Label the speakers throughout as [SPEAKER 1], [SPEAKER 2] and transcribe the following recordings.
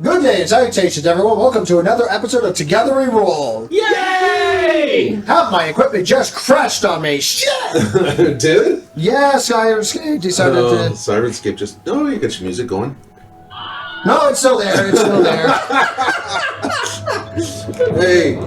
[SPEAKER 1] Good day and salutations, everyone. Welcome to another episode of Togetherwerole.
[SPEAKER 2] Yay!
[SPEAKER 1] How my equipment just crashed on me. Shit!
[SPEAKER 3] Did it?
[SPEAKER 1] Yeah, SkyRescape decided to...
[SPEAKER 3] SkyRescape just... Oh, you got your music going.
[SPEAKER 1] No, it's still there. It's still there.
[SPEAKER 3] Hey.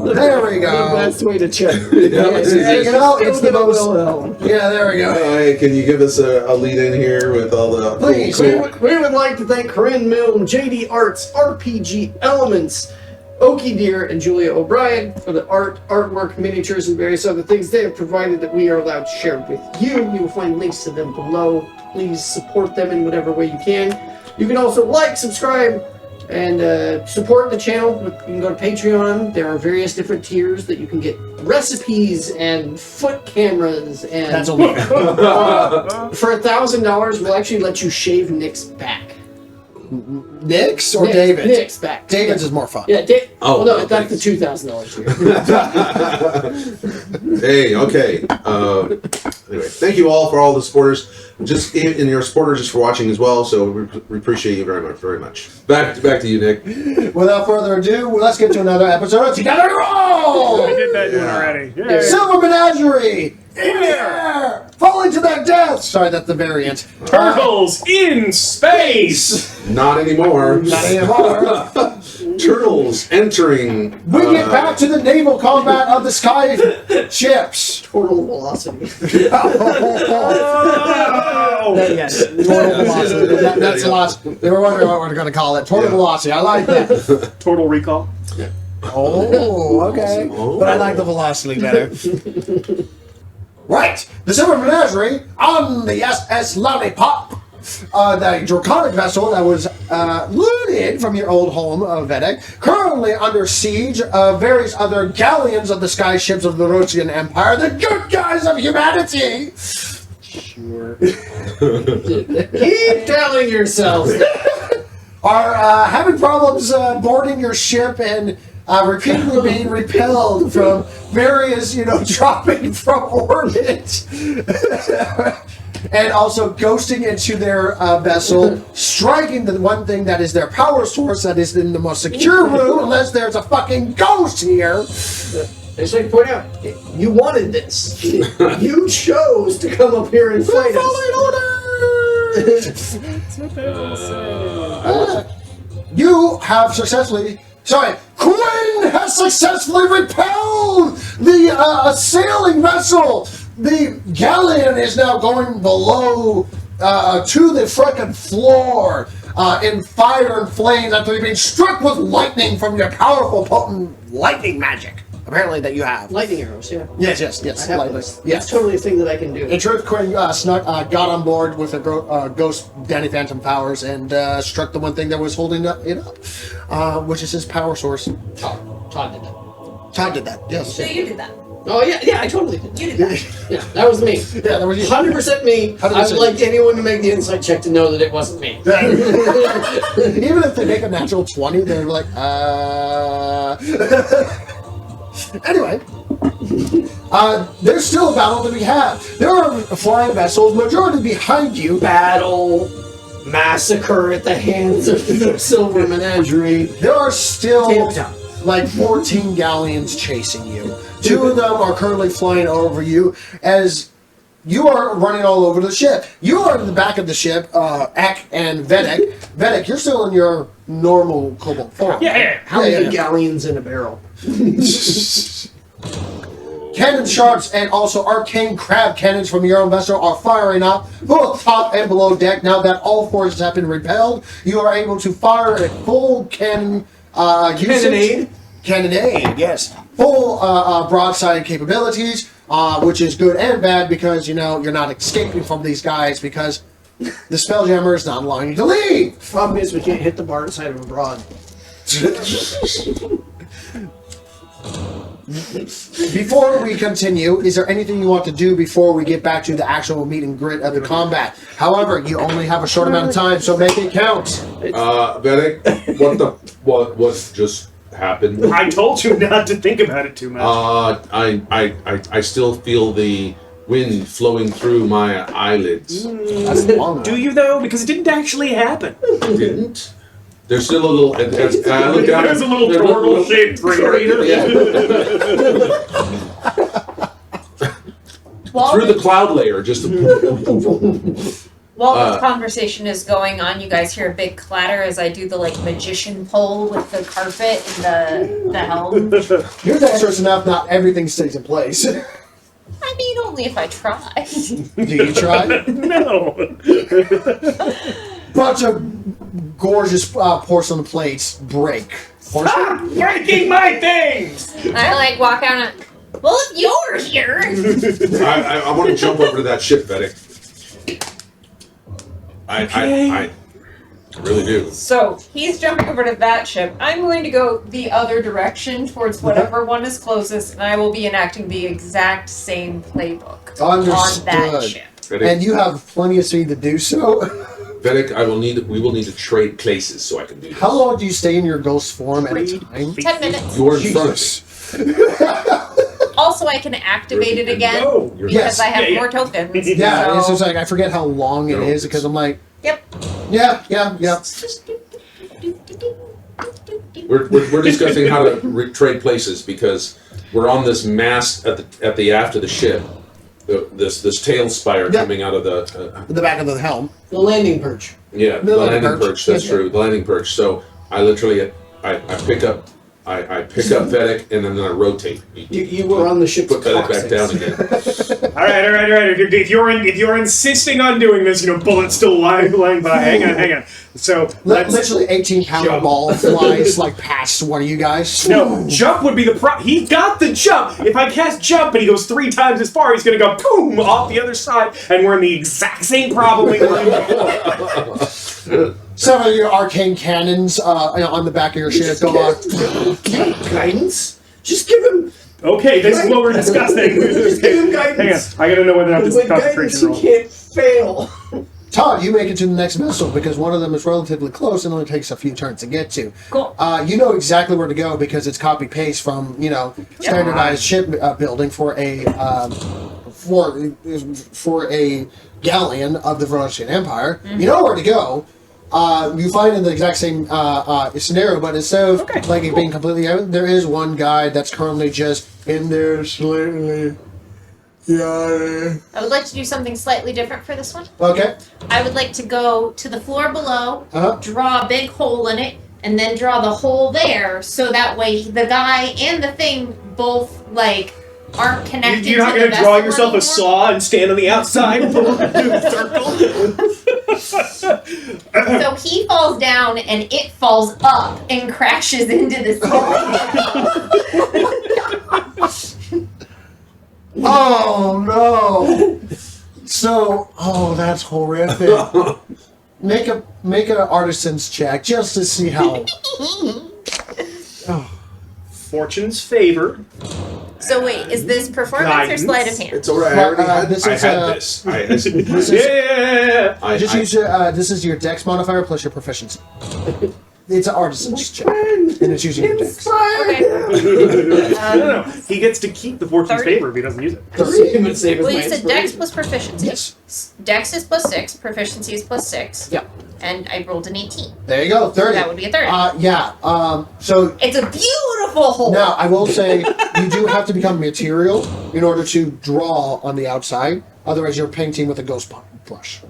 [SPEAKER 1] There we go.
[SPEAKER 2] Best way to check.
[SPEAKER 1] It's the most... Yeah, there we go.
[SPEAKER 3] Hey, can you give us a lead in here with all the...
[SPEAKER 1] Please.
[SPEAKER 2] We would like to thank Corinne Milne, JD Arts, RPG Elements, Okie Deer, and Julia O'Brien for the artwork, miniatures, and various other things they have provided that we are allowed to share with you. You will find links to them below. Please support them in whatever way you can. You can also like, subscribe, and support the channel. You can go to Patreon. There are various different tiers that you can get recipes and foot cameras. And
[SPEAKER 1] That's only fair.
[SPEAKER 2] for $1,000, we'll actually let you shave Nick's back.
[SPEAKER 1] Nick's or David's?
[SPEAKER 2] Nick's back.
[SPEAKER 1] David's is more fun.
[SPEAKER 2] Yeah,
[SPEAKER 3] Oh,
[SPEAKER 2] well, no,
[SPEAKER 3] no,
[SPEAKER 2] that's
[SPEAKER 3] thanks.
[SPEAKER 2] the $2,000 tier.
[SPEAKER 3] Hey, okay. Anyway, thank you all for all the supporters. Just and your supporters just for watching as well. So we appreciate you very much, very much. Back to you, Nick.
[SPEAKER 1] Without further ado, let's get to another episode of Togetherwerole!
[SPEAKER 4] I did that one already. Yeah.
[SPEAKER 1] Silver Menagerie! In there! Falling to their death! Sorry, that's the variant.
[SPEAKER 4] Turtles in space!
[SPEAKER 3] Not anymore.
[SPEAKER 1] Not anymore.
[SPEAKER 3] Turtles entering.
[SPEAKER 1] We get back to the naval combat of the sky ships.
[SPEAKER 2] Total velocity.
[SPEAKER 4] Oh!
[SPEAKER 2] Yes.
[SPEAKER 1] Total velocity. That's the last. They were wondering what we're going to call it. Total velocity. I like that.
[SPEAKER 4] Total recall.
[SPEAKER 1] Oh, okay.
[SPEAKER 3] Oh.
[SPEAKER 1] But I like the velocity better. Right. The Silver Menagerie on the SS Lollipop. The draconic vessel that was looted from your old home of Vedek, currently under siege of various other galleons of the sky ships of the Russian Empire, the good guys of humanity. Sure.
[SPEAKER 2] Keep telling yourself.
[SPEAKER 1] Are having problems boarding your ship and repeatedly being repelled from various, dropping from orbit. And also ghosting into their vessel, striking the one thing that is their power source that is in the most secure room, unless there's a fucking ghost here.
[SPEAKER 2] I just like to point out, you wanted this. You chose to come up here and fight us.
[SPEAKER 4] That's what they all say.
[SPEAKER 1] You have successfully... Sorry, Quinn has successfully repelled the sailing vessel. The Galleon is now going below to the frickin' floor in fire and flames after being struck with lightning from your powerful, potent lightning magic. Apparently that you have.
[SPEAKER 2] Lightning arrows, yeah.
[SPEAKER 1] Yes.
[SPEAKER 2] I have
[SPEAKER 1] Lightning.
[SPEAKER 2] those.
[SPEAKER 1] Yes.
[SPEAKER 2] It's totally a thing that I can do.
[SPEAKER 1] In truth, Quinn got on board with her ghost Danny Phantom powers and struck the one thing that was holding it up, which is his power source.
[SPEAKER 2] Todd did that.
[SPEAKER 1] Todd did that, yes.
[SPEAKER 5] So you did that.
[SPEAKER 2] Oh, yeah, I totally did.
[SPEAKER 5] You did that.
[SPEAKER 2] Yeah, that was me.
[SPEAKER 1] Yeah, that was you.
[SPEAKER 2] 100% me.
[SPEAKER 1] 100%.
[SPEAKER 2] I would like anyone to make the insight check to know that it wasn't me.
[SPEAKER 1] Even if they make a natural 20, they're like, Anyway, there's still a battle to be had. There are flying vessels, majority behind you.
[SPEAKER 2] Battle, massacre at the hands of the Silver Menagerie.
[SPEAKER 1] There are still
[SPEAKER 2] Tabletop.
[SPEAKER 1] like 14 galleons chasing you. 2 of them are currently flying over you as you are running all over the ship. You are in the back of the ship, Ek and Vedek. Vedek, you're still in your normal cobalt form.
[SPEAKER 4] Yeah.
[SPEAKER 2] How many
[SPEAKER 1] Yeah.
[SPEAKER 2] galleons in a barrel?
[SPEAKER 1] Cannon sharps and also arcane crab cannons from your own vessel are firing up both top and below deck. Now that all forces have been repelled, you are able to fire a full cannon usage. Cannonade, yes. Full broadside capabilities, which is good and bad because, you're not escaping from these guys because the Spelljammer is not allowing you to leave.
[SPEAKER 2] Problem is we can't hit the bar inside of a broad.
[SPEAKER 1] Before we continue, is there anything you want to do before we get back to the actual meet and grit of the combat? However, you only have a short amount of time, so make it count.
[SPEAKER 3] Vedek, what just happened?
[SPEAKER 4] I told you not to think about it too much.
[SPEAKER 3] I still feel the wind flowing through my eyelids.
[SPEAKER 1] That's long.
[SPEAKER 4] Do you though? Because it didn't actually happen.
[SPEAKER 3] Didn't? There's still a little. And I look down.
[SPEAKER 4] There's a little turtle-shaped crater.
[SPEAKER 3] Yeah.
[SPEAKER 5] While
[SPEAKER 3] Through the cloud layer, just.
[SPEAKER 5] While this conversation is going on, you guys hear a big clatter as I do the like magician pole with the carpet and the helm.
[SPEAKER 1] You're dexterous enough, not everything stays in place.
[SPEAKER 5] I mean, only if I try.
[SPEAKER 1] Do you try?
[SPEAKER 4] No.
[SPEAKER 1] Bunch of gorgeous porcelain plates break.
[SPEAKER 4] Stop breaking my things!
[SPEAKER 5] I like walk out and, well, if you're here.
[SPEAKER 3] I want to jump over to that ship, Vedic. I really do.
[SPEAKER 5] So he's jumping over to that ship. I'm going to go the other direction towards whatever one is closest, and I will be enacting the exact same playbook on that
[SPEAKER 1] Understood.
[SPEAKER 5] ship.
[SPEAKER 3] Vedic,
[SPEAKER 1] And you have plenty of speed to do so.
[SPEAKER 3] Vedic, we will need to trade places so I can do this.
[SPEAKER 1] How long do you stay in your ghost form at a time?
[SPEAKER 5] 10 minutes.
[SPEAKER 3] You are in front of
[SPEAKER 1] Jesus.
[SPEAKER 5] Also, I can activate it again
[SPEAKER 4] No.
[SPEAKER 5] because
[SPEAKER 1] Yes.
[SPEAKER 5] I have
[SPEAKER 4] Yeah,
[SPEAKER 5] more tokens.
[SPEAKER 1] Yeah,
[SPEAKER 5] so-
[SPEAKER 1] it's just like I forget how long it
[SPEAKER 3] No,
[SPEAKER 1] is because I'm like,
[SPEAKER 5] Yep.
[SPEAKER 1] yeah.
[SPEAKER 3] We're discussing how to trade places because we're on this mast at the aft of the ship. This tail spire
[SPEAKER 1] Yeah.
[SPEAKER 3] coming out of the
[SPEAKER 1] The back of the helm.
[SPEAKER 2] The landing perch.
[SPEAKER 3] yeah
[SPEAKER 1] The
[SPEAKER 3] the
[SPEAKER 1] landing
[SPEAKER 3] landing
[SPEAKER 1] perch.
[SPEAKER 3] perch. That's
[SPEAKER 1] Yeah.
[SPEAKER 3] true. The landing perch. So I literally I pick up Vedic and then I rotate.
[SPEAKER 2] You were on the ship's
[SPEAKER 3] Put Vedic back down
[SPEAKER 2] coccyx.
[SPEAKER 3] again.
[SPEAKER 4] All right. If you're insisting on doing this, bullets still lying by. Hang on. So let's.
[SPEAKER 1] Literally 18-pound
[SPEAKER 4] jump.
[SPEAKER 1] ball flies like past one of you guys.
[SPEAKER 4] No, jump would be the He got the jump. If I cast jump and he goes 3 times as far, he's gonna go boom off the other side, and we're in the exact same problem we were in before.
[SPEAKER 1] Some of your arcane cannons on the back of your ship go off.
[SPEAKER 2] Guidance? Just give him.
[SPEAKER 4] Okay, this is what we're discussing.
[SPEAKER 2] Just give him
[SPEAKER 4] Hang on,
[SPEAKER 2] guidance.
[SPEAKER 4] I gotta know whether or not this is
[SPEAKER 2] With
[SPEAKER 4] a
[SPEAKER 2] guidance,
[SPEAKER 4] concentration
[SPEAKER 2] he
[SPEAKER 4] roll.
[SPEAKER 2] can't fail.
[SPEAKER 1] Todd, you make it to the next vessel because one of them is relatively close and only takes a few turns to get to.
[SPEAKER 5] Cool.
[SPEAKER 1] You know exactly where to go because it's copy paste from standardized ship building for a for a galleon of the Venetian Empire.
[SPEAKER 5] Mm-hmm.
[SPEAKER 1] You know where to go. You find in the exact same scenario, but instead of it being completely out, there is one guy that's currently just in there slightly. Yeah.
[SPEAKER 5] I would like to do something slightly different for this one.
[SPEAKER 1] Okay.
[SPEAKER 5] I would like to go to the floor below,
[SPEAKER 1] Uh-huh.
[SPEAKER 5] draw a big hole in it, and then draw the hole there, so that way the guy and the thing both aren't connected.
[SPEAKER 4] You're not
[SPEAKER 5] to
[SPEAKER 4] gonna
[SPEAKER 5] the
[SPEAKER 4] draw
[SPEAKER 5] vessel
[SPEAKER 4] yourself a
[SPEAKER 5] anymore.
[SPEAKER 4] saw and stand on the outside and do a circle.
[SPEAKER 5] So he falls down and it falls up and crashes into the ceiling.
[SPEAKER 1] Oh no! So, that's horrific. Make an artisan's check just to see how.
[SPEAKER 4] Fortune's favor.
[SPEAKER 5] So wait, is this performance
[SPEAKER 4] Guidance.
[SPEAKER 5] or sleight of hand?
[SPEAKER 3] It's alright. I already had
[SPEAKER 1] this
[SPEAKER 3] I
[SPEAKER 1] is,
[SPEAKER 3] had this.
[SPEAKER 4] Yeah.
[SPEAKER 1] Just use your. This is your Dex modifier plus your proficiency. It's an artisan's check, and it's using your Dex.
[SPEAKER 5] Okay.
[SPEAKER 4] No. He gets to keep the fortune's
[SPEAKER 5] 30.
[SPEAKER 4] favor if he doesn't use it.
[SPEAKER 2] Save and save
[SPEAKER 5] Well,
[SPEAKER 2] is
[SPEAKER 5] you
[SPEAKER 2] my
[SPEAKER 5] said Dex
[SPEAKER 2] inspiration.
[SPEAKER 5] plus proficiency.
[SPEAKER 1] Yes.
[SPEAKER 5] Dex is plus 6, proficiency is plus 6.
[SPEAKER 1] Yeah.
[SPEAKER 5] And I rolled an 18.
[SPEAKER 1] There you go. 30.
[SPEAKER 5] That would be a 30.
[SPEAKER 1] So
[SPEAKER 5] It's a beautiful hole.
[SPEAKER 1] now I will say you do have to become material in order to draw on the outside. Otherwise, you're painting with a ghost brush.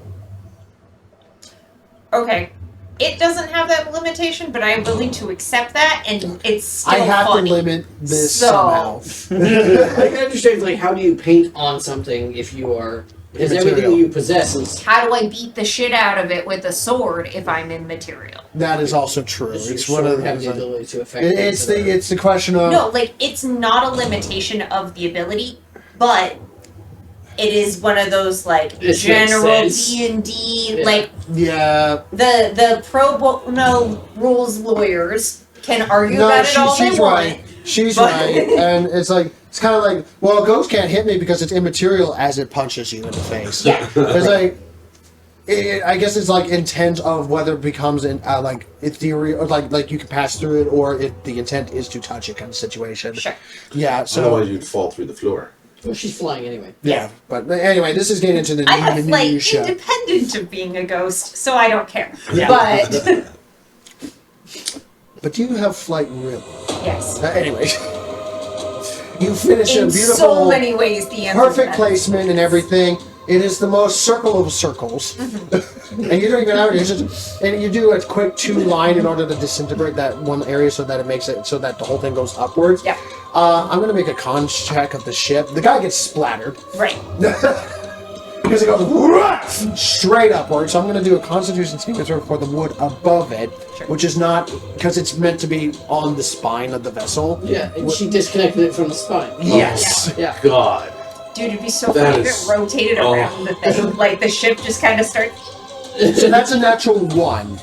[SPEAKER 5] Okay. It doesn't have that limitation, but I'm willing to accept that, and it's still
[SPEAKER 1] I have
[SPEAKER 5] funny.
[SPEAKER 1] to limit this
[SPEAKER 5] So-
[SPEAKER 1] somehow.
[SPEAKER 2] I can understand how do you paint on something if you are because everything
[SPEAKER 1] Immaterial.
[SPEAKER 2] you possess is
[SPEAKER 5] How do I beat the shit out of it with a sword if I'm in material?
[SPEAKER 1] That is also true.
[SPEAKER 2] does
[SPEAKER 1] It's
[SPEAKER 2] your
[SPEAKER 1] one of
[SPEAKER 2] sword have
[SPEAKER 1] those.
[SPEAKER 2] the ability to affect
[SPEAKER 1] It's
[SPEAKER 2] things that
[SPEAKER 1] the question of
[SPEAKER 5] No, it's not a limitation of the ability, but it is one of those
[SPEAKER 2] This makes
[SPEAKER 5] general
[SPEAKER 2] sense.
[SPEAKER 5] D&D
[SPEAKER 2] Yeah.
[SPEAKER 1] yeah.
[SPEAKER 5] the pro bono rules lawyers can argue
[SPEAKER 1] No,
[SPEAKER 5] about it all
[SPEAKER 1] she's
[SPEAKER 5] they
[SPEAKER 1] right.
[SPEAKER 5] want.
[SPEAKER 1] She's
[SPEAKER 5] But-
[SPEAKER 1] right, and it's kind of like, well, a ghost can't hit me because it's immaterial as it punches you in the face.
[SPEAKER 5] Yeah.
[SPEAKER 1] It's I guess it's intent of whether it becomes ethereal, or like you can pass through it, or if the intent is to touch it kind of situation.
[SPEAKER 5] Sure.
[SPEAKER 1] Yeah. So
[SPEAKER 3] Otherwise, you'd fall through the floor.
[SPEAKER 2] well, she's flying anyway.
[SPEAKER 1] yeah, but anyway, this is getting into the
[SPEAKER 5] I have
[SPEAKER 1] minutia.
[SPEAKER 5] independent of being a ghost, so I don't care.
[SPEAKER 1] Yeah.
[SPEAKER 5] But
[SPEAKER 1] But do you have flight really?
[SPEAKER 5] Yes.
[SPEAKER 1] Anyway, you finish a
[SPEAKER 5] In
[SPEAKER 1] beautiful,
[SPEAKER 5] so many ways, the answer
[SPEAKER 1] perfect
[SPEAKER 5] is
[SPEAKER 1] placement and everything. It is the most circle of circles, and you don't even know it. And you do a quick 2-line in order to disintegrate that one area so that it makes it so that the whole thing goes upwards.
[SPEAKER 5] Yep.
[SPEAKER 1] I'm gonna make a con check of the ship. The guy gets splattered.
[SPEAKER 5] Right.
[SPEAKER 1] Because it goes straight upward. So I'm going to do a Constitution saving throw for the wood above it, which is not because it's meant to be on the spine of the vessel.
[SPEAKER 2] Yeah, and she disconnected it from the spine.
[SPEAKER 1] Yes.
[SPEAKER 2] Yeah.
[SPEAKER 3] God.
[SPEAKER 5] Dude, it'd be so
[SPEAKER 3] That
[SPEAKER 5] funny if
[SPEAKER 3] is-
[SPEAKER 5] it rotated around the thing. Like the ship just kind of starts.
[SPEAKER 1] So that's a natural 1.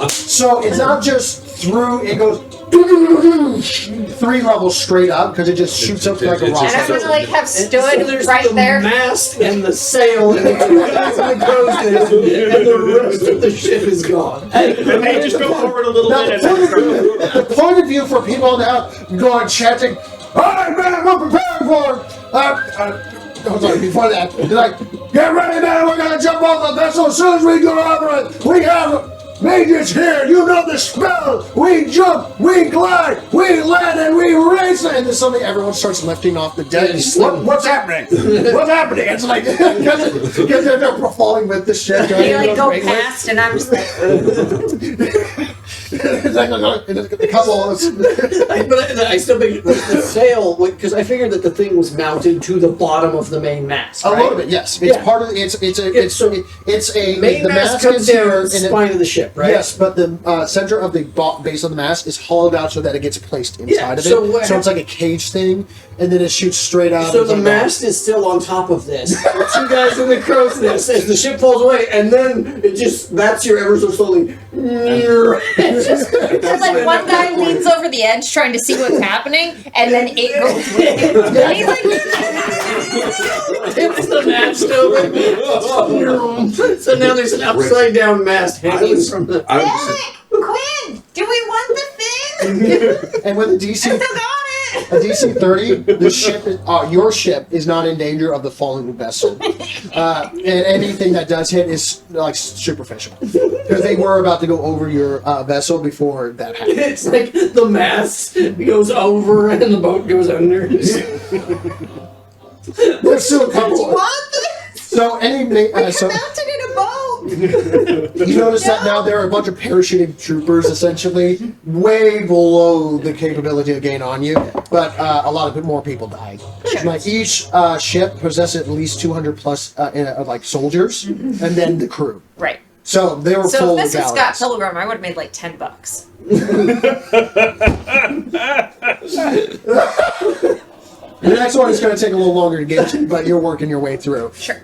[SPEAKER 1] So it's not just through; it goes 3 levels straight up because it just shoots up like a
[SPEAKER 5] And I'm
[SPEAKER 1] rocket.
[SPEAKER 5] gonna like have
[SPEAKER 2] So
[SPEAKER 5] stood
[SPEAKER 2] there's
[SPEAKER 5] right
[SPEAKER 2] the
[SPEAKER 5] there.
[SPEAKER 2] mast and the sail and the crow's nest, and the rest of the ship is gone.
[SPEAKER 4] And they just go forward a little
[SPEAKER 1] Now,
[SPEAKER 4] bit.
[SPEAKER 1] the point of view for people on the house going chanting, "All right, man, we're prepared for it." I'm sorry, before that, they're like, "Get ready, man, we're gonna jump off the vessel as soon as we go over it. We have mages here, you know the spell. We jump, we glide, we land, and we race." And then suddenly everyone starts lifting off the deck. What's happening? What's happening? It's like, because they're falling with the ship.
[SPEAKER 5] They like go past, and I'm just like,
[SPEAKER 1] It's like a couple of
[SPEAKER 2] But I still think the sail, because I figured that the thing was mounted to the bottom of the main mast.
[SPEAKER 1] a
[SPEAKER 2] Right?
[SPEAKER 1] little bit, yes. It's
[SPEAKER 2] Yeah.
[SPEAKER 1] part of it's a
[SPEAKER 2] Main
[SPEAKER 1] the
[SPEAKER 2] mast
[SPEAKER 1] mast
[SPEAKER 2] comes
[SPEAKER 1] is
[SPEAKER 2] down
[SPEAKER 1] here
[SPEAKER 2] the
[SPEAKER 1] and
[SPEAKER 2] spine of the ship, right?
[SPEAKER 1] Yes, but the center of the base of the mast is hollowed out so that it gets placed inside of
[SPEAKER 2] so
[SPEAKER 1] it.
[SPEAKER 2] what
[SPEAKER 1] So it's like a cage thing, and then it shoots straight out.
[SPEAKER 2] So
[SPEAKER 1] It's
[SPEAKER 2] the
[SPEAKER 1] like
[SPEAKER 2] mast is still on top of this. The 2 guys in the crow's nest as the ship falls away, and then it just bats you ever so slowly.
[SPEAKER 5] it's like one guy leans over the edge trying to see what's happening, and then it goes with him. And he's like,
[SPEAKER 2] Tips the mast over. So now there's an upside down mast hanging from the.
[SPEAKER 3] I
[SPEAKER 5] "Damn
[SPEAKER 3] was,
[SPEAKER 5] it, Quinn, do we want the thing?
[SPEAKER 1] And with a
[SPEAKER 5] I
[SPEAKER 1] DC
[SPEAKER 5] still got it."
[SPEAKER 1] a DC 30, the ship is, your ship is not in danger of the falling vessel. And anything that does hit is like superficial because they were about to go over your vessel before that happened.
[SPEAKER 2] It's like the mast goes over and the boat goes under.
[SPEAKER 1] There's still a couple.
[SPEAKER 5] Want this?
[SPEAKER 1] So so
[SPEAKER 5] Mounted in a boat.
[SPEAKER 1] you notice that now there are a bunch of parachuting troopers essentially way below the capability to gain on you, but a lot of more people died. Like each ship possessed at least 200 plus like soldiers, and then the crew.
[SPEAKER 5] Right.
[SPEAKER 1] So they were
[SPEAKER 5] So
[SPEAKER 1] full
[SPEAKER 5] if this was Scott
[SPEAKER 1] galleons.
[SPEAKER 5] Pilgrim, I would have made like $10.
[SPEAKER 1] The next one is going to take a little longer to get to, but you're working your way through.
[SPEAKER 5] Sure.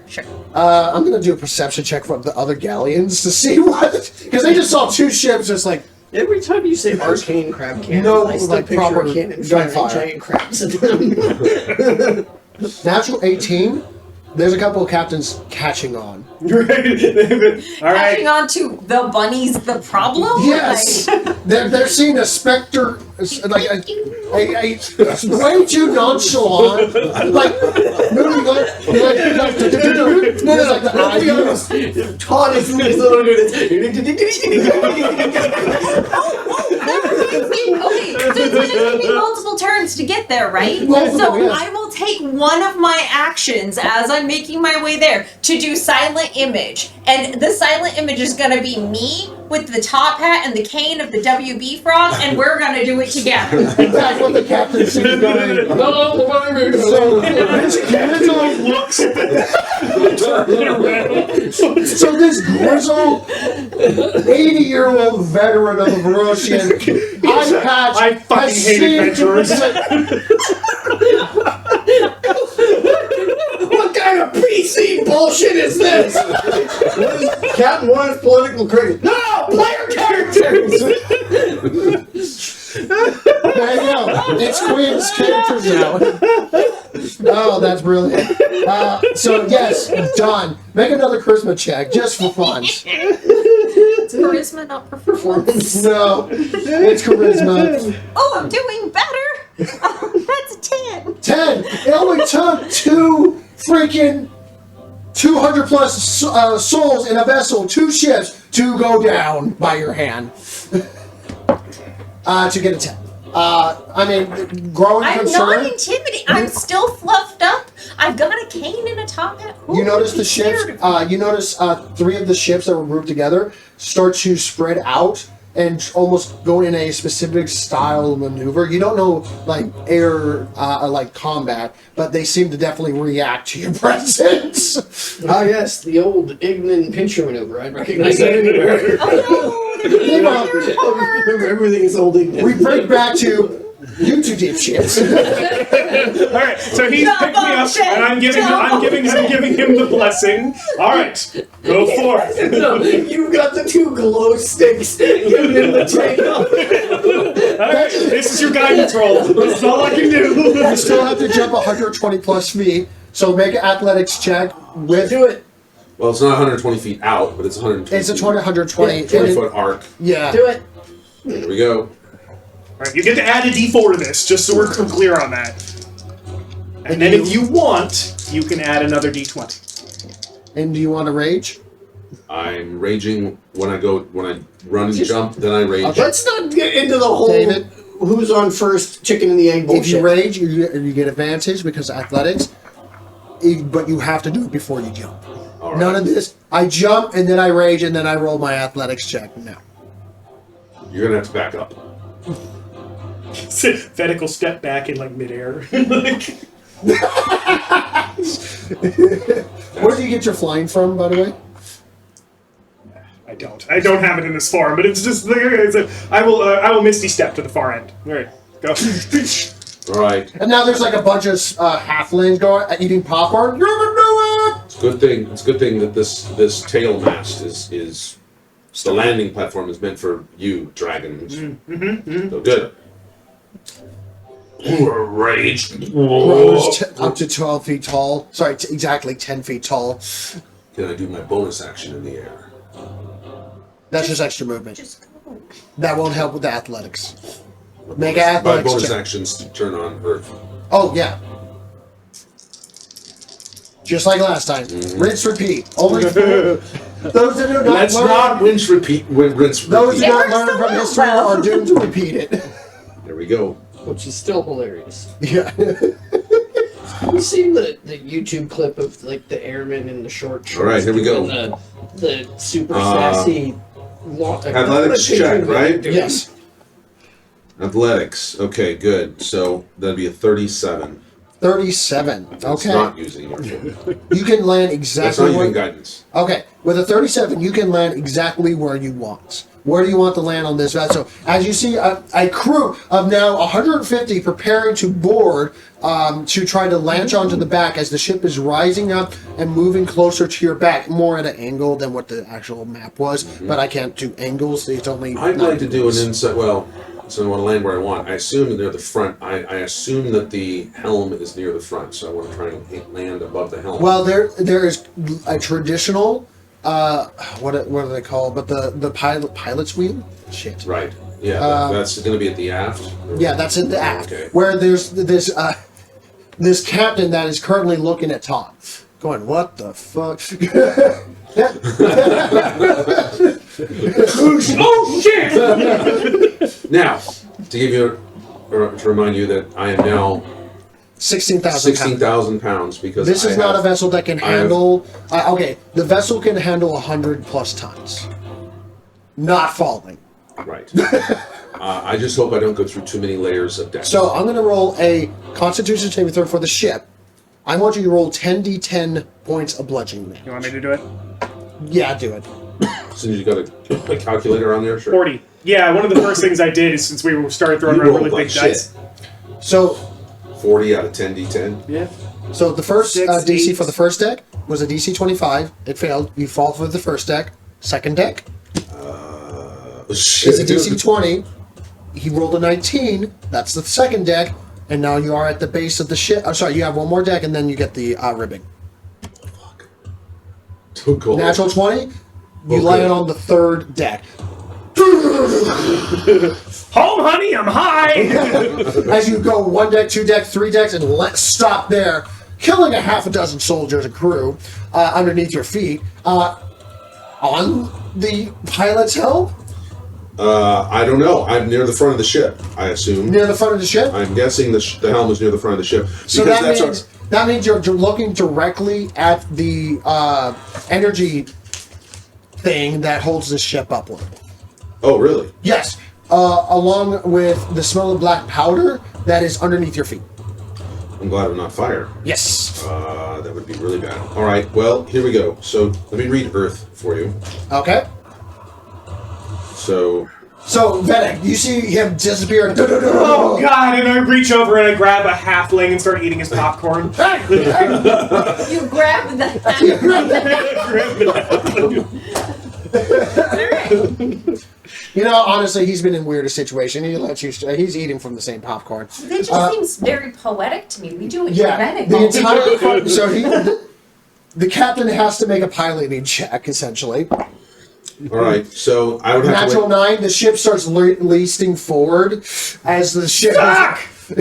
[SPEAKER 1] I'm going to do a perception check from the other galleons to see what, because they just saw 2 ships just like.
[SPEAKER 2] Every time you say arcane crab cannon,
[SPEAKER 1] No,
[SPEAKER 2] I still
[SPEAKER 1] like
[SPEAKER 2] picture
[SPEAKER 1] proper
[SPEAKER 2] a cannon
[SPEAKER 1] gunfire.
[SPEAKER 2] firing giant crabs at them.
[SPEAKER 1] Natural 18. There's a couple of captains catching on.
[SPEAKER 4] All right.
[SPEAKER 5] Catching on to the bunny's the problem?
[SPEAKER 1] Yes,
[SPEAKER 5] Like,
[SPEAKER 1] they're seeing a specter, like a way too nonchalant, like moving like there's like the eye.
[SPEAKER 2] Todd is little
[SPEAKER 5] okay, so it's going to take me multiple turns to get there, right?
[SPEAKER 1] Multiple,
[SPEAKER 5] So
[SPEAKER 1] yes.
[SPEAKER 5] I will take one of my actions as I'm making my way there to do silent image. And the silent image is going to be me with the top hat and the cane of the WB frog, and we're going to do it together.
[SPEAKER 1] That's what the captain sees going. So this grizzled
[SPEAKER 4] Looks at turn around.
[SPEAKER 1] So this grizzled 80-year-old veteran of the Verosian eye patch
[SPEAKER 4] I fucking
[SPEAKER 1] has
[SPEAKER 4] hate
[SPEAKER 1] seen-
[SPEAKER 4] adventurers.
[SPEAKER 2] What kind of PC bullshit is this? Captain wants political cricket. No, player characters.
[SPEAKER 1] There you go. It's Quinn's characters now. Oh, that's brilliant. So yes, done. Make another charisma check just for fun.
[SPEAKER 5] It's charisma, not performance.
[SPEAKER 1] No, it's charisma.
[SPEAKER 5] Oh, I'm doing better. That's a 10.
[SPEAKER 1] 10. It only took 2 freaking 200 plus souls in a vessel, 2 ships to go down by your hand. To get a 10. I mean, growing
[SPEAKER 5] I'm
[SPEAKER 1] concern.
[SPEAKER 5] not intimidated. I'm still fluffed up. I've got a cane and a top hat. Who
[SPEAKER 1] You notice
[SPEAKER 5] would
[SPEAKER 1] the
[SPEAKER 5] be scared
[SPEAKER 1] ships.
[SPEAKER 5] of me?
[SPEAKER 1] You notice 3 of the ships that were grouped together start to spread out and almost go in a specific style of maneuver. You don't know like air, like combat, but they seem to definitely react to your presence.
[SPEAKER 2] Ah, yes, the old Ignan pincher maneuver. I recognize that anywhere.
[SPEAKER 5] Oh no!
[SPEAKER 2] Everything is old Ignan.
[SPEAKER 1] We break back to you two dipshits.
[SPEAKER 4] All right, so he's picked me up, and I'm giving him the blessing. All right, go forth.
[SPEAKER 2] No, you've got the 2 glow sticks giving him the takeoff.
[SPEAKER 4] All right, this is your guidance roll. This is all I can do.
[SPEAKER 1] You still have to jump 120 plus feet, so make an athletics check with.
[SPEAKER 2] Do it.
[SPEAKER 3] Well, it's not 120 feet out, but it's 120.
[SPEAKER 1] It's a 120.
[SPEAKER 3] 20-foot arc.
[SPEAKER 1] Yeah.
[SPEAKER 2] Do it.
[SPEAKER 3] There we go.
[SPEAKER 4] All right, you get to add a D4 to this, just so we're clear on that. And then if you want, you can add another D20.
[SPEAKER 1] And do you want to rage?
[SPEAKER 3] I'm raging when I run and jump, then I rage.
[SPEAKER 1] Okay.
[SPEAKER 2] Let's not get into the whole
[SPEAKER 1] David?
[SPEAKER 2] who's on first, chicken and the egg bullshit.
[SPEAKER 1] If you rage, you get advantage because of athletics, but you have to do it before you jump.
[SPEAKER 3] All right.
[SPEAKER 1] None of this. I jump and then I rage and then I roll my athletics check. No.
[SPEAKER 3] You're gonna have to back up.
[SPEAKER 4] Fennec will step back in like midair.
[SPEAKER 1] Where do you get your flying from, by the way?
[SPEAKER 4] I don't have it in this form, but it's just I will Misty step to the far end. All right, go.
[SPEAKER 3] All right.
[SPEAKER 1] And now there's like a bunch of halflings going eating popcorn. You're gonna do it.
[SPEAKER 3] It's a good thing that this tail mast is the landing platform is meant for you dragons. So good. Rage.
[SPEAKER 1] Grows up to 12 feet tall. Sorry, exactly 10 feet tall.
[SPEAKER 3] Can I do my bonus action in the air?
[SPEAKER 1] That's just extra movement.
[SPEAKER 5] Just go.
[SPEAKER 1] That won't help with the athletics. Make
[SPEAKER 3] My
[SPEAKER 1] athletics
[SPEAKER 3] bonus
[SPEAKER 1] check.
[SPEAKER 3] actions to turn on Earth.
[SPEAKER 1] Oh, yeah. Just like last time. Rinse, repeat. Only those that do not
[SPEAKER 3] Let's
[SPEAKER 1] learn,
[SPEAKER 3] not rinse repeat. Rinse
[SPEAKER 1] those
[SPEAKER 3] repeat.
[SPEAKER 1] that
[SPEAKER 5] works
[SPEAKER 1] don't learn
[SPEAKER 5] so
[SPEAKER 1] from
[SPEAKER 5] well.
[SPEAKER 1] history are doomed to repeat it.
[SPEAKER 3] There we go.
[SPEAKER 2] Which is still hilarious.
[SPEAKER 1] Yeah.
[SPEAKER 2] Have you seen the YouTube clip of like the airmen in the short shorts?
[SPEAKER 3] All right, here we go.
[SPEAKER 2] doing The super sassy
[SPEAKER 3] Athletics check, right?
[SPEAKER 1] Yes.
[SPEAKER 3] Athletics. Okay, good. So that'd be a 37.
[SPEAKER 1] 37.
[SPEAKER 3] It's
[SPEAKER 1] Okay.
[SPEAKER 3] not using your phone.
[SPEAKER 1] You can land
[SPEAKER 3] That's
[SPEAKER 1] exactly
[SPEAKER 3] not using
[SPEAKER 1] where.
[SPEAKER 3] guidance.
[SPEAKER 1] Okay. With a 37, you can land exactly where you want. Where do you want to land on this vessel? As you see, a crew of now 150 preparing to board to try to latch onto the back as the ship is rising up and moving closer to your back, more at an angle than what the actual map was. But I can't do angles. It's only.
[SPEAKER 3] I'd like to do an
[SPEAKER 1] 90
[SPEAKER 3] inside. Well, so I want to land where I want. I assume near the front. I assume that the helm is near the front, so I want to try and land above the helm.
[SPEAKER 1] Well, there is a traditional. What do they call it? But the pilot's wheel? Shit.
[SPEAKER 3] Right. Yeah. That's going to be at the aft.
[SPEAKER 1] Yeah, that's in the aft.
[SPEAKER 3] Okay.
[SPEAKER 1] Where there's this captain that is currently looking at Tom, going, "What the fuck?"
[SPEAKER 4] Oh shit!
[SPEAKER 3] Now, to give you, or to remind you that I am now
[SPEAKER 1] 16,000 pounds.
[SPEAKER 3] 16,000 pounds because
[SPEAKER 1] This is
[SPEAKER 3] I
[SPEAKER 1] not a
[SPEAKER 3] have-
[SPEAKER 1] vessel that can
[SPEAKER 3] I have-
[SPEAKER 1] handle. Okay, the vessel can handle 100 plus tons, not falling.
[SPEAKER 3] Right. I just hope I don't go through too many layers of deck.
[SPEAKER 1] So I'm going to roll a Constitution saving throw for the ship. I want you to roll 10d10 points of bludgeoning.
[SPEAKER 4] You want me to do it?
[SPEAKER 1] Yeah, do it.
[SPEAKER 3] As soon as you got a calculator on there, sure.
[SPEAKER 4] 40. Yeah, one of the first things I did is since we started throwing
[SPEAKER 3] You
[SPEAKER 4] around
[SPEAKER 3] rolled
[SPEAKER 4] really
[SPEAKER 3] like
[SPEAKER 4] big dice.
[SPEAKER 1] So
[SPEAKER 3] 40 out of 10d10.
[SPEAKER 4] Yeah.
[SPEAKER 1] So the first
[SPEAKER 4] 6,
[SPEAKER 1] DC
[SPEAKER 4] 8.
[SPEAKER 1] for the first deck was a DC 25. It failed. You fall for the first deck. Second deck
[SPEAKER 3] Shit.
[SPEAKER 1] is a DC 20. He rolled a 19. That's the second deck. And now you are at the base of the ship. I'm sorry, you have one more deck and then you get the ribbing.
[SPEAKER 3] Too cool.
[SPEAKER 1] Natural 20. You
[SPEAKER 3] Okay.
[SPEAKER 1] land on the third deck.
[SPEAKER 4] Home, honey, I'm high.
[SPEAKER 1] As you go one deck, two deck, three decks, and let's stop there, killing a half a dozen soldiers and crew underneath your feet. On the pilot's helm,
[SPEAKER 3] I don't know. I'm near the front of the ship, I assume.
[SPEAKER 1] Near the front of the ship?
[SPEAKER 3] I'm guessing the helm is near the front of the ship.
[SPEAKER 1] So that means you're looking directly at the energy thing that holds the ship upward.
[SPEAKER 3] Oh, really?
[SPEAKER 1] Yes. Along with the smell of black powder that is underneath your feet.
[SPEAKER 3] I'm glad I'm not fire.
[SPEAKER 1] Yes.
[SPEAKER 3] That would be really bad. All right, well, here we go. So let me read Earth for you.
[SPEAKER 1] Okay.
[SPEAKER 3] So
[SPEAKER 1] Vedic, you see him disappear.
[SPEAKER 4] Oh God! And I reach over and I grab a halfling and start eating his popcorn.
[SPEAKER 5] You grab the.
[SPEAKER 1] You know, honestly, he's been in weirder situation. He's eating from the same popcorn.
[SPEAKER 5] It just seems very poetic to me. We do it
[SPEAKER 1] Yeah,
[SPEAKER 5] dramatic.
[SPEAKER 1] the entire so the captain has to make a piloting check essentially.
[SPEAKER 3] all right, so I would have
[SPEAKER 1] Natural
[SPEAKER 3] to wait.
[SPEAKER 1] 9. The ship starts leasting forward as the ship.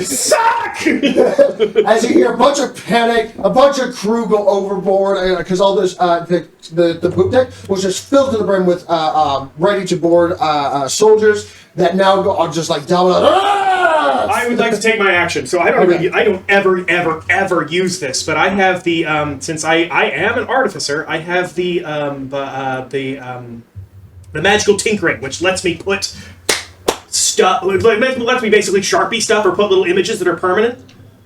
[SPEAKER 4] Suck!
[SPEAKER 1] As you hear a bunch of panic, a bunch of crew go overboard because all this the poop deck was just filled to the brim with ready to board soldiers that now are just like
[SPEAKER 4] I would like to take my action. So I don't ever use this, but I have the since I am an artificer, I have the magical tinkering, which lets me put stuff, lets me basically Sharpie stuff or put little images that are permanent.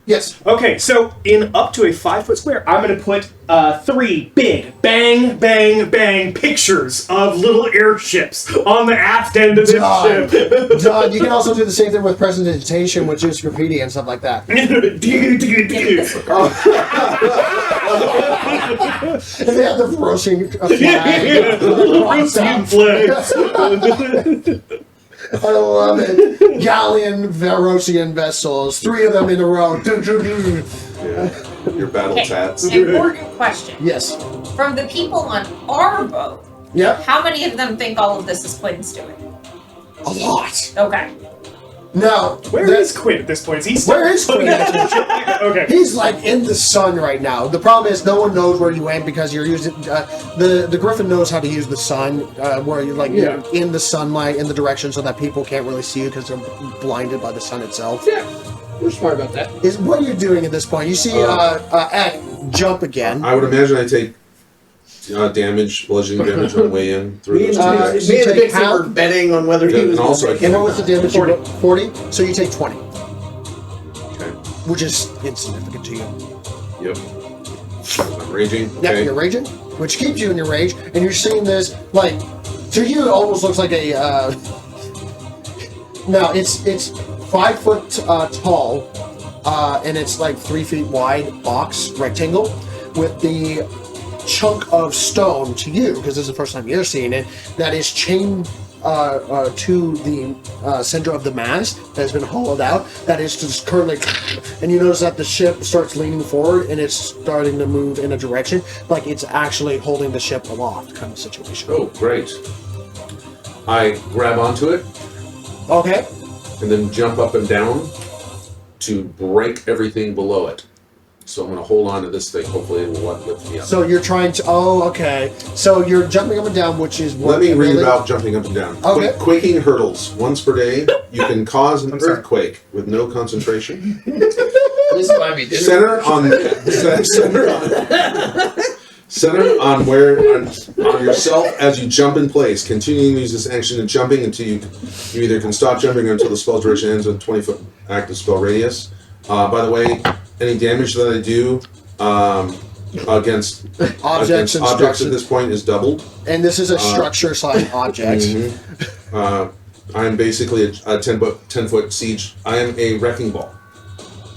[SPEAKER 1] Yes.
[SPEAKER 4] Okay, so in up to a 5-foot square, I'm going to put 3 big bang, bang, bang pictures of little airships on the aft end of this ship.
[SPEAKER 1] Done. You can also do the same thing with presentation, which is graffiti and stuff like that. And they have the roasting flag. I love it. Galleon Verosian vessels. 3 of them in a row.
[SPEAKER 3] Yeah, your battle tats.
[SPEAKER 5] Important question.
[SPEAKER 1] Yes.
[SPEAKER 5] From the people on our boat,
[SPEAKER 1] Yep.
[SPEAKER 5] how many of them think all of this is Quinn's doing?
[SPEAKER 1] A lot.
[SPEAKER 5] Okay.
[SPEAKER 1] Now,
[SPEAKER 4] Where is Quinn at this point? Is he still
[SPEAKER 1] Where is Quinn?
[SPEAKER 4] Okay.
[SPEAKER 1] He's like in the sun right now. The problem is no one knows where you went because you're using the Griffin knows how to use the sun where you're like you're in the sunlight in the direction so that people can't really see you because they're blinded by the sun itself.
[SPEAKER 2] Yeah, we're smart about that.
[SPEAKER 1] Is what you're doing at this point. You see Ek jump again.
[SPEAKER 3] I would imagine I take bludgeoning damage on the way in through
[SPEAKER 2] Me and
[SPEAKER 3] those
[SPEAKER 1] you
[SPEAKER 2] the
[SPEAKER 1] take
[SPEAKER 2] Dixon
[SPEAKER 1] half?
[SPEAKER 2] were betting on whether he
[SPEAKER 3] And
[SPEAKER 2] was.
[SPEAKER 3] also
[SPEAKER 2] gonna
[SPEAKER 3] I
[SPEAKER 2] make
[SPEAKER 1] And
[SPEAKER 2] it.
[SPEAKER 1] what was the damage? 40. So you take 20,
[SPEAKER 3] Okay.
[SPEAKER 1] which is insignificant to you.
[SPEAKER 3] Yep. I'm raging.
[SPEAKER 1] Yep,
[SPEAKER 3] Okay.
[SPEAKER 1] you're raging, which keeps you in your rage, and you're seeing this like to you it almost looks like a. No, it's 5 foot tall, and it's like 3 feet wide box rectangle with the chunk of stone to you because this is the first time you're seeing it that is chained to the center of the mast that has been hollowed out that is just currently and you notice that the ship starts leaning forward and it's starting to move in a direction like it's actually holding the ship aloft kind of situation.
[SPEAKER 3] Oh, great. I grab onto it
[SPEAKER 1] Okay.
[SPEAKER 3] and then jump up and down to break everything below it. So I'm going to hold on to this thing. Hopefully it will lift me up.
[SPEAKER 1] So you're trying to okay. So you're jumping up and down, which is what
[SPEAKER 3] Let me read
[SPEAKER 1] really-
[SPEAKER 3] about jumping up and down.
[SPEAKER 1] Okay.
[SPEAKER 3] Quaking hurdles. Once per day, you can cause an earthquake with no concentration.
[SPEAKER 2] This might be dinner.
[SPEAKER 3] Center on yourself as you jump in place. Continuing to use this action and jumping until you either can stop jumping or until the spell duration ends with 20-foot active spell radius. By the way, any damage that I do against
[SPEAKER 1] Objects and
[SPEAKER 3] objects
[SPEAKER 1] structures.
[SPEAKER 3] at this point is doubled.
[SPEAKER 1] And this is a structure slash object.
[SPEAKER 3] I'm basically a 10-foot siege. I am a wrecking ball.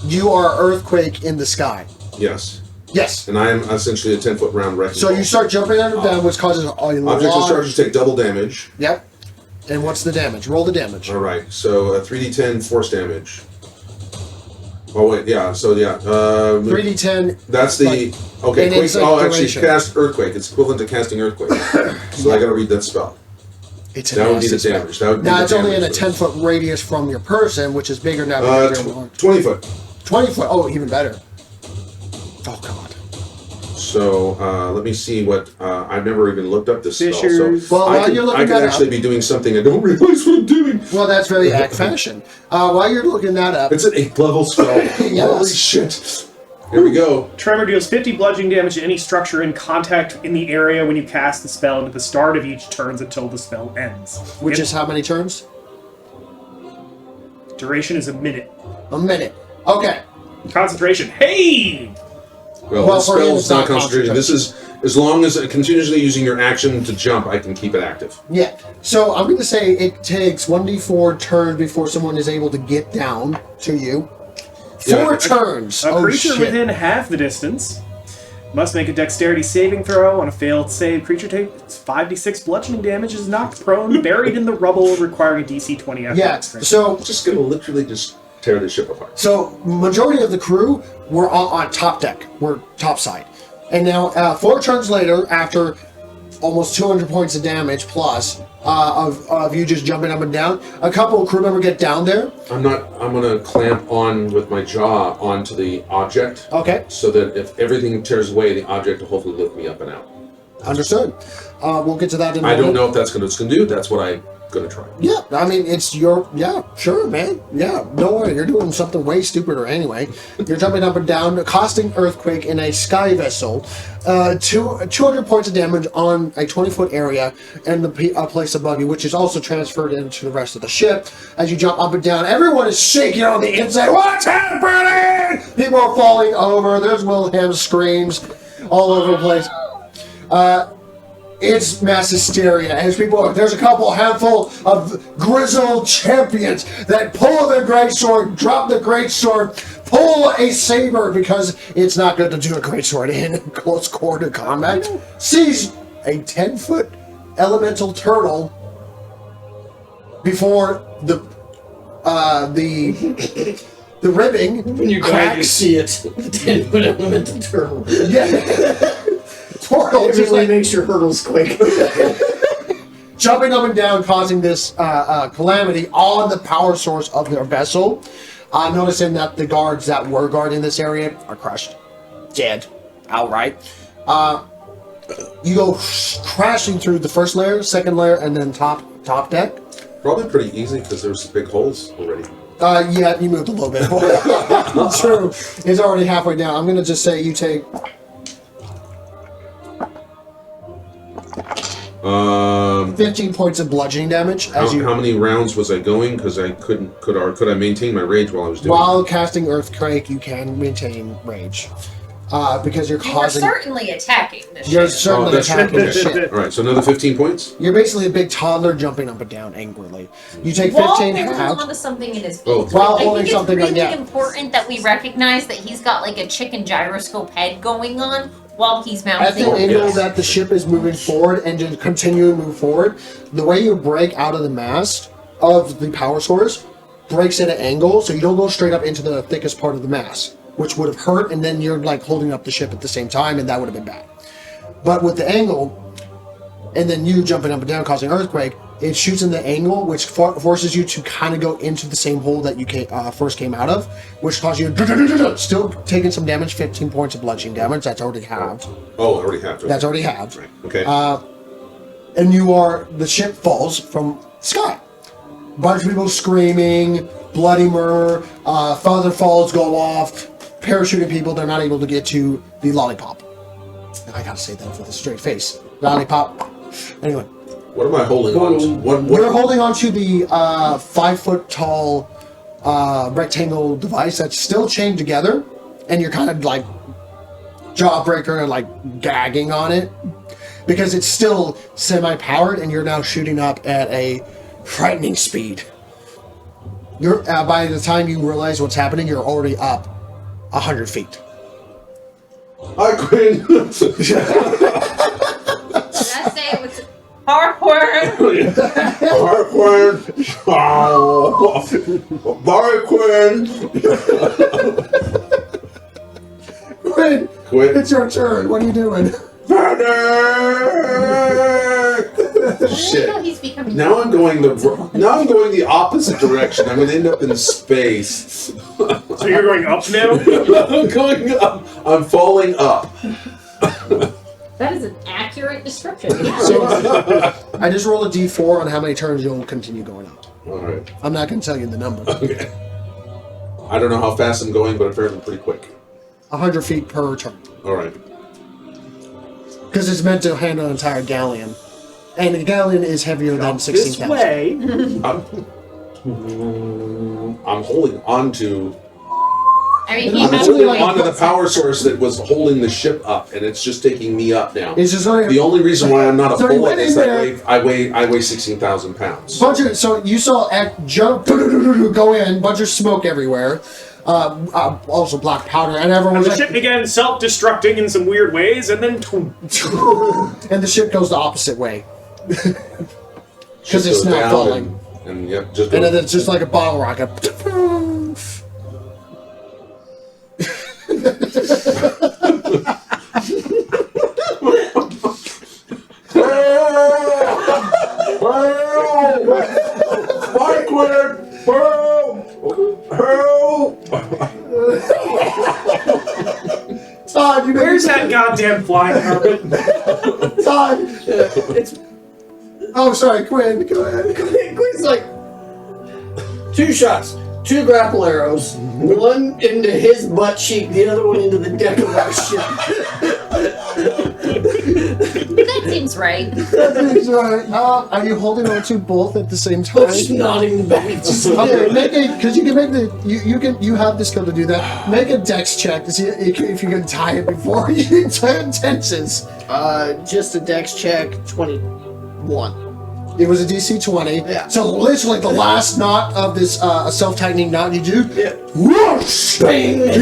[SPEAKER 1] You are earthquake in the sky.
[SPEAKER 3] Yes.
[SPEAKER 1] Yes.
[SPEAKER 3] And I am essentially a 10-foot round wrecking
[SPEAKER 1] So
[SPEAKER 3] ball.
[SPEAKER 1] you start jumping up and down, which causes a
[SPEAKER 3] Objects and structures take double damage.
[SPEAKER 1] Yep. And what's the damage? Roll the damage.
[SPEAKER 3] Alright, so 3d10 force damage. Oh wait, yeah, so yeah.
[SPEAKER 1] 3d10.
[SPEAKER 3] That's the... Okay,
[SPEAKER 1] and
[SPEAKER 3] quick,
[SPEAKER 1] it's like
[SPEAKER 3] actually
[SPEAKER 1] duration.
[SPEAKER 3] cast Earthquake. It's equivalent to casting Earthquake. So I gotta read that spell.
[SPEAKER 1] It's
[SPEAKER 3] That would be the
[SPEAKER 1] nasty spell.
[SPEAKER 3] damage. That would be
[SPEAKER 1] Now
[SPEAKER 3] the
[SPEAKER 1] it's only in a
[SPEAKER 3] damage.
[SPEAKER 1] 10-foot radius from your person, which is bigger now.
[SPEAKER 3] 20 foot.
[SPEAKER 1] 20 foot. Oh, even better. Oh god.
[SPEAKER 3] So let me see what I've never even looked up this spell.
[SPEAKER 4] Fishers.
[SPEAKER 3] So
[SPEAKER 1] Well, while you're looking
[SPEAKER 3] I could
[SPEAKER 1] that
[SPEAKER 3] actually
[SPEAKER 1] up-
[SPEAKER 3] be doing something I don't realize what I'm doing.
[SPEAKER 1] Well, that's very act fashion. While you're looking that up,
[SPEAKER 3] It's an 8th level spell. Holy shit! Here we go.
[SPEAKER 4] Tremor deals 50 bludgeoning damage to any structure in contact in the area when you cast the spell at the start of each turn until the spell ends.
[SPEAKER 1] which is how many turns?
[SPEAKER 4] Duration is a minute.
[SPEAKER 1] A minute. Okay.
[SPEAKER 4] Concentration. Hey!
[SPEAKER 3] Well,
[SPEAKER 1] Well,
[SPEAKER 3] this
[SPEAKER 1] for him,
[SPEAKER 3] spell
[SPEAKER 1] it's
[SPEAKER 3] is not
[SPEAKER 1] not
[SPEAKER 3] concentrated. This is as long as continuously using your action to jump, I can keep it active.
[SPEAKER 1] Yeah. So I'm going to say it takes 1d4 turns before someone is able to get down to you.
[SPEAKER 3] Yeah,
[SPEAKER 1] 4
[SPEAKER 3] I-
[SPEAKER 1] turns.
[SPEAKER 4] A
[SPEAKER 1] Oh,
[SPEAKER 4] creature
[SPEAKER 1] shit.
[SPEAKER 4] within half the distance must make a dexterity saving throw. On a failed save, creature takes 5d6 bludgeoning damage, is knocked prone, buried in the rubble, requiring a DC 20 after
[SPEAKER 1] Yeah.
[SPEAKER 4] dexterity.
[SPEAKER 1] So
[SPEAKER 3] I'm just gonna literally just tear the ship apart.
[SPEAKER 1] So majority of the crew were on top deck, were top side, and now 4 turns later, after almost 200 points of damage plus of you just jumping up and down, a couple of crew members get down there.
[SPEAKER 3] I'm gonna clamp on with my jaw onto the object.
[SPEAKER 1] Okay,
[SPEAKER 3] So that if everything tears away, the object will hopefully lift me up and out.
[SPEAKER 1] understood. We'll get to that in a
[SPEAKER 3] I
[SPEAKER 1] moment.
[SPEAKER 3] don't know if that's what it's gonna do. That's what I'm gonna try.
[SPEAKER 1] Yeah, I mean, it's your, yeah, sure, man. Yeah, don't worry, you're doing something way stupider anyway. You're jumping up and down, costing Earthquake in a sky vessel, 200 points of damage on a 20-foot area and the place above you, which is also transferred into the rest of the ship. As you jump up and down, everyone is shaking on the inside. What's happening? People are falling over. There's Wilhelm screams all over the place. It's mass hysteria as there's a handful of grizzled champions that pull their greatsword, drop the greatsword, pull a saber because it's not good to do a greatsword in close quarter combat. Seize a 10-foot elemental turtle before the ribbing
[SPEAKER 2] When you guys
[SPEAKER 1] cracks.
[SPEAKER 2] see it, the 10-foot elemental turtle.
[SPEAKER 1] Yeah. Turtle
[SPEAKER 2] It
[SPEAKER 1] just
[SPEAKER 2] really
[SPEAKER 1] like
[SPEAKER 2] makes your hurdles quick.
[SPEAKER 1] jumping up and down, causing this calamity on the power source of their vessel. Noticing that the guards that were guarding this area are crushed, dead, outright. You go crashing through the first layer, second layer, and then top deck.
[SPEAKER 3] Probably pretty easy because there's big holes already.
[SPEAKER 1] Yeah, you moved a little bit. True, it's already halfway down. I'm gonna just say you take 15 points of bludgeoning damage as
[SPEAKER 3] How many rounds was I going? Because I could I maintain my rage while I was doing
[SPEAKER 1] while casting Earthquake, you can maintain rage because you're
[SPEAKER 5] You are
[SPEAKER 1] causing.
[SPEAKER 5] certainly attacking the
[SPEAKER 1] You're
[SPEAKER 5] ship.
[SPEAKER 1] certainly
[SPEAKER 3] that's
[SPEAKER 1] attacking
[SPEAKER 3] okay.
[SPEAKER 1] the ship.
[SPEAKER 3] it? All right, so another 15 points.
[SPEAKER 1] You're basically a big toddler jumping up and down angrily. You take
[SPEAKER 5] While
[SPEAKER 1] 15
[SPEAKER 5] holding
[SPEAKER 1] half.
[SPEAKER 5] onto something in his feet.
[SPEAKER 3] Oh,
[SPEAKER 1] While
[SPEAKER 5] I
[SPEAKER 1] holding
[SPEAKER 5] think
[SPEAKER 1] something
[SPEAKER 5] it's
[SPEAKER 1] on,
[SPEAKER 5] really
[SPEAKER 1] yeah.
[SPEAKER 5] important that we recognize that he's got like a chicken gyroscope head going on while he's
[SPEAKER 1] At the
[SPEAKER 5] mounting.
[SPEAKER 1] angle
[SPEAKER 3] yes.
[SPEAKER 1] that the ship is moving forward and just continue to move forward, the way you break out of the mast of the power source breaks at an angle, so you don't go straight up into the thickest part of the mast, which would have hurt, and then you're like holding up the ship at the same time, and that would have been bad. But with the angle, and then you jumping up and down causing earthquake, it shoots in the angle, which forces you to kind of go into the same hole that you first came out of, which causes you still taking some damage, 15 points of bludgeoning damage. That's already halved.
[SPEAKER 3] Oh, I already have to.
[SPEAKER 1] That's already halved.
[SPEAKER 3] Right. Okay.
[SPEAKER 1] And the ship falls from the sky. Bunch of people screaming, bloody murder, feather falls go off, parachuting people, they're not able to get to the lollipop. And I gotta say that with a straight face. Lollipop. Anyway.
[SPEAKER 3] What am I holding on to? What?
[SPEAKER 1] You're holding onto the 5-foot tall rectangle device that's still chained together, and you're kind of like jawbreaker and like gagging on it because it's still semi-powered, and you're now shooting up at a frightening speed. You're by the time you realize what's happening, you're already up 100 feet.
[SPEAKER 3] I quit.
[SPEAKER 5] Did I say it was parkour?
[SPEAKER 3] Barquin. Barquin.
[SPEAKER 1] Quinn,
[SPEAKER 3] Quit.
[SPEAKER 1] it's your turn. What are you doing?
[SPEAKER 3] Panic!
[SPEAKER 5] Shit.
[SPEAKER 3] Shit.
[SPEAKER 5] He's becoming.
[SPEAKER 3] Now I'm going the opposite direction. I'm going to end up in space.
[SPEAKER 4] So you're going up now?
[SPEAKER 3] I'm going up. I'm falling up.
[SPEAKER 5] That is an accurate description.
[SPEAKER 1] So I just rolled a d4 on how many turns you'll continue going up.
[SPEAKER 3] All right.
[SPEAKER 1] I'm not going to tell you the number.
[SPEAKER 3] Okay. I don't know how fast I'm going, but apparently pretty quick.
[SPEAKER 1] 100 feet per turn.
[SPEAKER 3] All right.
[SPEAKER 1] Because it's meant to handle an entire galleon. And a galleon is heavier than
[SPEAKER 4] This
[SPEAKER 1] 16,000.
[SPEAKER 4] way.
[SPEAKER 3] I'm holding on to.
[SPEAKER 5] I mean,
[SPEAKER 1] I'm
[SPEAKER 5] he
[SPEAKER 3] I'm
[SPEAKER 5] has
[SPEAKER 1] actually
[SPEAKER 3] holding
[SPEAKER 1] like-
[SPEAKER 3] onto the power source that was holding the ship up, and it's just taking me up now.
[SPEAKER 1] It's just like
[SPEAKER 3] The only reason why I'm not a
[SPEAKER 1] So you
[SPEAKER 3] bullet
[SPEAKER 1] went
[SPEAKER 3] is
[SPEAKER 1] in
[SPEAKER 3] that I weigh 16,000 pounds.
[SPEAKER 1] bunch of, so you saw Ek jump, go in, bunch of smoke everywhere, also black powder, and everyone
[SPEAKER 4] And
[SPEAKER 1] was
[SPEAKER 4] the
[SPEAKER 1] like,
[SPEAKER 4] ship began self-destructing in some weird ways, and then
[SPEAKER 1] and the ship goes the opposite way.
[SPEAKER 3] Ship
[SPEAKER 1] Because it's
[SPEAKER 3] goes
[SPEAKER 1] not
[SPEAKER 3] down
[SPEAKER 1] falling.
[SPEAKER 3] And yep, just
[SPEAKER 1] And
[SPEAKER 3] goes.
[SPEAKER 1] then it's just like a bottle rocket. Todd, you
[SPEAKER 4] where's that goddamn flying carpet?
[SPEAKER 1] Todd?
[SPEAKER 2] It's
[SPEAKER 1] Oh, sorry, Quinn. Go ahead.
[SPEAKER 2] Quinn's like 2 shots, 2 grapple arrows, one into his butt cheek, the other one into the deck of our ship.
[SPEAKER 5] That seems right.
[SPEAKER 1] That's right. Are you holding on to both at the same time?
[SPEAKER 2] Just nodding back.
[SPEAKER 1] Okay, make a, because you can make the, you have the skill to do that. Make a dex check to see if you can tie it before you turn tenses.
[SPEAKER 2] Just a dex check, 21.
[SPEAKER 1] It was a DC 20.
[SPEAKER 2] Yeah.
[SPEAKER 1] So literally the last knot of this self-tightening knot you do,
[SPEAKER 2] Yeah.
[SPEAKER 1] whoosh, bang.
[SPEAKER 3] What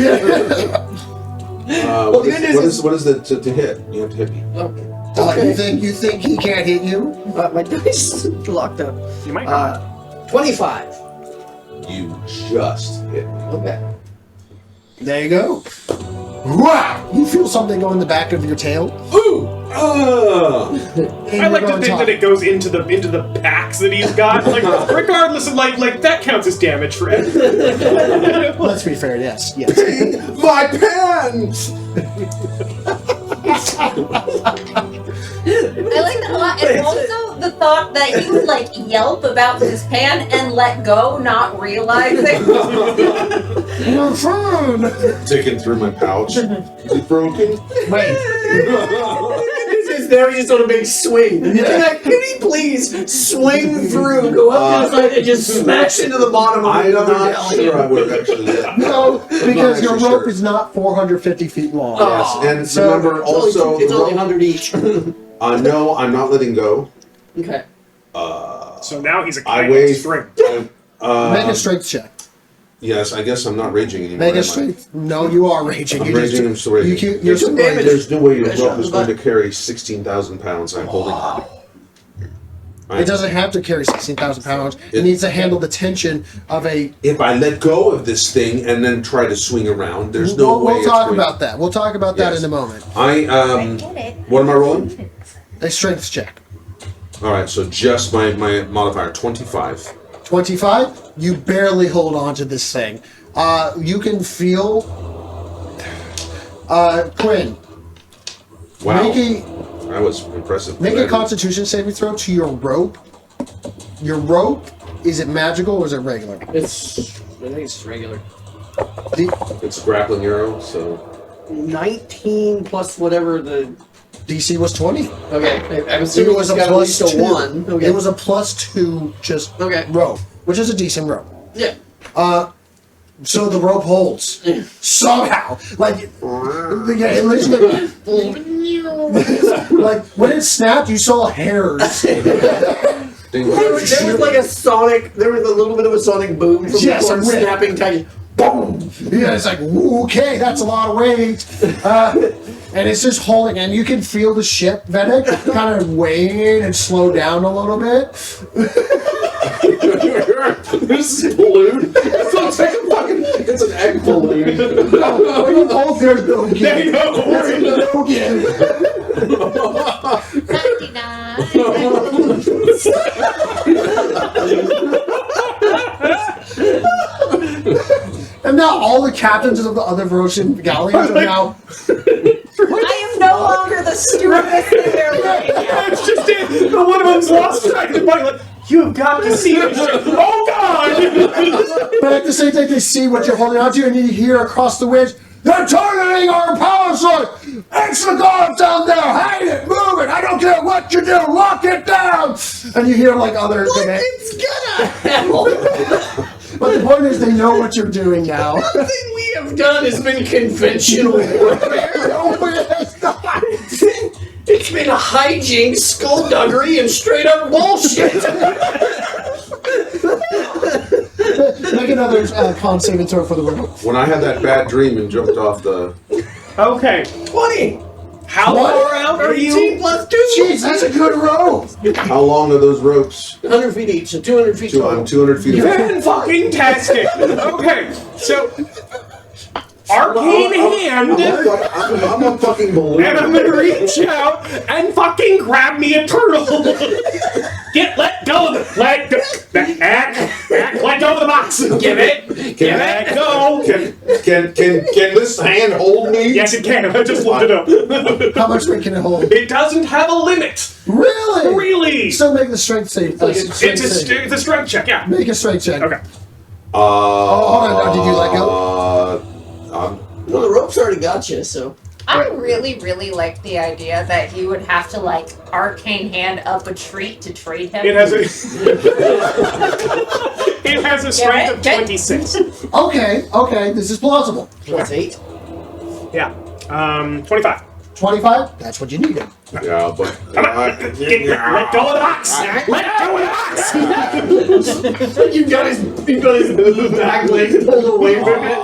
[SPEAKER 2] the good news
[SPEAKER 3] is the to hit? You have to hit me.
[SPEAKER 2] Okay.
[SPEAKER 1] You think he can't hit you?
[SPEAKER 2] My dice locked up.
[SPEAKER 4] You might not.
[SPEAKER 2] 25.
[SPEAKER 3] You just hit me.
[SPEAKER 2] Okay.
[SPEAKER 1] There you go. Wow! You feel something go in the back of your tail.
[SPEAKER 3] Ooh!
[SPEAKER 1] And
[SPEAKER 4] I like
[SPEAKER 1] you're
[SPEAKER 4] to
[SPEAKER 1] on
[SPEAKER 4] think
[SPEAKER 1] top.
[SPEAKER 4] that it goes into the packs that he's got. Like regardless of like that counts as damage for everyone.
[SPEAKER 1] Let's be fair, yes. Yes.
[SPEAKER 3] My pen!
[SPEAKER 5] I like that a lot. And also the thought that he would like yelp about his pan and let go, not realizing.
[SPEAKER 1] Your phone!
[SPEAKER 3] Ticking through my pouch. Is it broken?
[SPEAKER 1] Wait.
[SPEAKER 2] This is there, he's just on a big swing. Can he please swing through, go up to the side, and just smash into the bottom of
[SPEAKER 3] I'm
[SPEAKER 2] another
[SPEAKER 3] not
[SPEAKER 2] galleon?
[SPEAKER 3] sure I would have actually hit.
[SPEAKER 1] No, because your
[SPEAKER 3] actually
[SPEAKER 1] rope
[SPEAKER 3] sure.
[SPEAKER 1] is not 450 feet long.
[SPEAKER 2] Oh.
[SPEAKER 3] Yes, and
[SPEAKER 1] So,
[SPEAKER 3] remember also,
[SPEAKER 2] it's
[SPEAKER 3] the
[SPEAKER 2] only
[SPEAKER 3] rope-
[SPEAKER 2] 100 each.
[SPEAKER 3] no, I'm not letting go.
[SPEAKER 2] Okay.
[SPEAKER 4] So now he's a
[SPEAKER 3] I
[SPEAKER 4] kite
[SPEAKER 3] weigh.
[SPEAKER 4] on string.
[SPEAKER 1] Make a strength check.
[SPEAKER 3] Yes, I guess I'm not raging anymore.
[SPEAKER 1] Make a
[SPEAKER 3] am I?
[SPEAKER 1] strength. No, you are raging.
[SPEAKER 3] I'm
[SPEAKER 1] You just-
[SPEAKER 3] raging, I'm still raging.
[SPEAKER 1] You're
[SPEAKER 2] took
[SPEAKER 1] still
[SPEAKER 2] damage.
[SPEAKER 1] raging.
[SPEAKER 3] There's no way your
[SPEAKER 2] Yeah,
[SPEAKER 3] rope is
[SPEAKER 2] shot
[SPEAKER 3] going to carry 16,000 pounds. I'm holding on.
[SPEAKER 1] It doesn't have to carry 16,000 pounds. It
[SPEAKER 3] It-
[SPEAKER 1] needs to handle the tension of a.
[SPEAKER 3] If I let go of this thing and then try to swing around, there's no way
[SPEAKER 1] We'll
[SPEAKER 3] it's
[SPEAKER 1] talk
[SPEAKER 3] going-
[SPEAKER 1] about that. We'll talk about that
[SPEAKER 3] Yes.
[SPEAKER 1] in a moment.
[SPEAKER 3] I what am I rolling?
[SPEAKER 1] A strength check.
[SPEAKER 3] All right, so just my modifier 25.
[SPEAKER 1] 25. You barely hold on to this thing. You can feel. Quinn,
[SPEAKER 3] Wow,
[SPEAKER 1] make
[SPEAKER 3] that was impressive.
[SPEAKER 1] a Constitution saving throw to your rope. Your rope, is it magical or is it regular?
[SPEAKER 2] I think it's just regular.
[SPEAKER 3] It's a grappling arrow, so
[SPEAKER 2] 19 plus whatever the.
[SPEAKER 1] DC was 20.
[SPEAKER 2] Okay, I'm
[SPEAKER 1] It
[SPEAKER 2] assuming
[SPEAKER 1] was
[SPEAKER 2] it's
[SPEAKER 1] a
[SPEAKER 2] got at least
[SPEAKER 1] plus
[SPEAKER 2] a
[SPEAKER 1] 2.
[SPEAKER 2] 1. Okay.
[SPEAKER 1] It was a plus 2 just
[SPEAKER 2] Okay.
[SPEAKER 1] rope, which is a decent rope.
[SPEAKER 2] Yeah.
[SPEAKER 1] So the rope holds somehow. Like, yeah, it literally, like when it snapped, you saw hairs.
[SPEAKER 3] ding.
[SPEAKER 2] There was like a sonic. There was a little bit of a sonic boom from
[SPEAKER 1] Yes,
[SPEAKER 2] the
[SPEAKER 1] a
[SPEAKER 2] cord
[SPEAKER 1] rip.
[SPEAKER 2] snapping tiny.
[SPEAKER 1] Boom! Yeah, it's like okay, that's a lot of weight. And it's just holding, and you can feel the ship, Vedic, kind of weighing and slow down a little bit.
[SPEAKER 3] This is balloon. It looks like a fucking. It's an egg balloon.
[SPEAKER 1] When you hold, there's no give. There's no give.
[SPEAKER 5] 99.
[SPEAKER 1] And now all the captains of the other Verosian galleons are now.
[SPEAKER 5] I am I'm no longer the stupidest thing they're looking at.
[SPEAKER 4] It's just it. The one of them's lost track of the body. Like, you've got to see this shit. Oh God!
[SPEAKER 1] But at the same time, they see what you're holding on to, and you hear across the winds, they're targeting our power source! Extra guards down there! Hide it! Move it! I don't care what you do! Lock it down! And you hear like other...
[SPEAKER 2] It's gonna happen!
[SPEAKER 1] But the point is, they know what you're doing now.
[SPEAKER 2] Nothing we have done has been conventional warfare. It's been hijinks, skullduggery, and straight up bullshit.
[SPEAKER 1] Make another con saving throw for the room.
[SPEAKER 3] When I had that bad dream and jumped off the...
[SPEAKER 4] Okay.
[SPEAKER 2] 20.
[SPEAKER 4] How far out are
[SPEAKER 2] 13
[SPEAKER 4] you?
[SPEAKER 2] plus 2.
[SPEAKER 1] Jeez, that's a good roll.
[SPEAKER 3] How long are those ropes?
[SPEAKER 2] 100 feet each, so 200 feet total.
[SPEAKER 3] I'm 200 feet away.
[SPEAKER 4] Fan-fucking-tastic! Okay, so... Arcane hand...
[SPEAKER 3] I'm a fucking balloon.
[SPEAKER 4] And I'm gonna reach out and fucking grab me a turtle. Let go of the, let go of the box. Give it, let go.
[SPEAKER 3] Can this hand hold me?
[SPEAKER 4] Yes, it can. I just looked it up.
[SPEAKER 1] How much weight can it hold?
[SPEAKER 4] It doesn't have a limit.
[SPEAKER 1] Really?
[SPEAKER 4] Really?
[SPEAKER 1] So make the strength save.
[SPEAKER 4] It's a strength check. Yeah.
[SPEAKER 1] Make a strength check.
[SPEAKER 4] Okay.
[SPEAKER 1] hold on. Did you let
[SPEAKER 3] go?
[SPEAKER 2] Well, the rope's already got you, so.
[SPEAKER 5] I really, really like the idea that you would have to like arcane hand up a treat to trade him.
[SPEAKER 4] It has a it has a strength of 26.
[SPEAKER 1] Okay, this is plausible.
[SPEAKER 2] Plus 8.
[SPEAKER 4] Yeah. 25.
[SPEAKER 1] 25? That's what you needed.
[SPEAKER 3] Yeah, but...
[SPEAKER 4] Come on. Let go of the box. Let go of the box.
[SPEAKER 2] You got his back legs pulled away from it.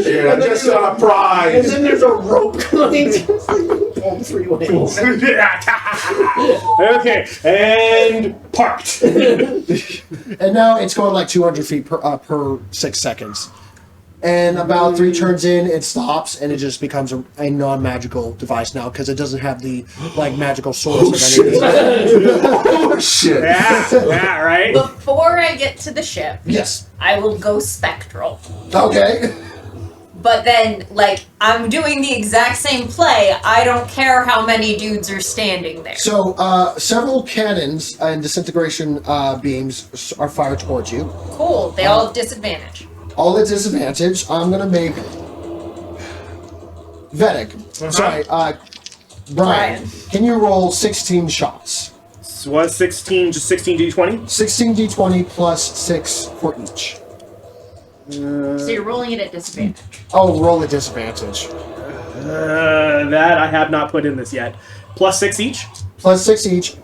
[SPEAKER 3] Yeah, just out of pride.
[SPEAKER 2] And then there's a rope coming. Pull 3 ways.
[SPEAKER 4] Okay, and parked.
[SPEAKER 1] And now it's going like 200 feet per 6 seconds. And about 3 turns in, it stops, and it just becomes a non-magical device now because it doesn't have the like magical source of anything.
[SPEAKER 3] Oh shit!
[SPEAKER 4] Yeah, right.
[SPEAKER 5] Before I get to the ship,
[SPEAKER 1] Yes.
[SPEAKER 5] I will go spectral.
[SPEAKER 1] Okay.
[SPEAKER 5] But then, like, I'm doing the exact same play. I don't care how many dudes are standing there.
[SPEAKER 1] So several cannons and disintegration beams are fired towards you.
[SPEAKER 5] Cool. They all have disadvantage.
[SPEAKER 1] All at disadvantage. I'm gonna make Vedic. Sorry, Brian. Can you roll 16 shots?
[SPEAKER 4] So was 16 just 16 d20?
[SPEAKER 1] 16 d20 plus 6 for each.
[SPEAKER 5] So you're rolling it at disadvantage.
[SPEAKER 1] Oh, roll at disadvantage.
[SPEAKER 4] That I have not put in this yet. Plus 6 each?
[SPEAKER 1] Plus 6 each.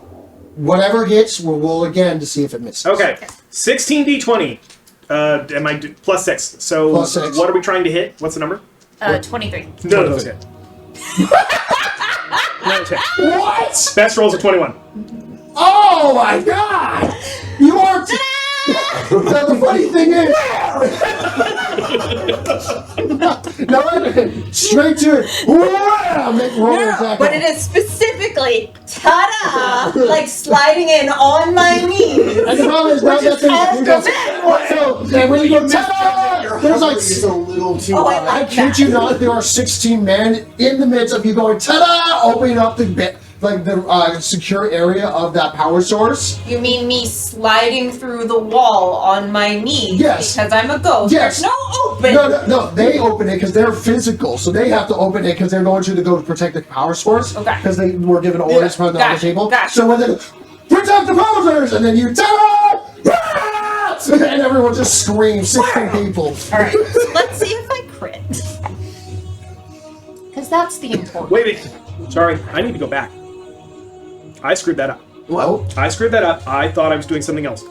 [SPEAKER 1] Whatever hits, we'll roll again to see if it misses.
[SPEAKER 4] Okay. 16 d20. Am I plus 6? So
[SPEAKER 1] Plus 6.
[SPEAKER 4] What are we trying to hit? What's the number?
[SPEAKER 5] 23.
[SPEAKER 4] None of those hit. None hit.
[SPEAKER 1] What?
[SPEAKER 4] Best rolls of 21.
[SPEAKER 1] Oh my god! You are... Now the funny thing is... no, straight to it. Wow! Make roll attack.
[SPEAKER 5] But it is specifically, ta-da! Like sliding in on my knees.
[SPEAKER 1] And the problem is now that so, and when you go ta-da! There's like...
[SPEAKER 2] It's a little too
[SPEAKER 1] I kid you not, there are 16 men in the midst of you going ta-da! Opening up the secure area of that power source.
[SPEAKER 5] You mean me sliding through the wall on my knees?
[SPEAKER 1] Yes.
[SPEAKER 5] Because I'm a ghost.
[SPEAKER 1] Yes.
[SPEAKER 5] There's no open.
[SPEAKER 1] No, they open it because they're physical, so they have to open it because they're going to go protect the power source.
[SPEAKER 5] Okay.
[SPEAKER 1] Because they were given orders from the other people.
[SPEAKER 5] Gotcha.
[SPEAKER 1] So when they protect the posers, and then you ta-da! And everyone just screams, 16 people.
[SPEAKER 5] Alright, let's see if I crit. Because that's the important.
[SPEAKER 4] Wait. Sorry, I need to go back. I screwed that up.
[SPEAKER 1] Well,
[SPEAKER 4] I screwed that up. I thought I was doing something else.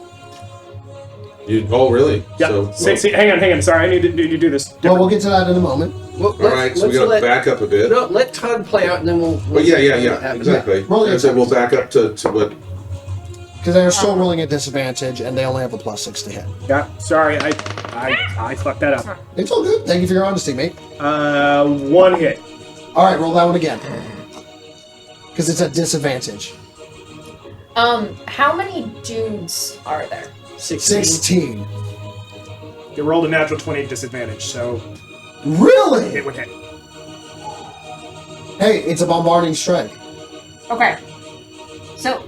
[SPEAKER 3] Oh, really?
[SPEAKER 4] Yeah.
[SPEAKER 3] So,
[SPEAKER 4] 16. Hang on. Sorry, I need to do this.
[SPEAKER 1] well, we'll get to that in a moment.
[SPEAKER 2] Well,
[SPEAKER 3] all right, so we gotta back up a bit.
[SPEAKER 2] No, let Todd play out, and then we'll.
[SPEAKER 3] Oh, yeah, exactly.
[SPEAKER 1] Roll your
[SPEAKER 3] And so we'll back up to what?
[SPEAKER 1] Because they're still rolling at disadvantage, and they only have a plus 6 to hit.
[SPEAKER 4] Yeah. Sorry, I fucked that up.
[SPEAKER 1] It's all good. Thank you for your honesty, mate.
[SPEAKER 4] 1 hit.
[SPEAKER 1] All right, roll that one again. Because it's at disadvantage.
[SPEAKER 5] How many dudes are there?
[SPEAKER 1] 16.
[SPEAKER 4] You rolled a natural 20 at disadvantage, so
[SPEAKER 1] Really?
[SPEAKER 4] it would hit.
[SPEAKER 1] Hey, it's a bombarding strike.
[SPEAKER 5] Okay. So,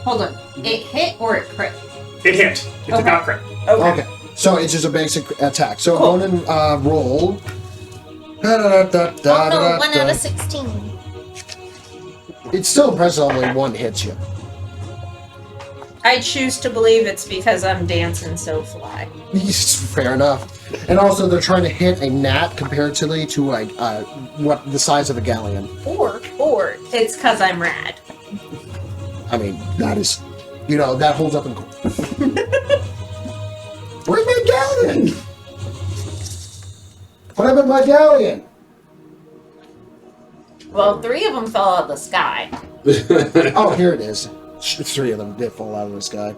[SPEAKER 5] hold on. It hit or it crit?
[SPEAKER 4] It hit. It did
[SPEAKER 5] Okay.
[SPEAKER 4] not crit.
[SPEAKER 1] Okay. So it's just a basic attack. So
[SPEAKER 5] Cool.
[SPEAKER 1] go and roll.
[SPEAKER 5] Oh no, 1 out of 16.
[SPEAKER 1] It's still impressive only one hits you.
[SPEAKER 5] I choose to believe it's because I'm dancing so fly.
[SPEAKER 1] Fair enough. And also, they're trying to hit a gnat comparatively to like what the size of a galleon.
[SPEAKER 5] Or it's because I'm rad.
[SPEAKER 1] I mean, that is, that holds up in court. Where's my galleon? What happened to my galleon?
[SPEAKER 5] Well, 3 of them fell out of the sky.
[SPEAKER 1] Oh, here it is. 3 of them did fall out of the sky.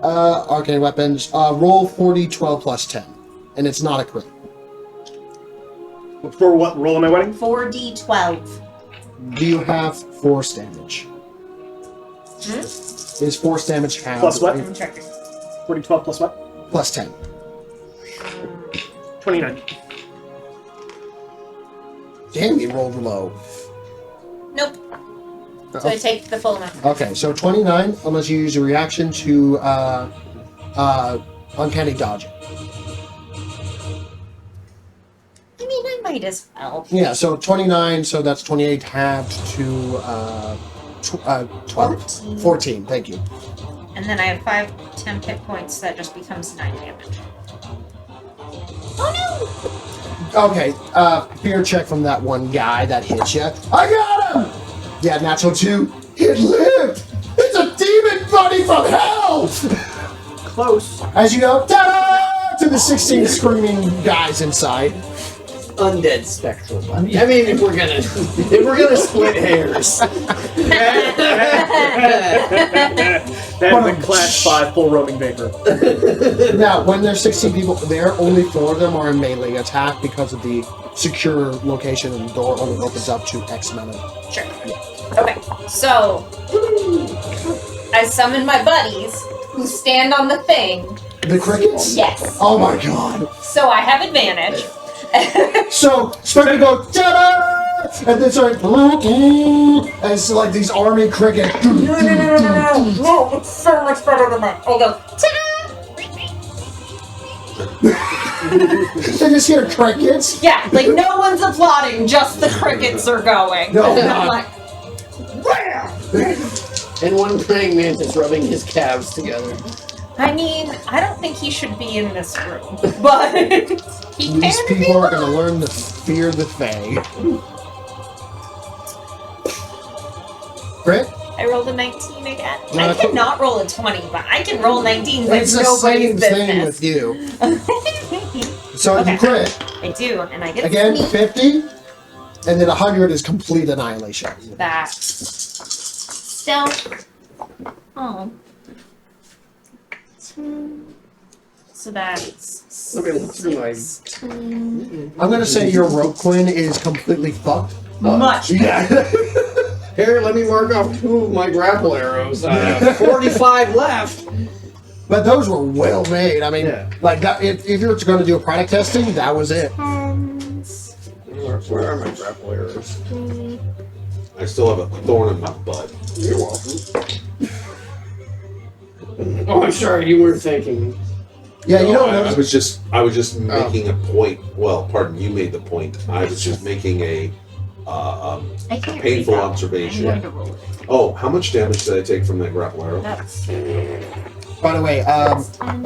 [SPEAKER 1] Arcane weapons. Roll 40, 12 plus 10. And it's not a crit.
[SPEAKER 4] For what roll am I winning?
[SPEAKER 5] 4d12.
[SPEAKER 1] Do you have force damage? Is force damage half?
[SPEAKER 4] Plus what?
[SPEAKER 5] I'm checking.
[SPEAKER 4] 40, 12 plus what?
[SPEAKER 1] Plus 10.
[SPEAKER 4] 29.
[SPEAKER 1] Damn, you rolled low.
[SPEAKER 5] Nope. So I take the full amount.
[SPEAKER 1] Okay, so 29, unless you use a reaction to uncanny dodging.
[SPEAKER 5] I mean, I might as well.
[SPEAKER 1] Yeah, so 29, so that's 28 halved to 12. 14, thank you.
[SPEAKER 5] And then I have 5 temp hit points. That just becomes 9 damage. Oh
[SPEAKER 1] Okay, fear check from that one guy that hit you. I got him! Yeah, natural 2. It lived! It's a demon buddy from hell!
[SPEAKER 4] Close.
[SPEAKER 1] As you go, ta-da! To the 16 screaming guys inside.
[SPEAKER 2] Undead spectral buddy. I mean, if we're gonna split hairs.
[SPEAKER 4] Then the Clash 5 full roaming vapor.
[SPEAKER 1] Now, when there's 16 people there, only 4 of them are in melee attack because of the secure location, and the door only opens up to X amount of.
[SPEAKER 5] Sure. Okay, so I summon my buddies who stand on the thing.
[SPEAKER 1] The crickets?
[SPEAKER 5] Yes.
[SPEAKER 1] Oh my god.
[SPEAKER 5] So I have advantage.
[SPEAKER 1] So, Spectre goes, ta-da! And then start, and it's like these army crickets.
[SPEAKER 5] No, it's so much better than that. I go, ta-da!
[SPEAKER 1] They just hear crickets.
[SPEAKER 5] Yeah, like no one's applauding, just the crickets are going.
[SPEAKER 1] No,
[SPEAKER 5] and
[SPEAKER 1] not.
[SPEAKER 5] I'm like, wham!
[SPEAKER 2] And one praying mantis rubbing his calves together.
[SPEAKER 5] I mean, I don't think he should be in this room, but he can
[SPEAKER 1] These
[SPEAKER 5] be.
[SPEAKER 1] people are going to learn to fear the Fae. Crit?
[SPEAKER 5] I rolled a 19 again.
[SPEAKER 1] No,
[SPEAKER 5] I cannot roll a 20, but I can roll 19 like
[SPEAKER 1] It's the
[SPEAKER 5] nobody's
[SPEAKER 1] same thing
[SPEAKER 5] business.
[SPEAKER 1] with you. So
[SPEAKER 5] Okay.
[SPEAKER 1] you crit.
[SPEAKER 5] I do, and I get
[SPEAKER 1] Again,
[SPEAKER 5] sneak
[SPEAKER 1] 50. And then 100 is complete annihilation.
[SPEAKER 5] that. Stealth. Oh. So that's
[SPEAKER 2] Looking through my.
[SPEAKER 5] 16.
[SPEAKER 1] I'm going to say your rope queen is completely fucked.
[SPEAKER 5] Much.
[SPEAKER 1] Yeah.
[SPEAKER 2] Here, let me mark off 2 of my grapple arrows. 45 left.
[SPEAKER 1] But those were well made. I mean,
[SPEAKER 2] Yeah.
[SPEAKER 1] like that, if you were going to do a product testing, that was it.
[SPEAKER 2] Where are my grapple arrows?
[SPEAKER 3] I still have a thorn in my butt.
[SPEAKER 2] You're welcome. Oh, I'm sorry, you were thinking.
[SPEAKER 1] Yeah, you
[SPEAKER 3] No,
[SPEAKER 1] don't
[SPEAKER 3] I
[SPEAKER 1] notice.
[SPEAKER 3] was just making a point. Well, pardon, you made the point. I was just making a
[SPEAKER 5] I can't
[SPEAKER 3] painful
[SPEAKER 5] read that.
[SPEAKER 3] observation.
[SPEAKER 5] I'm going to roll it.
[SPEAKER 3] Oh, how much damage did I take from that grapple arrow?
[SPEAKER 5] That's
[SPEAKER 1] By the way,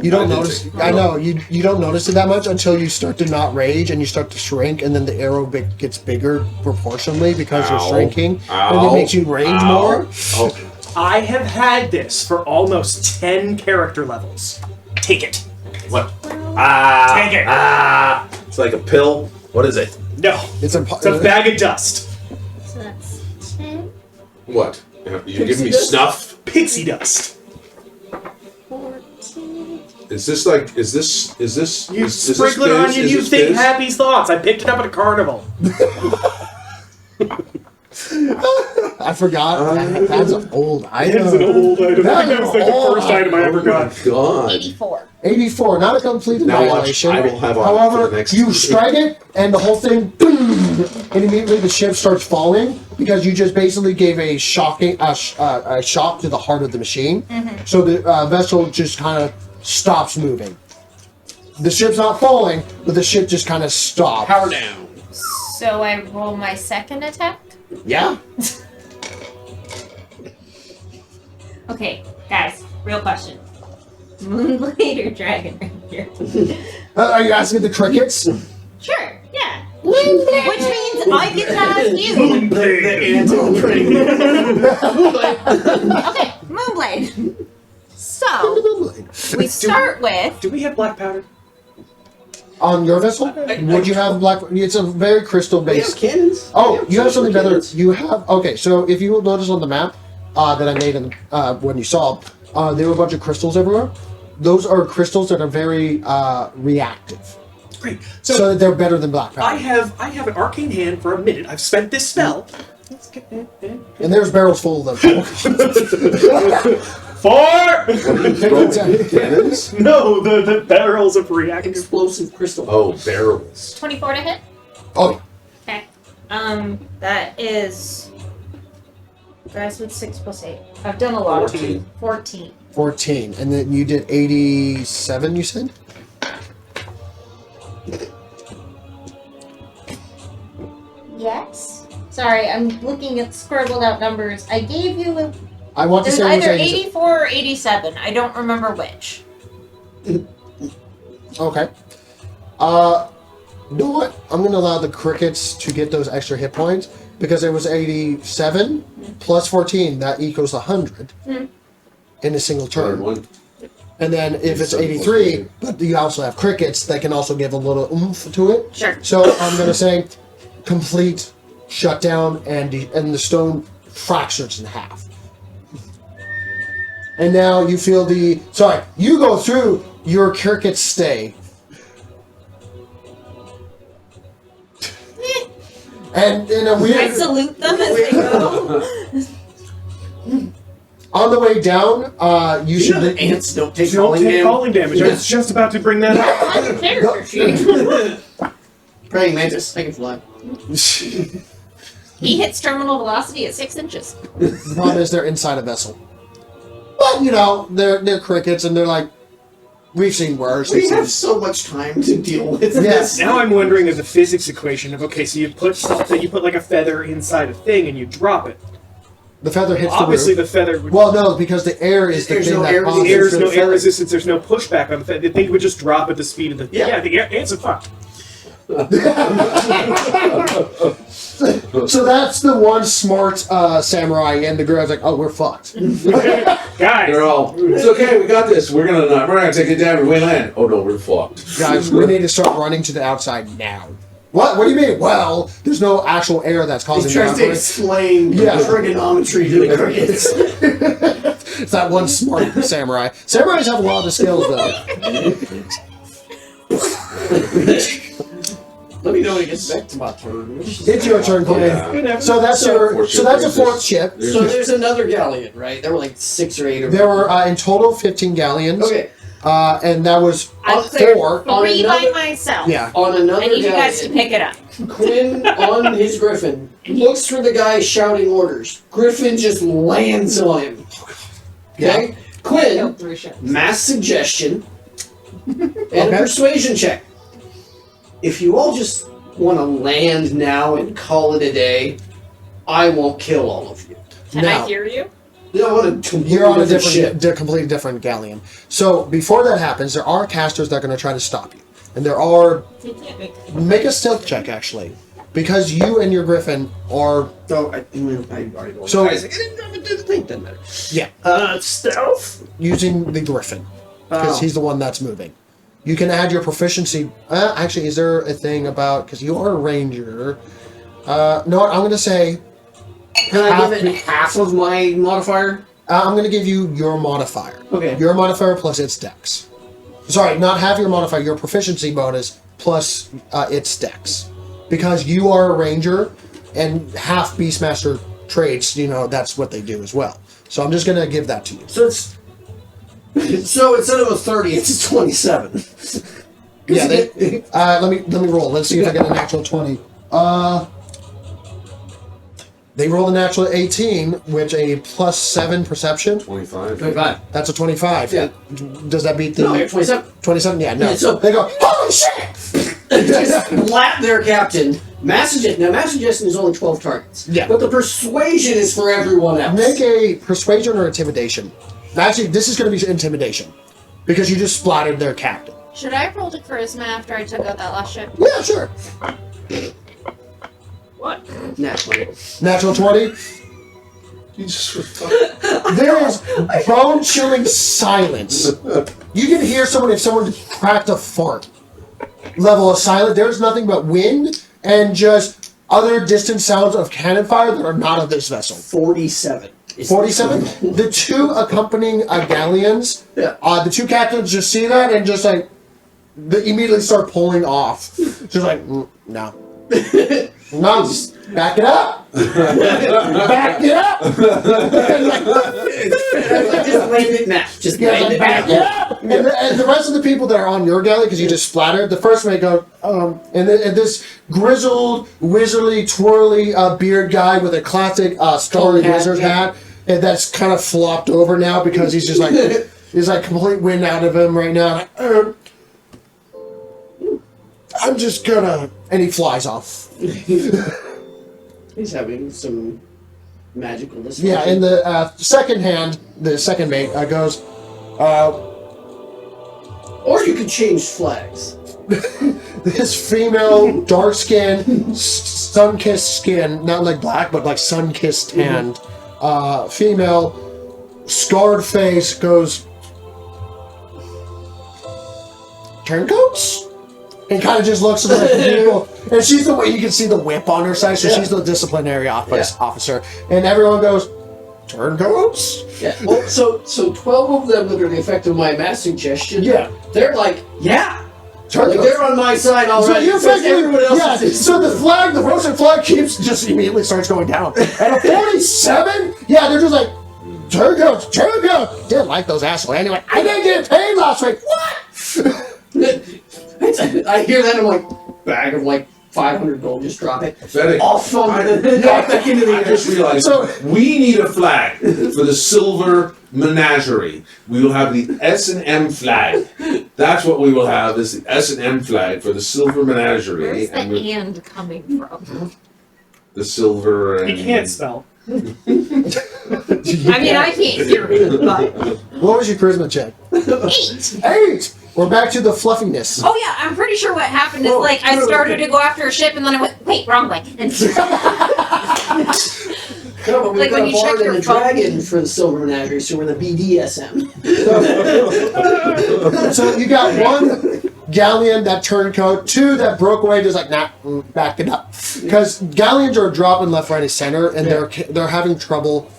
[SPEAKER 1] you don't
[SPEAKER 3] I did
[SPEAKER 1] notice.
[SPEAKER 3] take-
[SPEAKER 1] I know you don't notice it that much until you start to not rage and you start to shrink, and then the arrow gets bigger proportionally because
[SPEAKER 3] Ow.
[SPEAKER 1] you're shrinking, and
[SPEAKER 3] Ow.
[SPEAKER 1] it makes you rage
[SPEAKER 3] Ow.
[SPEAKER 1] more.
[SPEAKER 3] Oh,
[SPEAKER 4] I have had this for almost 10 character levels. Take it.
[SPEAKER 3] what?
[SPEAKER 4] Take it.
[SPEAKER 3] It's like a pill. What is it?
[SPEAKER 4] No.
[SPEAKER 1] It's a
[SPEAKER 4] It's a bag of dust.
[SPEAKER 5] so that's 10,
[SPEAKER 3] What? You giving me snuff?
[SPEAKER 4] Pixie dust.
[SPEAKER 5] 14.
[SPEAKER 3] Is this like? Is this?
[SPEAKER 4] You
[SPEAKER 3] is this
[SPEAKER 4] sprinkle it on
[SPEAKER 3] fizz?
[SPEAKER 4] you,
[SPEAKER 3] Is
[SPEAKER 4] you
[SPEAKER 3] this
[SPEAKER 4] think
[SPEAKER 3] fizz?
[SPEAKER 4] happy thoughts. I picked it up at a carnival.
[SPEAKER 1] I forgot. That's an old item.
[SPEAKER 4] It's an old item. I
[SPEAKER 1] That
[SPEAKER 4] think that
[SPEAKER 1] is
[SPEAKER 4] was like
[SPEAKER 1] an
[SPEAKER 4] the
[SPEAKER 1] old
[SPEAKER 4] first item I ever got.
[SPEAKER 3] God.
[SPEAKER 5] 84.
[SPEAKER 1] 84, not a complete
[SPEAKER 3] Now watch,
[SPEAKER 1] annihilation.
[SPEAKER 3] I will have on for
[SPEAKER 1] However,
[SPEAKER 3] the next
[SPEAKER 1] you strike it, and the whole thing, boom, and immediately the ship starts falling because you just basically gave a shocking a shock to the heart of the machine. So the vessel just kind of stops moving. The ship's not falling, but the ship just kind of stops.
[SPEAKER 2] Power down.
[SPEAKER 5] So I roll my second attack?
[SPEAKER 1] Yeah.
[SPEAKER 5] Okay, guys, real question. Moonblade or Dragon Ranger?
[SPEAKER 1] Are you asking the crickets?
[SPEAKER 5] Sure, yeah. Which means I get to ask you. Okay, Moonblade. So, we start with...
[SPEAKER 4] Do we have black powder?
[SPEAKER 1] On your vessel? Would you have black? It's a very crystal
[SPEAKER 2] We have
[SPEAKER 1] based.
[SPEAKER 2] cannons.
[SPEAKER 1] Oh, you have something better.
[SPEAKER 2] cannons.
[SPEAKER 1] You have okay. So if you will notice on the map that I made when you saw, there were a bunch of crystals everywhere. Those are crystals that are very reactive,
[SPEAKER 4] Great.
[SPEAKER 1] so that they're better than black
[SPEAKER 4] I
[SPEAKER 1] powder.
[SPEAKER 4] have an arcane hand for a minute. I've spent this spell.
[SPEAKER 1] And there's barrels full of them.
[SPEAKER 4] 4!
[SPEAKER 3] Cannons?
[SPEAKER 4] No, the barrels of reactive.
[SPEAKER 2] Explosive crystal.
[SPEAKER 3] Oh, barrels.
[SPEAKER 5] 24 to hit?
[SPEAKER 1] Oh,
[SPEAKER 5] Okay. That is... Guys, with 6 plus 8. I've done a lot of
[SPEAKER 3] 14.
[SPEAKER 5] 14.
[SPEAKER 1] 14, and then you did 87. You said.
[SPEAKER 5] Yes? Sorry, I'm looking at scribbled out numbers. I gave you a...
[SPEAKER 1] I want
[SPEAKER 5] It
[SPEAKER 1] to
[SPEAKER 5] was
[SPEAKER 1] say it was
[SPEAKER 5] either
[SPEAKER 1] 87.
[SPEAKER 5] 84 or 87. I don't remember which.
[SPEAKER 1] Okay. You know what? I'm going to allow the crickets to get those extra hit points because it was 87 plus 14. That equals 100 in a single turn.
[SPEAKER 3] One.
[SPEAKER 1] And then if it's
[SPEAKER 3] 7 plus
[SPEAKER 1] 83,
[SPEAKER 3] 14.
[SPEAKER 1] but you also have crickets that can also give a little oomph to it.
[SPEAKER 5] Sure.
[SPEAKER 1] So I'm going to say complete shutdown, and the stone fractures in half. And now you feel you go through your cricket stay. And in a
[SPEAKER 5] I
[SPEAKER 1] weird,
[SPEAKER 5] salute them as they go.
[SPEAKER 1] on the way down, you
[SPEAKER 2] You know
[SPEAKER 1] should.
[SPEAKER 2] that ants don't take
[SPEAKER 4] Don't
[SPEAKER 2] falling
[SPEAKER 4] take
[SPEAKER 2] damage.
[SPEAKER 4] falling damage. I was just about to bring that up.
[SPEAKER 5] I'm a character sheet.
[SPEAKER 2] Praying mantis. I can fly.
[SPEAKER 5] He hits terminal velocity at 6 inches.
[SPEAKER 1] The problem is they're inside a vessel. But they're crickets, and they're like, we've seen worse.
[SPEAKER 2] We have so much time to deal with
[SPEAKER 1] Yes.
[SPEAKER 2] this.
[SPEAKER 4] Now I'm wondering of the physics equation of so you put something, you put like a feather inside a thing and you drop it.
[SPEAKER 1] The feather hits
[SPEAKER 4] Obviously,
[SPEAKER 1] the roof.
[SPEAKER 4] the feather would.
[SPEAKER 1] Well, no, because the air is the
[SPEAKER 2] There's
[SPEAKER 1] thing
[SPEAKER 2] no
[SPEAKER 1] that
[SPEAKER 2] air
[SPEAKER 1] causes
[SPEAKER 4] There's
[SPEAKER 1] the
[SPEAKER 4] no air
[SPEAKER 1] feather.
[SPEAKER 4] resistance. There's no pushback on the feather. The thing would just drop at the speed of the.
[SPEAKER 2] Yeah.
[SPEAKER 4] The ants are fucked.
[SPEAKER 1] So that's the one smart samurai, and the girl's like, "Oh, we're fucked."
[SPEAKER 4] Guys,
[SPEAKER 3] They're all, it's okay, we got this. We're gonna take it down. We land. Oh no, we're fucked.
[SPEAKER 1] Guys, we need to start running to the outside now. What? What do you mean? Well, there's no actual air that's
[SPEAKER 2] He
[SPEAKER 1] causing
[SPEAKER 2] tries
[SPEAKER 1] the
[SPEAKER 2] to explain
[SPEAKER 1] Yeah.
[SPEAKER 2] trigonometry to the crickets.
[SPEAKER 1] It's that one smart samurai. Samurais have a lot of skills, though.
[SPEAKER 2] Let me know when it gets back to my turn.
[SPEAKER 1] It's your turn, Colin.
[SPEAKER 3] Yeah.
[SPEAKER 1] So that's a fourth ship.
[SPEAKER 2] So there's another galleon, right? There were like 6 or 8 of them.
[SPEAKER 1] There were in total 15 galleons.
[SPEAKER 2] Okay.
[SPEAKER 1] And that was
[SPEAKER 5] I cleared
[SPEAKER 1] 4.
[SPEAKER 5] 3 by
[SPEAKER 2] another-
[SPEAKER 5] myself.
[SPEAKER 1] Yeah.
[SPEAKER 2] On another
[SPEAKER 5] I need you guys to
[SPEAKER 2] galleon,
[SPEAKER 5] pick it up.
[SPEAKER 2] Quinn on his griffin looks for the guy shouting orders. Griffin just lands on him. Okay? Quinn,
[SPEAKER 5] Killed 3 ships.
[SPEAKER 2] mass suggestion and
[SPEAKER 1] Okay.
[SPEAKER 2] a persuasion check. If you all just want to land now and call it a day, I won't kill all of you.
[SPEAKER 5] Can
[SPEAKER 1] Now.
[SPEAKER 5] I hear you?
[SPEAKER 2] You don't want to
[SPEAKER 1] You're on a
[SPEAKER 2] ship.
[SPEAKER 1] completely different galleon. So before that happens, there are casters that are going to try to stop you, and there are
[SPEAKER 5] You can't make
[SPEAKER 1] make a stealth check actually, because you and your griffin are
[SPEAKER 2] So I already rolled.
[SPEAKER 1] So-
[SPEAKER 2] Isaac, I didn't drop it through the thing. Doesn't matter.
[SPEAKER 1] yeah
[SPEAKER 2] Stealth.
[SPEAKER 1] using the griffin because he's the one that's moving. You can add your proficiency. Actually, is there a thing about because you are a ranger? No, I'm going to say
[SPEAKER 2] Can I
[SPEAKER 1] half
[SPEAKER 2] give it half of my modifier?
[SPEAKER 1] I'm going to give you your modifier.
[SPEAKER 2] Okay.
[SPEAKER 1] Your modifier plus its dex. Sorry, not half your modifier, your proficiency bonus plus its dex. Because you are a ranger and half Beastmaster traits, that's what they do as well. So I'm just gonna give that to you.
[SPEAKER 2] So instead of a 30, it's a 27.
[SPEAKER 1] Yeah, let me roll. Let's see if I get a natural 20. They rolled a natural 18, which a +7 perception.
[SPEAKER 3] 25.
[SPEAKER 2] 25.
[SPEAKER 1] That's a 25.
[SPEAKER 2] Yeah.
[SPEAKER 1] Does that beat the...
[SPEAKER 2] No, you're 27.
[SPEAKER 1] 27? Yeah, no.
[SPEAKER 2] Yeah, so-
[SPEAKER 1] they go, holy shit!
[SPEAKER 2] Just slap their captain. Mass suggestion is only 12 targets.
[SPEAKER 1] Yeah.
[SPEAKER 2] But the persuasion is for everyone else.
[SPEAKER 1] Make a persuasion or intimidation. Actually, this is going to be intimidation. Because you just splattered their captain.
[SPEAKER 6] Should I have rolled a charisma after I took out that last ship?
[SPEAKER 1] Yeah, sure.
[SPEAKER 6] What?
[SPEAKER 2] Naturally.
[SPEAKER 1] Natural 20.
[SPEAKER 3] You just
[SPEAKER 1] There is bone-chilling silence. You can hear if someone cracked a fart. Level of silence. There's nothing but wind and just other distant sounds of cannon fire that are not of this vessel.
[SPEAKER 2] 47.
[SPEAKER 1] 47. The two accompanying Galleons.
[SPEAKER 2] Yeah.
[SPEAKER 1] The two captains just see that and just they immediately start pulling off. Just like no. No, just back it up. Back it up.
[SPEAKER 2] Just land it now. Just land it
[SPEAKER 1] Back it up. And the rest of the people that are on your galley, because you just splattered, the first one go, and this grizzled, wizardly, twirly beard guy with a classic starry wizard hat, and that's kind of flopped over now because he's just like, he's like complete wind out of him right now. Like, I'm just gonna, and he flies off.
[SPEAKER 2] He's having some magical dysfunction.
[SPEAKER 1] Yeah, and the second hand, the second mate goes,
[SPEAKER 2] Or you could change flags.
[SPEAKER 1] this female, dark skin, sun-kissed skin, not like black, but like sun-kissed tanned, female, scarred face goes, turncoats? And kind of just looks at the people. And she's the way you can see the whip on her side, so she's the disciplinary officer. And everyone goes, turncoats?
[SPEAKER 2] Yeah. Well, so 12 of them that are the effect of my mass suggestion.
[SPEAKER 1] Yeah.
[SPEAKER 2] They're like, yeah.
[SPEAKER 1] Turncoats.
[SPEAKER 2] Like they're on my side already.
[SPEAKER 1] So,
[SPEAKER 2] Everyone else is.
[SPEAKER 1] so the flag, the roasted flag just immediately starts going down. And a 47? Yeah, they're just like, turncoats. Didn't like those assholes. Anyway, I didn't get paid last week. What?
[SPEAKER 2] I hear that, I'm like, bag of like 500 gold, just drop it.
[SPEAKER 3] Pathetic.
[SPEAKER 2] All fun. Drop back into the
[SPEAKER 3] I just realized we need a flag for the Silver Menagerie. We will have the S&M flag. That's what we will have, is the S&M flag for the Silver Menagerie.
[SPEAKER 6] Where's the
[SPEAKER 3] And
[SPEAKER 6] and coming from?
[SPEAKER 3] the silver and...
[SPEAKER 4] He can't spell.
[SPEAKER 5] I mean, I can't hear it, but
[SPEAKER 1] What was your charisma check? 8! We're back to the fluffiness.
[SPEAKER 5] oh yeah, I'm pretty sure what happened is
[SPEAKER 2] Whoa,
[SPEAKER 5] like I started to go after a ship and then I went, wait, wrong way. And
[SPEAKER 2] No, but we've
[SPEAKER 5] Like
[SPEAKER 2] got
[SPEAKER 5] when
[SPEAKER 2] a
[SPEAKER 5] you check
[SPEAKER 2] bard and
[SPEAKER 5] your
[SPEAKER 2] a
[SPEAKER 5] phone.
[SPEAKER 2] dragon for the Silver Menagerie, so we're the BDSM.
[SPEAKER 1] So you got one galleon that turncoat, 2 that broke away, just like, back it up. Because galleons are dropping left, right, and center, and they're having trouble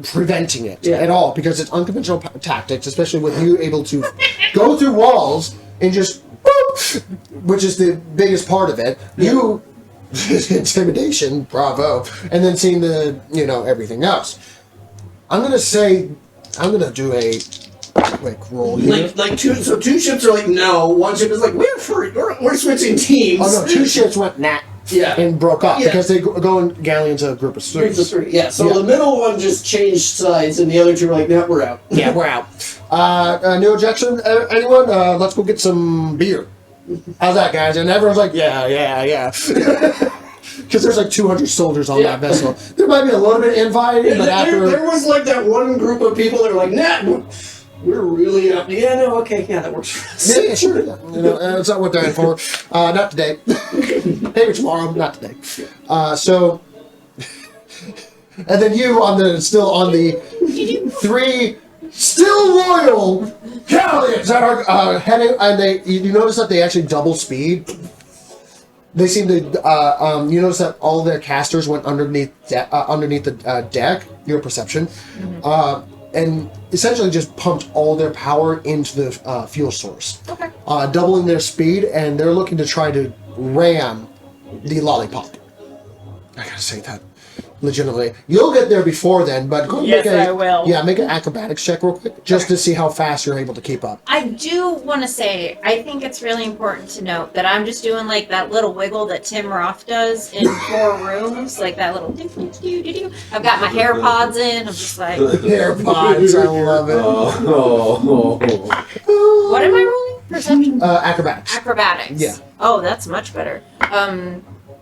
[SPEAKER 1] preventing it at all, because it's unconventional tactics, especially with you able to go through walls and just boop, which is the biggest part of it. You intimidation, bravo, and then seeing the everything else. I'm gonna do a quick roll here.
[SPEAKER 2] Like two ships are like, no. One ship is like, we're switching teams.
[SPEAKER 1] Oh no, 2 ships went and broke up because they go in galleons a group of 3.
[SPEAKER 2] Yeah, so the middle one just changed sides, and the other two were like, no, we're out.
[SPEAKER 1] Yeah, we're out. No objection, anyone? Let's go get some beer. How's that, guys? And everyone's like, yeah. Because there's like 200 soldiers on that vessel. There might be a little bit infighting, but after...
[SPEAKER 2] There was like that one group of people that were like, nah, we're really up. Yeah, no, okay, yeah, that works for us.
[SPEAKER 1] Yeah, sure. That's not what they're in for. Not today. Maybe tomorrow, not today. And then you still on the 3 still loyal galleons that are heading, and you notice that they actually double speed. They seem to. You notice that all their casters went underneath the deck. Your perception, and essentially just pumped all their power into the fuel source, doubling their speed, and they're looking to try to ram the lollipop. I gotta say that. legitimately. You'll get there before then, but go
[SPEAKER 5] Yes,
[SPEAKER 1] make a,
[SPEAKER 5] I will.
[SPEAKER 1] Yeah, make an acrobatics check real quick, just to see how fast you're able to keep up.
[SPEAKER 6] I do want to say, I think it's really important to note that I'm just doing like that little wiggle that Tim Roth does in 4 rooms, like that little do-do-do-do-do. I've got my hair pods in. I'm just like,
[SPEAKER 1] AirPods, I love it.
[SPEAKER 6] what am I rolling? Perception?
[SPEAKER 1] Acrobatics.
[SPEAKER 6] Acrobatics.
[SPEAKER 1] Yeah.
[SPEAKER 6] Oh, that's much better.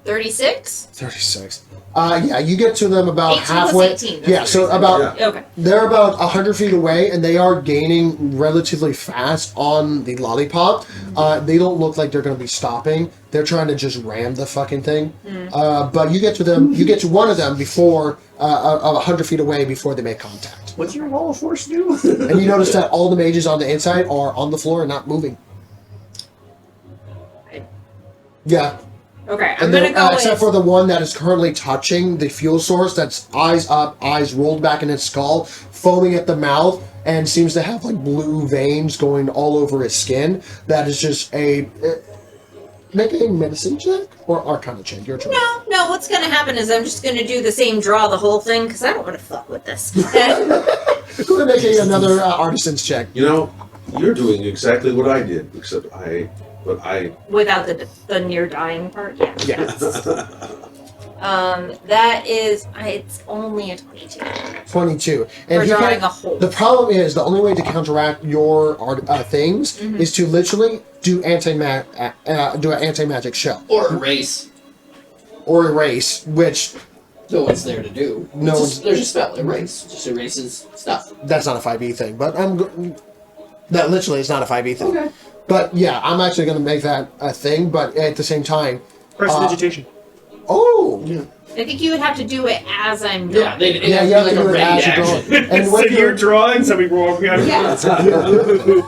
[SPEAKER 6] 36?
[SPEAKER 1] 36. Yeah, you get to them about
[SPEAKER 6] 18 plus
[SPEAKER 1] halfway.
[SPEAKER 6] 18, that's
[SPEAKER 1] Yeah,
[SPEAKER 6] what
[SPEAKER 1] so
[SPEAKER 6] I
[SPEAKER 1] about
[SPEAKER 6] Okay.
[SPEAKER 1] they're about 100 feet away, and they are gaining relatively fast on the lollipop. They don't look like they're going to be stopping. They're trying to just ram the fucking thing. But you get to them. You get to one of them before 100 feet away before they make contact.
[SPEAKER 2] What's your wall of force do?
[SPEAKER 1] And you notice that all the mages on the inside are on the floor and not moving. Yeah.
[SPEAKER 6] Okay, I'm
[SPEAKER 1] And
[SPEAKER 6] gonna
[SPEAKER 1] then,
[SPEAKER 6] go
[SPEAKER 1] except
[SPEAKER 6] with...
[SPEAKER 1] for the one that is currently touching the fuel source, that's eyes up, eyes rolled back in its skull, foaming at the mouth, and seems to have like blue veins going all over his skin. That is just a make a medicine check or arcana check. Your turn.
[SPEAKER 6] No, what's gonna happen is I'm just gonna do the same draw the whole thing, because I don't want to fuck with this.
[SPEAKER 1] Go ahead and make another artisan's check.
[SPEAKER 3] You know, you're doing exactly what I did, except
[SPEAKER 6] Without the near dying part, yeah.
[SPEAKER 1] Yeah.
[SPEAKER 6] That is, it's only a 22.
[SPEAKER 1] 22.
[SPEAKER 6] For
[SPEAKER 1] he
[SPEAKER 6] drawing
[SPEAKER 1] can't-
[SPEAKER 6] a hole.
[SPEAKER 1] The problem is the only way to counteract your things is to literally do an anti-magic shell
[SPEAKER 2] Or erase.
[SPEAKER 1] or erase, which
[SPEAKER 2] No one's there to do.
[SPEAKER 1] No
[SPEAKER 2] It's
[SPEAKER 1] one's-
[SPEAKER 2] just, there's a spell. Erase. Just erases stuff.
[SPEAKER 1] that's not a 5e thing. But that literally is not a 5e thing.
[SPEAKER 2] Okay.
[SPEAKER 1] But yeah, I'm actually going to make that a thing. But at the same time,
[SPEAKER 4] Prestidigitation.
[SPEAKER 1] oh
[SPEAKER 6] I think you would have to do it as I'm drawing.
[SPEAKER 2] Yeah, they
[SPEAKER 1] yeah, you have to do it
[SPEAKER 2] ready
[SPEAKER 1] as you're
[SPEAKER 2] action.
[SPEAKER 1] going. And
[SPEAKER 4] So
[SPEAKER 1] when
[SPEAKER 4] you're drawing, so we roll.
[SPEAKER 6] Yeah.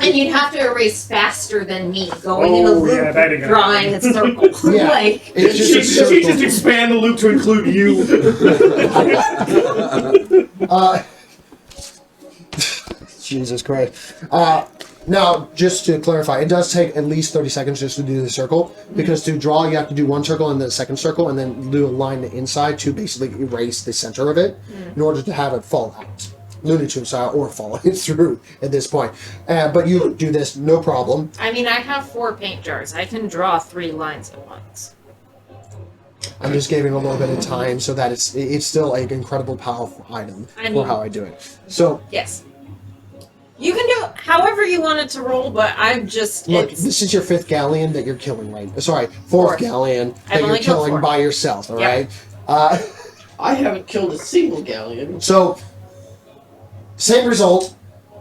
[SPEAKER 6] And you'd have to erase faster than me, going in a
[SPEAKER 4] Oh,
[SPEAKER 6] loop,
[SPEAKER 4] yeah, that ain't gonna
[SPEAKER 6] drawing a circle.
[SPEAKER 1] Yeah.
[SPEAKER 6] Like,
[SPEAKER 1] it's just a
[SPEAKER 4] She
[SPEAKER 1] circle.
[SPEAKER 4] just expand the loop to include you.
[SPEAKER 1] Jesus Christ. Now, just to clarify, it does take at least 30 seconds just to do the circle, because to draw, you have to do one circle and then a second circle, and then do a line to inside to basically erase the center of it in order to have it fall out. Looney Tunes style, or fall through at this point. But you do this, no problem.
[SPEAKER 6] I mean, I have 4 paint jars. I can draw 3 lines at once.
[SPEAKER 1] I'm just giving a little bit of time so that it's still an incredible powerful item for how I do it. So,
[SPEAKER 6] Yes. You can do it however you want it to roll, but I'm just...
[SPEAKER 1] look,
[SPEAKER 6] it's,
[SPEAKER 1] this is your 5th galleon that you're killing, right? Sorry, 4th
[SPEAKER 6] Fourth.
[SPEAKER 1] galleon
[SPEAKER 6] I've
[SPEAKER 1] that you're
[SPEAKER 6] only killed
[SPEAKER 1] killing
[SPEAKER 6] 4.
[SPEAKER 1] by yourself, all
[SPEAKER 6] Yep.
[SPEAKER 1] right?
[SPEAKER 2] I haven't killed a single galleon.
[SPEAKER 1] So, same result,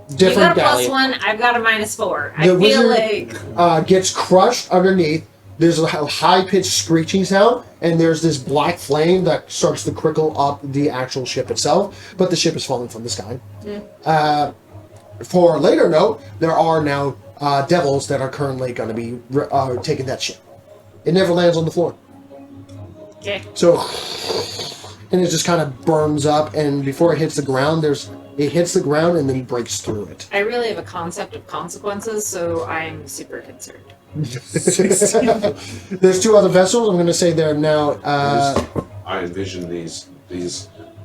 [SPEAKER 6] you
[SPEAKER 1] different
[SPEAKER 6] got a plus
[SPEAKER 1] galleon.
[SPEAKER 6] 1, I've got a minus 4. I
[SPEAKER 1] The
[SPEAKER 6] feel
[SPEAKER 1] wizard-
[SPEAKER 6] like...
[SPEAKER 1] Gets crushed underneath. There's a high-pitched screeching sound, and there's this black flame that starts to trickle up the actual ship itself, but the ship is falling from the sky. For a later note, there are now devils that are currently going to be taking that ship. It never lands on the floor.
[SPEAKER 6] Okay.
[SPEAKER 1] So, and it just kind of burns up, and before it hits the ground, it hits the ground and then breaks through it.
[SPEAKER 6] I really have a concept of consequences, so I'm super concerned.
[SPEAKER 1] There's 2 other vessels. I'm going to say they're now.
[SPEAKER 3] I envision these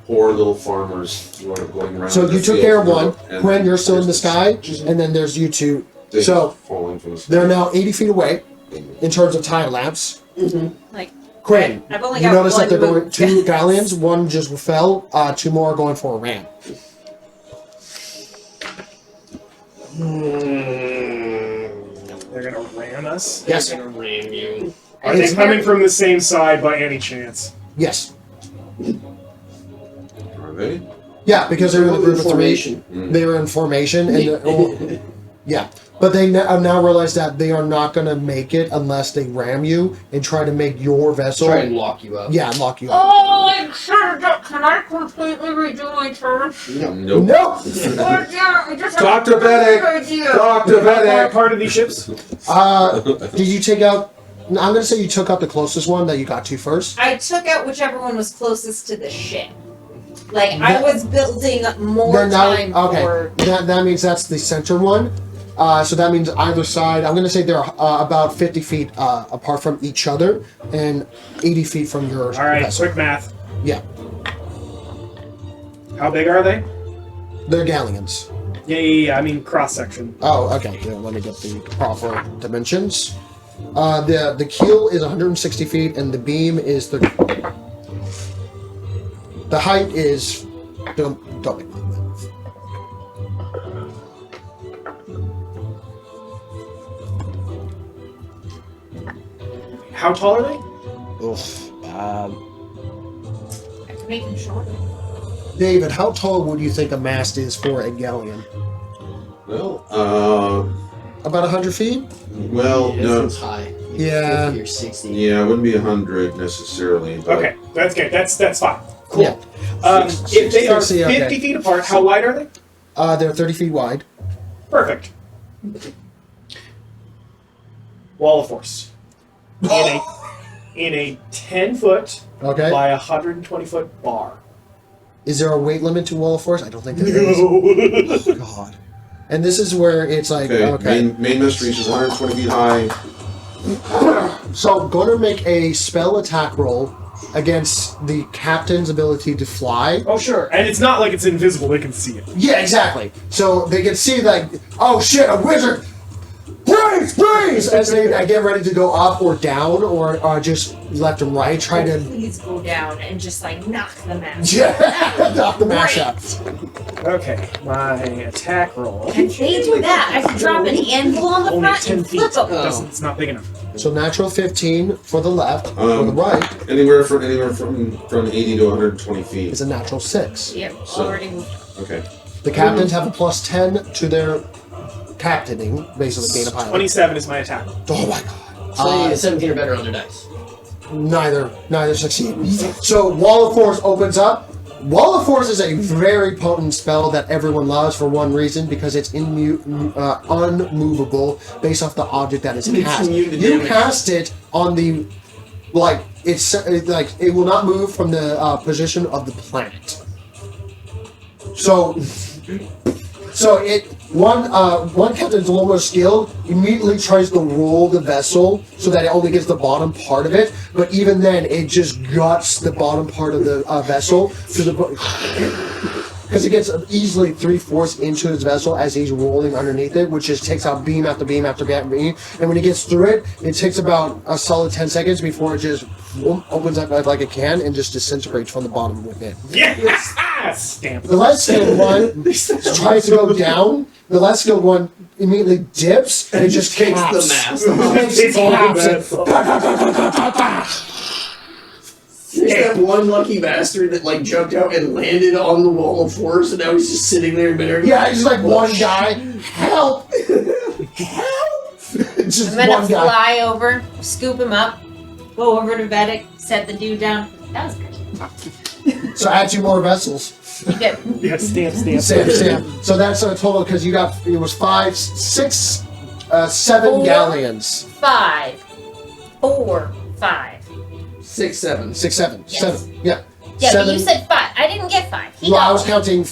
[SPEAKER 3] poor little farmers who are going around.
[SPEAKER 1] So
[SPEAKER 3] the
[SPEAKER 1] you took
[SPEAKER 3] field
[SPEAKER 1] care of one.
[SPEAKER 3] and
[SPEAKER 1] Quinn, you're still in the
[SPEAKER 3] there's
[SPEAKER 1] sky,
[SPEAKER 3] this
[SPEAKER 1] and then there's you 2.
[SPEAKER 3] thing
[SPEAKER 1] So
[SPEAKER 3] falling from the sky.
[SPEAKER 1] they're now 80 feet away in terms of time lapse.
[SPEAKER 6] Like,
[SPEAKER 1] Quinn,
[SPEAKER 6] I've only
[SPEAKER 1] you
[SPEAKER 6] got
[SPEAKER 1] notice that
[SPEAKER 6] one
[SPEAKER 1] they're going
[SPEAKER 6] move.
[SPEAKER 1] 2 galleons. One just fell. 2 more are going for a ram.
[SPEAKER 4] They're gonna ram us.
[SPEAKER 1] Yes.
[SPEAKER 2] I'm gonna ram you.
[SPEAKER 4] Are they
[SPEAKER 1] It's-
[SPEAKER 4] coming from the same side by any chance?
[SPEAKER 1] Yes.
[SPEAKER 3] Are they?
[SPEAKER 1] Yeah, because they're in a group of 3.
[SPEAKER 2] formation.
[SPEAKER 1] They were in formation, and yeah. But they now realize that they are not going to make it unless they ram you and try to make your vessel.
[SPEAKER 2] Try and lock you up.
[SPEAKER 1] Yeah, lock you up.
[SPEAKER 6] oh, I should have... Can I completely redo my turn?
[SPEAKER 3] Nope.
[SPEAKER 1] No.
[SPEAKER 6] Oh, yeah, I just
[SPEAKER 3] Talk to Benedict.
[SPEAKER 6] idea.
[SPEAKER 3] Talk to
[SPEAKER 4] Are
[SPEAKER 3] Benedict.
[SPEAKER 4] part of these ships?
[SPEAKER 1] Did you take out? I'm going to say you took out the closest one that you got to first.
[SPEAKER 6] I took out whichever one was closest to the ship. Like, I was building more time for...
[SPEAKER 1] That means that's the center one. So that means either side. I'm going to say they're about 50 feet apart from each other and 80 feet from your
[SPEAKER 4] All right,
[SPEAKER 1] vessel.
[SPEAKER 4] quick math.
[SPEAKER 1] Yeah.
[SPEAKER 4] How big are they?
[SPEAKER 1] They're galleons.
[SPEAKER 4] Yeah. I mean cross section.
[SPEAKER 1] Oh, okay. Yeah, let me get the proper dimensions. The keel is 160 feet, and the beam is the height is. Don't make me move.
[SPEAKER 4] How tall are they?
[SPEAKER 1] Oof.
[SPEAKER 6] I can make them shorter.
[SPEAKER 1] David, how tall would you think a mast is for a galleon?
[SPEAKER 3] Well,
[SPEAKER 1] About 100 feet?
[SPEAKER 3] well,
[SPEAKER 2] Yeah,
[SPEAKER 3] no.
[SPEAKER 2] it's high.
[SPEAKER 1] Yeah.
[SPEAKER 2] 50 or 60.
[SPEAKER 3] Yeah, it wouldn't be 100 necessarily. But
[SPEAKER 4] Okay, that's good. That's fine.
[SPEAKER 1] Cool.
[SPEAKER 4] Cool. If they are
[SPEAKER 1] 60,
[SPEAKER 4] 50
[SPEAKER 1] okay.
[SPEAKER 4] feet apart, how wide are they?
[SPEAKER 1] They're 30 feet wide.
[SPEAKER 4] Perfect. Wall of force. In a 10-foot
[SPEAKER 1] Okay.
[SPEAKER 4] by 120-foot bar.
[SPEAKER 1] Is there a weight limit to wall of force? I don't think there is.
[SPEAKER 4] No.
[SPEAKER 1] God. And this is where it's like, okay.
[SPEAKER 3] Main mast reaches 120 feet high.
[SPEAKER 1] So, going to make a spell attack roll against the captain's ability to fly.
[SPEAKER 4] Oh, sure. And it's not like it's invisible. They can see it.
[SPEAKER 1] Yeah, exactly. So they can see like, oh shit, a wizard! Brace! As they get ready to go up or down or just left and right, try to
[SPEAKER 6] Please go down and just like knock them out.
[SPEAKER 1] knock the mash up.
[SPEAKER 4] Okay, my attack roll.
[SPEAKER 6] If they do that, I can drop an anvil on the
[SPEAKER 4] Only
[SPEAKER 6] front
[SPEAKER 4] 10
[SPEAKER 6] and
[SPEAKER 4] feet.
[SPEAKER 6] flip them.
[SPEAKER 4] It's not big enough.
[SPEAKER 1] So natural 15 for the left, for the right
[SPEAKER 3] Anywhere from 80 to 120 feet.
[SPEAKER 1] is a natural 6.
[SPEAKER 6] Yep,
[SPEAKER 3] So-
[SPEAKER 6] already moved.
[SPEAKER 3] Okay.
[SPEAKER 1] The captains have a plus 10 to their captaining, basically being a pilot.
[SPEAKER 4] 27 is my attack.
[SPEAKER 1] Oh my god.
[SPEAKER 2] So they need a 17 or better on their dice.
[SPEAKER 1] Neither succeed. So Wall of Force opens up. Wall of Force is a very potent spell that everyone loves for one reason, because it's unmovable based off the object that is
[SPEAKER 2] It's
[SPEAKER 1] cast.
[SPEAKER 2] immune to
[SPEAKER 1] You
[SPEAKER 2] damage.
[SPEAKER 1] cast it on the it will not move from the position of the planet. So one captain's a little more skilled, immediately tries to roll the vessel so that it only gets the bottom part of it, but even then it just guts the bottom part of the vessel to the because it gets easily 3/4 into his vessel as he's rolling underneath it, which just takes out beam after beam after beam, and when he gets through it, it takes about a solid 10 seconds before it just opens up like a can and just disintegrates from the bottom within.
[SPEAKER 4] Yes! Stamp.
[SPEAKER 1] The less skilled one tries to go down. The less skilled one immediately dips and it just
[SPEAKER 2] Takes
[SPEAKER 1] caps.
[SPEAKER 2] the mast.
[SPEAKER 4] It's all
[SPEAKER 1] Caps
[SPEAKER 4] the
[SPEAKER 1] it.
[SPEAKER 4] best.
[SPEAKER 2] There's that one lucky bastard that like jumped out and landed on the Wall of Force, and now he's just sitting there in midair.
[SPEAKER 1] Yeah, it's just like one guy. Help! Help! It's just
[SPEAKER 6] I'm gonna
[SPEAKER 1] one guy.
[SPEAKER 6] fly over, scoop him up, go over to Vedic, set the dude down. That was good.
[SPEAKER 1] So add 2 more vessels.
[SPEAKER 6] Yep.
[SPEAKER 4] Yeah, stamp.
[SPEAKER 1] Sam. So that's a total because you got it was 5, 6, 7
[SPEAKER 6] Four.
[SPEAKER 1] galleons.
[SPEAKER 6] 5, 4, 5.
[SPEAKER 2] 6, 7.
[SPEAKER 1] 6, 7,
[SPEAKER 6] Yes.
[SPEAKER 1] 7. Yeah.
[SPEAKER 6] Yeah,
[SPEAKER 1] 7.
[SPEAKER 6] but you said 5. I didn't get 5. He
[SPEAKER 1] Well, I
[SPEAKER 6] got
[SPEAKER 1] was
[SPEAKER 6] one.
[SPEAKER 1] counting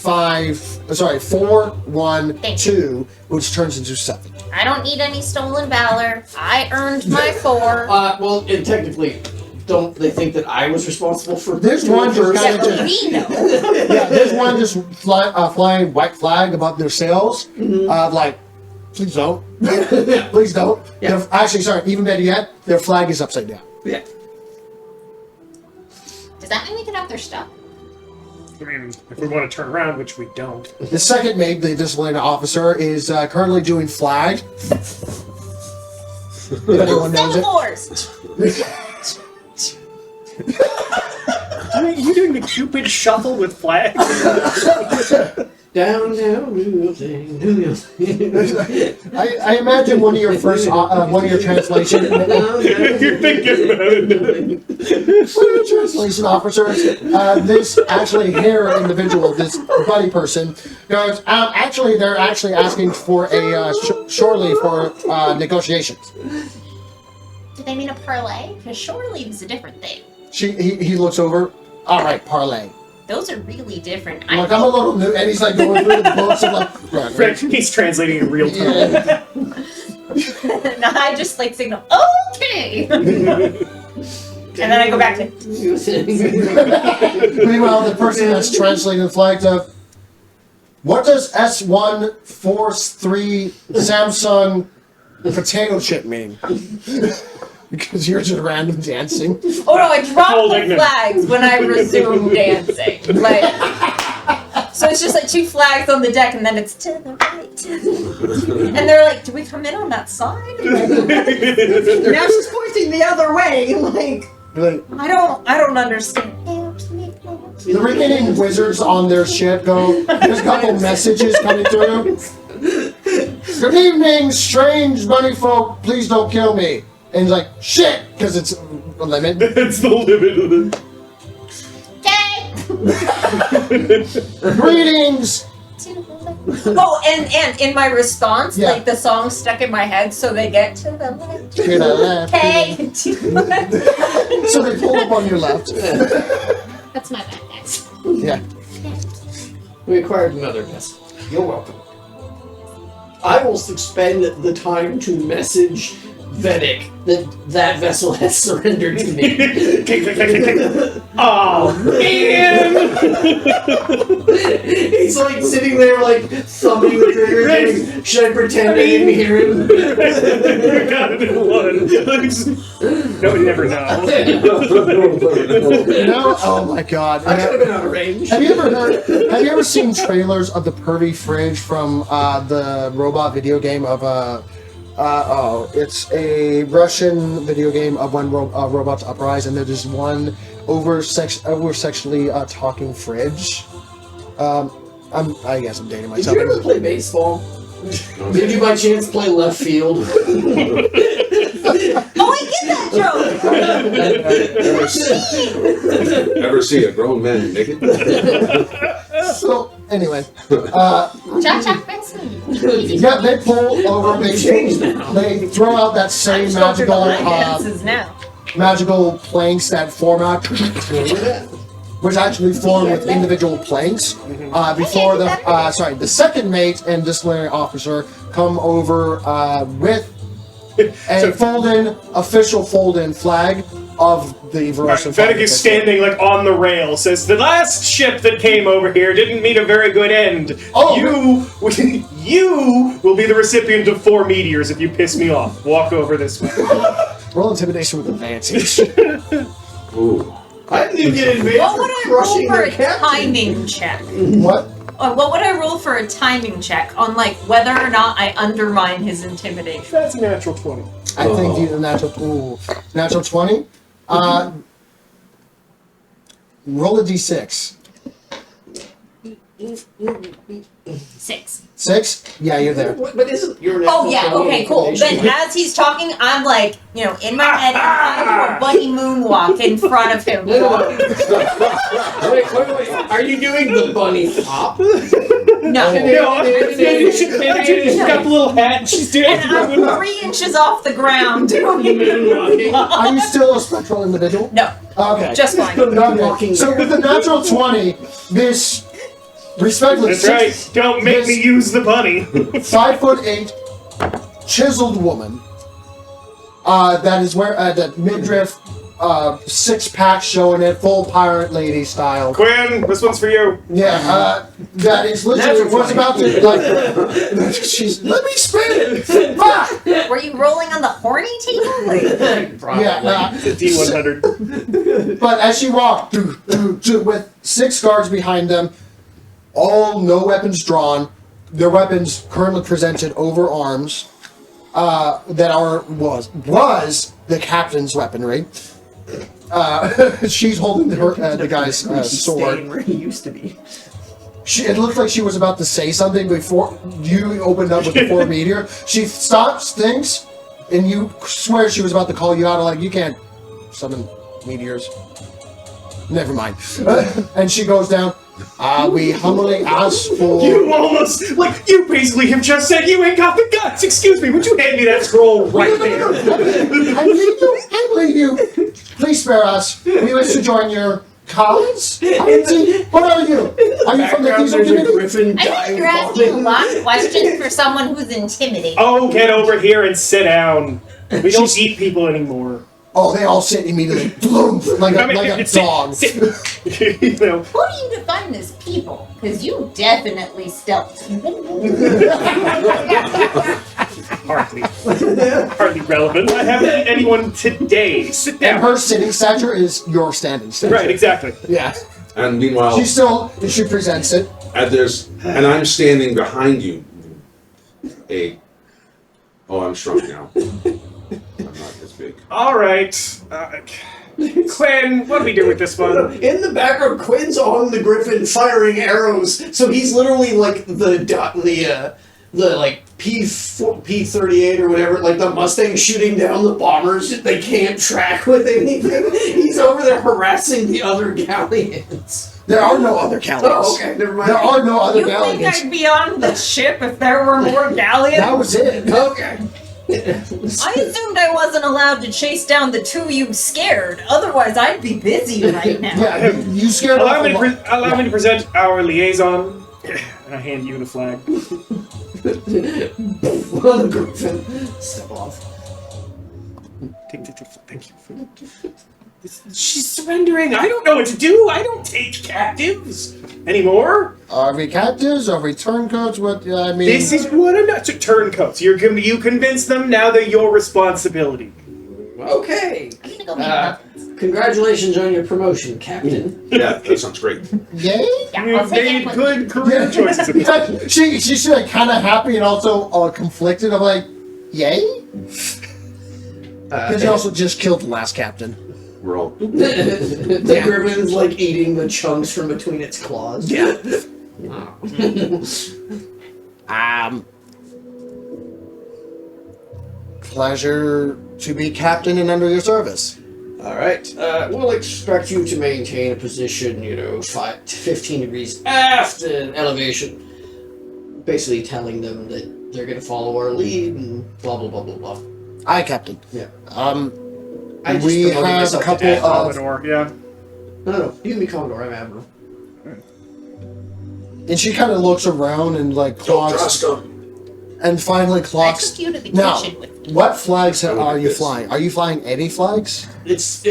[SPEAKER 1] 4, 1,
[SPEAKER 6] Thank
[SPEAKER 1] 2, which turns into 7.
[SPEAKER 6] I don't need any stolen valor. I earned my 4.
[SPEAKER 2] Well, and technically, don't they think that I was responsible for
[SPEAKER 1] There's
[SPEAKER 2] doing
[SPEAKER 1] one just
[SPEAKER 2] first?
[SPEAKER 1] kinda
[SPEAKER 6] Yeah, but we know.
[SPEAKER 1] Yeah, there's one just flying white flag above their sails. Like, please don't. Please don't.
[SPEAKER 2] Yeah.
[SPEAKER 1] Their- Actually, sorry, even better yet, their flag is upside down.
[SPEAKER 2] Yeah.
[SPEAKER 6] Does that mean we can have their stuff?
[SPEAKER 4] I mean, if we want to turn around, which we don't.
[SPEAKER 1] The second mate, the disciplinary officer, is currently doing flag. If anyone knows it.
[SPEAKER 6] Wars!
[SPEAKER 4] Are you doing the Cupid shuffle with flags?
[SPEAKER 2] Down, do your thing, do your thing.
[SPEAKER 1] I imagine one of your first, one of your translation,
[SPEAKER 4] You're thinking about it.
[SPEAKER 1] one of your translation officers, this actually hair individual, this buddy person, goes, actually, they're actually asking for a shore leave for negotiations.
[SPEAKER 6] Do they mean a parlay? Because shore leave is a different thing.
[SPEAKER 1] He looks over, all right, parlay.
[SPEAKER 6] Those are really different.
[SPEAKER 1] Like, I'm a little new, and he's like going through the books and like, right.
[SPEAKER 4] He's translating in real time.
[SPEAKER 1] Yeah.
[SPEAKER 6] No, I just like signal, okay!
[SPEAKER 5] And then I go back to.
[SPEAKER 1] Meanwhile, the person that's translating the flag to, what does S143 Samsung potato chip mean? Because you're just random dancing.
[SPEAKER 5] Oh no, I dropped
[SPEAKER 4] Holding
[SPEAKER 5] the
[SPEAKER 4] them.
[SPEAKER 5] flags when I resume dancing. Like, so it's just like 2 flags on the deck, and then it's to the right. And they're like, "Do we come in on that side?"
[SPEAKER 2] Now she's pointing the other way. Like,
[SPEAKER 5] I don't understand.
[SPEAKER 1] The remaining wizards on their ship go, there's a couple messages coming through. Good evening, strange bunny folk, please don't kill me. And he's like, shit, because it's a limit.
[SPEAKER 4] It's the limit.
[SPEAKER 5] Okay.
[SPEAKER 1] Greetings!
[SPEAKER 5] Oh, and in my response,
[SPEAKER 1] Yeah.
[SPEAKER 5] like the song stuck in my head, so they get to the left.
[SPEAKER 1] To the left.
[SPEAKER 5] Okay. To the left.
[SPEAKER 1] So they pull up on your left.
[SPEAKER 6] That's my bad, guys.
[SPEAKER 1] Yeah.
[SPEAKER 2] we acquired another vessel. You're welcome. I will suspend the time to message Vedic that vessel has surrendered to me.
[SPEAKER 4] Oh man!
[SPEAKER 2] He's like sitting there, like thumbing the trigger. Going, should I pretend I didn't hear him?
[SPEAKER 4] You got it in one. No, you never know.
[SPEAKER 1] No? Oh my god.
[SPEAKER 2] I could have been out of range.
[SPEAKER 1] Have you ever seen trailers of the Pervy Fridge from the robot video game of it's a Russian video game of when robots uprise, and there's one over-sexually talking fridge. I guess I'm dating
[SPEAKER 2] Did
[SPEAKER 1] myself.
[SPEAKER 2] you ever play baseball? Did you by chance play left field?
[SPEAKER 5] Oh, I get that joke.
[SPEAKER 3] Ever see a grown man naked?
[SPEAKER 1] So anyway,
[SPEAKER 6] Cha-cha Benson.
[SPEAKER 1] yeah, they pull over. They throw out that same
[SPEAKER 5] Dances now.
[SPEAKER 1] magical planks that form out, which actually form with individual planks. Before the second mate and disciplinary officer come over with a official fold-in flag of the Verosan.
[SPEAKER 4] Fennec is standing like on the rail, says, the last ship that came over here didn't meet a very good end.
[SPEAKER 1] Oh.
[SPEAKER 4] You will be the recipient of 4 meteors if you piss me off. Walk over this way.
[SPEAKER 1] Roll intimidation with advantage.
[SPEAKER 3] Ooh.
[SPEAKER 2] I didn't even get advantage
[SPEAKER 5] What would I roll
[SPEAKER 2] crushing
[SPEAKER 5] for
[SPEAKER 2] their
[SPEAKER 5] a
[SPEAKER 2] captain.
[SPEAKER 5] timing check?
[SPEAKER 1] What?
[SPEAKER 5] What would I roll for a timing check on like whether or not I undermine his intimidation?
[SPEAKER 4] That's a natural 20.
[SPEAKER 1] I think the natural 20. Roll a d6.
[SPEAKER 5] 6.
[SPEAKER 1] 6? Yeah, you're there.
[SPEAKER 2] But isn't your
[SPEAKER 5] Oh
[SPEAKER 2] natural
[SPEAKER 5] yeah,
[SPEAKER 2] 20
[SPEAKER 5] okay, cool. Then
[SPEAKER 2] intimidation?
[SPEAKER 5] as he's talking, I'm like, in my head, I do a bunny moonwalk in front of him.
[SPEAKER 2] Wait. Are you doing the bunny hop?
[SPEAKER 5] No.
[SPEAKER 4] She's got the little hat and she's doing
[SPEAKER 5] And I'm 3 inches off the ground.
[SPEAKER 1] Are you still a spectral individual?
[SPEAKER 5] No,
[SPEAKER 1] Okay.
[SPEAKER 5] just fine.
[SPEAKER 1] Okay. So with the natural 20, this respectively
[SPEAKER 4] That's right. Don't make me use the bunny.
[SPEAKER 1] 5'8" chiseled woman that is where that midriff 6-pack showing it, full pirate lady style.
[SPEAKER 4] Quinn, this one's for you.
[SPEAKER 1] Yeah, that is literally
[SPEAKER 2] Natural
[SPEAKER 1] what's
[SPEAKER 2] 20.
[SPEAKER 1] about to like. She's let me spin it. Fuck!
[SPEAKER 5] Were you rolling on the horny table? Like,
[SPEAKER 1] Yeah,
[SPEAKER 4] D100.
[SPEAKER 1] but as she walked with 6 guards behind them, all no weapons drawn, their weapons currently presented over arms, that was the captain's weaponry. She's holding the guy's sword.
[SPEAKER 2] Where he used to be.
[SPEAKER 1] It looked like she was about to say something before you opened up with the 4 meteor. She stops, thinks, and you swear she was about to call you out. Like, you can't summon meteors. Never mind. And she goes down. We humbly ask for.
[SPEAKER 4] You basically have just said you ain't got the guts. Excuse me, would you hand me that scroll right there?
[SPEAKER 1] I believe you. Please spare us. We wish to join your cause. What are you? Are you from the King's Community?
[SPEAKER 2] Griffin
[SPEAKER 6] I think you're asking a lot of questions for someone who's intimidated.
[SPEAKER 4] Oh, get over here and sit down. We don't eat people anymore.
[SPEAKER 1] Oh, they all sit immediately, boom, like a dog.
[SPEAKER 4] You know,
[SPEAKER 5] Who do you define as people? Because you definitely stealth.
[SPEAKER 4] hardly relevant. I haven't eaten anyone today. Sit
[SPEAKER 1] And
[SPEAKER 4] down.
[SPEAKER 1] her sitting stature is your standing stature.
[SPEAKER 4] Right, exactly.
[SPEAKER 1] Yeah.
[SPEAKER 3] And meanwhile,
[SPEAKER 1] She presents it.
[SPEAKER 3] and I'm standing behind you. I'm shrunk now. I'm not this big.
[SPEAKER 4] All right. Quinn, what do we do with this one?
[SPEAKER 2] In the background, Quinn's on the Griffin firing arrows, so he's literally like the like P-38 or whatever, like the Mustang shooting down the bombers that they can't track with anything. He's over there harassing the other Galleons.
[SPEAKER 1] There are no other Galleons.
[SPEAKER 2] Oh, okay, never mind.
[SPEAKER 1] There are no other
[SPEAKER 5] You think
[SPEAKER 1] Galleons.
[SPEAKER 5] I'd be on the ship if there were more galleons?
[SPEAKER 1] That was it.
[SPEAKER 2] Okay.
[SPEAKER 5] I assumed I wasn't allowed to chase down the two you scared. Otherwise, I'd be busy right now.
[SPEAKER 1] Yeah, you scared
[SPEAKER 4] Allow
[SPEAKER 1] off
[SPEAKER 4] me,
[SPEAKER 1] a
[SPEAKER 4] to
[SPEAKER 1] lot.
[SPEAKER 4] allow me to present our liaison. And I hand you the flag.
[SPEAKER 2] On the Griffin. Step off.
[SPEAKER 4] Thank you. She's surrendering. I don't know what to do. I don't take captives anymore.
[SPEAKER 1] Are we captives? Are we turncoats? What, I mean...
[SPEAKER 4] This is what I'm not to turncoats. You convince them. Now they're your responsibility.
[SPEAKER 2] Okay.
[SPEAKER 5] I'm gonna go make
[SPEAKER 2] Congratulations on your promotion, Captain.
[SPEAKER 3] Yeah, that sounds great.
[SPEAKER 1] Yay?
[SPEAKER 5] Yeah, I'll
[SPEAKER 4] You've
[SPEAKER 5] take
[SPEAKER 4] made
[SPEAKER 5] it.
[SPEAKER 4] good career choices.
[SPEAKER 1] She's like kind of happy and also conflicted. I'm like, yay? Because you also just killed the last captain.
[SPEAKER 3] We're all.
[SPEAKER 2] The Griffin's like eating the chunks from between its claws.
[SPEAKER 1] Yeah. Pleasure to be captain and under your service.
[SPEAKER 2] Alright, we'll expect you to maintain a position, 5 to 15 degrees aft in elevation. Basically telling them that they're gonna follow our lead and blah blah blah blah blah.
[SPEAKER 1] Aye, captain.
[SPEAKER 2] Yeah.
[SPEAKER 1] We
[SPEAKER 2] promoted
[SPEAKER 1] have a
[SPEAKER 2] myself to
[SPEAKER 1] couple
[SPEAKER 2] Admiral.
[SPEAKER 1] of...
[SPEAKER 4] Commodore, yeah.
[SPEAKER 2] No, you can be Commodore, I'm Admiral.
[SPEAKER 1] And she kind of looks around and like
[SPEAKER 3] Don't trust
[SPEAKER 1] clocks...
[SPEAKER 3] them.
[SPEAKER 1] And finally
[SPEAKER 5] I
[SPEAKER 1] clocks...
[SPEAKER 5] took you to the
[SPEAKER 1] Now,
[SPEAKER 5] kitchen with me.
[SPEAKER 1] what flags
[SPEAKER 3] Look
[SPEAKER 1] are
[SPEAKER 3] at
[SPEAKER 1] you
[SPEAKER 3] this.
[SPEAKER 1] flying? Are you flying any flags?
[SPEAKER 2] It's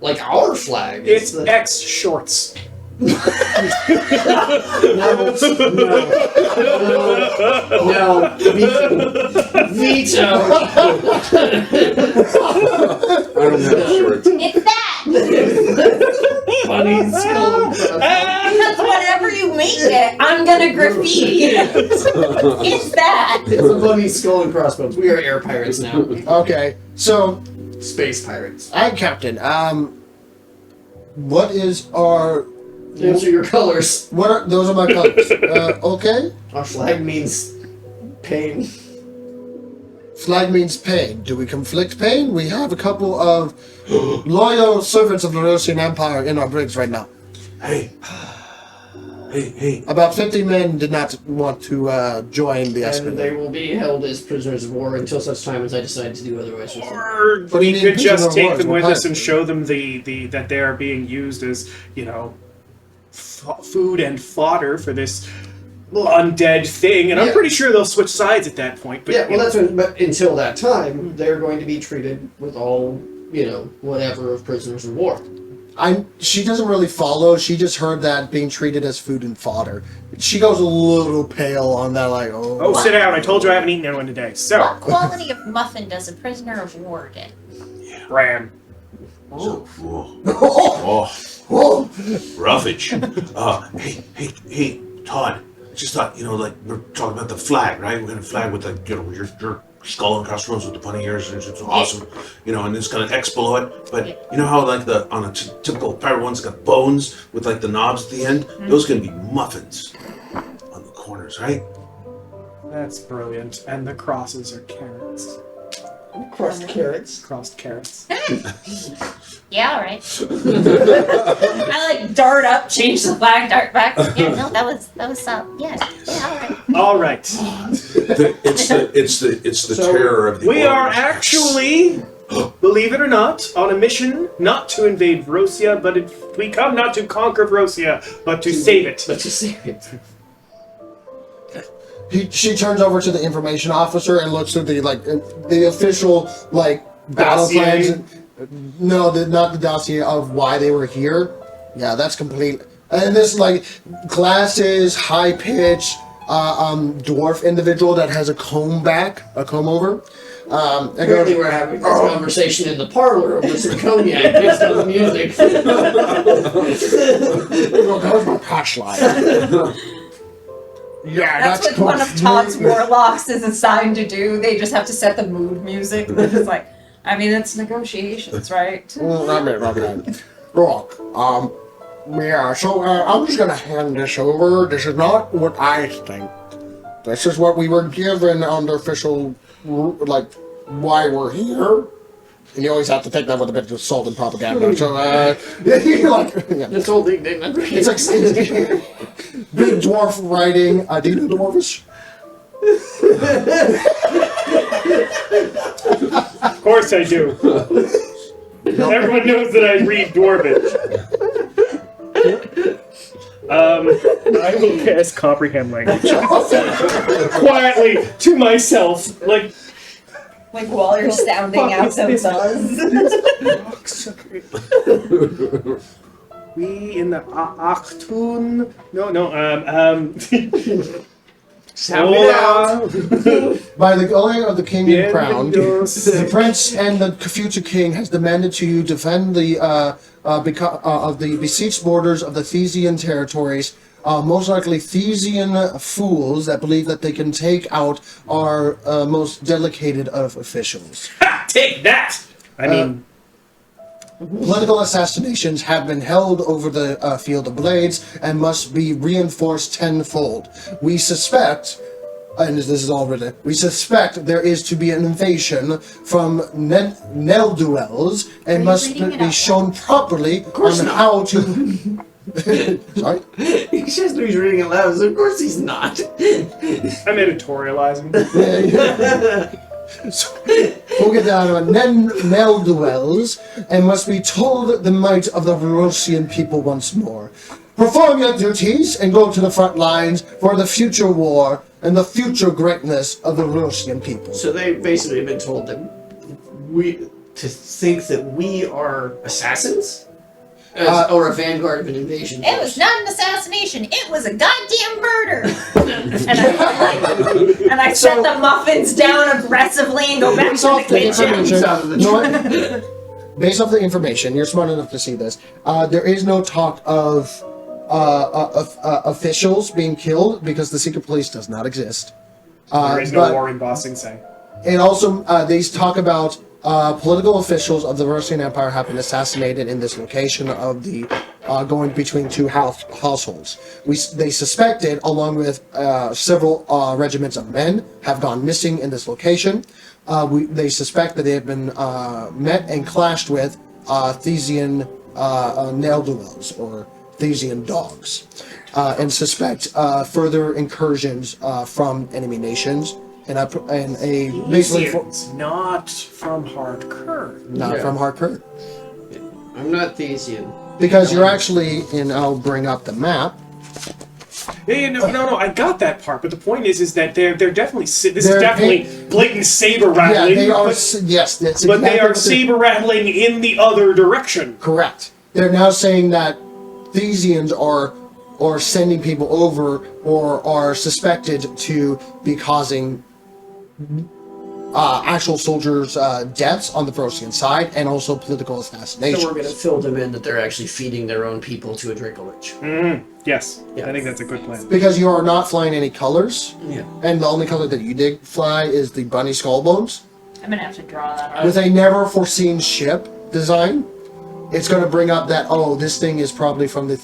[SPEAKER 2] like our flag.
[SPEAKER 4] It's
[SPEAKER 2] the-
[SPEAKER 4] X shorts.
[SPEAKER 2] No, veto.
[SPEAKER 3] I don't have shorts.
[SPEAKER 5] It's that!
[SPEAKER 2] Funny skull.
[SPEAKER 5] Because whatever you make it, I'm gonna graffiti it. It's that!
[SPEAKER 2] It's a bunny skull and crossbones. We are air pirates now.
[SPEAKER 1] Okay, so...
[SPEAKER 2] Space pirates.
[SPEAKER 1] Aye, captain. What is our...
[SPEAKER 2] Those are your colors.
[SPEAKER 1] Those are my colors. Okay.
[SPEAKER 2] Our flag means pain.
[SPEAKER 1] Flag means pain. Do we conflict pain? We have a couple of loyal servants of the Russian Empire in our brigs right now.
[SPEAKER 3] Hey. Hey.
[SPEAKER 1] About 50 men did not want to join the
[SPEAKER 2] And
[SPEAKER 1] escort.
[SPEAKER 2] they will be held as prisoners of war until such time as I decide to do otherwise with them.
[SPEAKER 4] Or
[SPEAKER 1] What do you
[SPEAKER 4] we
[SPEAKER 1] mean
[SPEAKER 4] could
[SPEAKER 1] prisoner
[SPEAKER 4] just
[SPEAKER 1] of
[SPEAKER 4] take
[SPEAKER 1] war?
[SPEAKER 4] them
[SPEAKER 1] What
[SPEAKER 4] with us
[SPEAKER 1] kind?
[SPEAKER 4] and show them that they are being used as, food and fodder for this undead thing. And I'm
[SPEAKER 2] Yeah.
[SPEAKER 4] pretty sure they'll switch sides at that point. But
[SPEAKER 2] Yeah, well, that's when, but until that time, they're going to be treated with all, whatever of prisoners of war.
[SPEAKER 1] She doesn't really follow. She just heard that being treated as food and fodder. She goes a little pale on that, like,
[SPEAKER 4] Oh, sit down. I told you I haven't eaten anyone today. So,
[SPEAKER 5] What quality of muffin does a prisoner of war get?
[SPEAKER 4] Bran.
[SPEAKER 3] Oh, roughage. Hey, Todd. I just thought, we're talking about the flag, right? We're gonna flag with your skull and crossbones with the bunny ears, and it's awesome, and it's got an X below it. But you know how on a typical pirate one's got bones with like the knobs at the end? Those can be muffins on the corners, right?
[SPEAKER 4] That's brilliant. And the crosses are carrots.
[SPEAKER 2] Crushed carrots.
[SPEAKER 4] Crossed carrots.
[SPEAKER 5] Yeah, alright. I dart up, change the flag, dart back. Yeah, no, that was yeah, alright.
[SPEAKER 4] All right.
[SPEAKER 3] It's the
[SPEAKER 2] So,
[SPEAKER 3] terror of the
[SPEAKER 4] We are
[SPEAKER 3] orange.
[SPEAKER 4] actually, believe it or not, on a mission not to invade Vrosia, but we come not to conquer Vrosia, but to save it.
[SPEAKER 2] But to see it.
[SPEAKER 1] She turns over to the information officer and looks through the official battle
[SPEAKER 4] Dossier.
[SPEAKER 1] plans. No, not the dossier of why they were here. Yeah, that's complete. And this like glasses, high pitch, dwarf individual that has a comb over.
[SPEAKER 2] Apparently, we're having this conversation in the parlor over some cognac based on the music.
[SPEAKER 1] That was my flashlight. Yeah,
[SPEAKER 5] That's what one of Todd's warlocks is assigned to do. They just have to set the mood music. They're just like, I mean, it's negotiations, right?
[SPEAKER 1] Look, yeah, so I'm just gonna hand this over. This is not what I think. This is what we were given under official, like, why we're here. And you always have to take that with a bit of salt and propaganda. So, you're like, yeah.
[SPEAKER 2] This whole thing didn't
[SPEAKER 1] It's like big dwarf writing. Do you know Dwarvish?
[SPEAKER 4] Of course I do. Everyone knows that I read Dwarvish. I will cast comprehend language quietly to myself, like
[SPEAKER 5] While you're sounding out some buzz.
[SPEAKER 4] we in the Achtun. No.
[SPEAKER 2] Sound it out.
[SPEAKER 1] By the going of the king and crown,
[SPEAKER 4] Bienvenidos.
[SPEAKER 1] the prince and the future king has demanded to you defend the of the besieged borders of the Thesian territories. Most likely Thesian fools that believe that they can take out our most dedicated of officials.
[SPEAKER 4] Ha! Take that! I mean,
[SPEAKER 1] Political assassinations have been held over the field of blades and must be reinforced tenfold. We suspect, and this is all written, we suspect there is to be an invasion from Nelduels and must
[SPEAKER 6] reading it
[SPEAKER 1] be
[SPEAKER 6] out
[SPEAKER 1] shown properly on how to... Sorry?
[SPEAKER 2] He says he's reading it loud. So of course he's not.
[SPEAKER 4] I'm editorializing.
[SPEAKER 1] So, we'll get down to it. Nelduels and must be told the might of the Rosian people once more. Perform your duties and go to the front lines for the future war and the future greatness of the Rosian people.
[SPEAKER 2] So they basically have been told that to think that we are assassins? Or a vanguard of an invasion.
[SPEAKER 5] It was not an assassination. It was a goddamn murder. and I set the muffins down aggressively and go back to the kitchen.
[SPEAKER 1] Based off the information, you're smart enough to see this. There is no talk of officials being killed because the secret police does not exist.
[SPEAKER 4] There is no war in Bossing Say.
[SPEAKER 1] And also, they talk about political officials of the Russian Empire have been assassinated in this location of the going between two households. They suspected, along with several regiments of men, have gone missing in this location. They suspect that they have been met and clashed with Thesian Nelduels, or Thesian dogs, and suspect further incursions from enemy nations. And a basically
[SPEAKER 4] not from Hardkirk.
[SPEAKER 1] Not from Hardkirk.
[SPEAKER 2] I'm not Thesian.
[SPEAKER 1] Because you're actually, and I'll bring up the map.
[SPEAKER 4] Yeah, no, I got that part, but the point is that they're definitely this is definitely blatant saber rattling.
[SPEAKER 1] Yeah, they are. Yes, that's
[SPEAKER 4] but they
[SPEAKER 1] exactly
[SPEAKER 4] are saber rattling in the other direction.
[SPEAKER 1] Correct. They're now saying that Thesians are sending people over or are suspected to be causing actual soldiers' deaths on the Frosian side, and also political assassinations.
[SPEAKER 2] So we're going to fill them in that they're actually feeding their own people to a Draco-Lich.
[SPEAKER 4] Yes,
[SPEAKER 2] Yeah.
[SPEAKER 4] I think that's a good plan.
[SPEAKER 1] Because you are not flying any colors,
[SPEAKER 2] Yeah.
[SPEAKER 1] and the only color that you did fly is the bunny skull bones.
[SPEAKER 5] I'm gonna have to draw that out.
[SPEAKER 1] With a never foreseen ship design, it's going to bring up that, oh, this thing is probably from the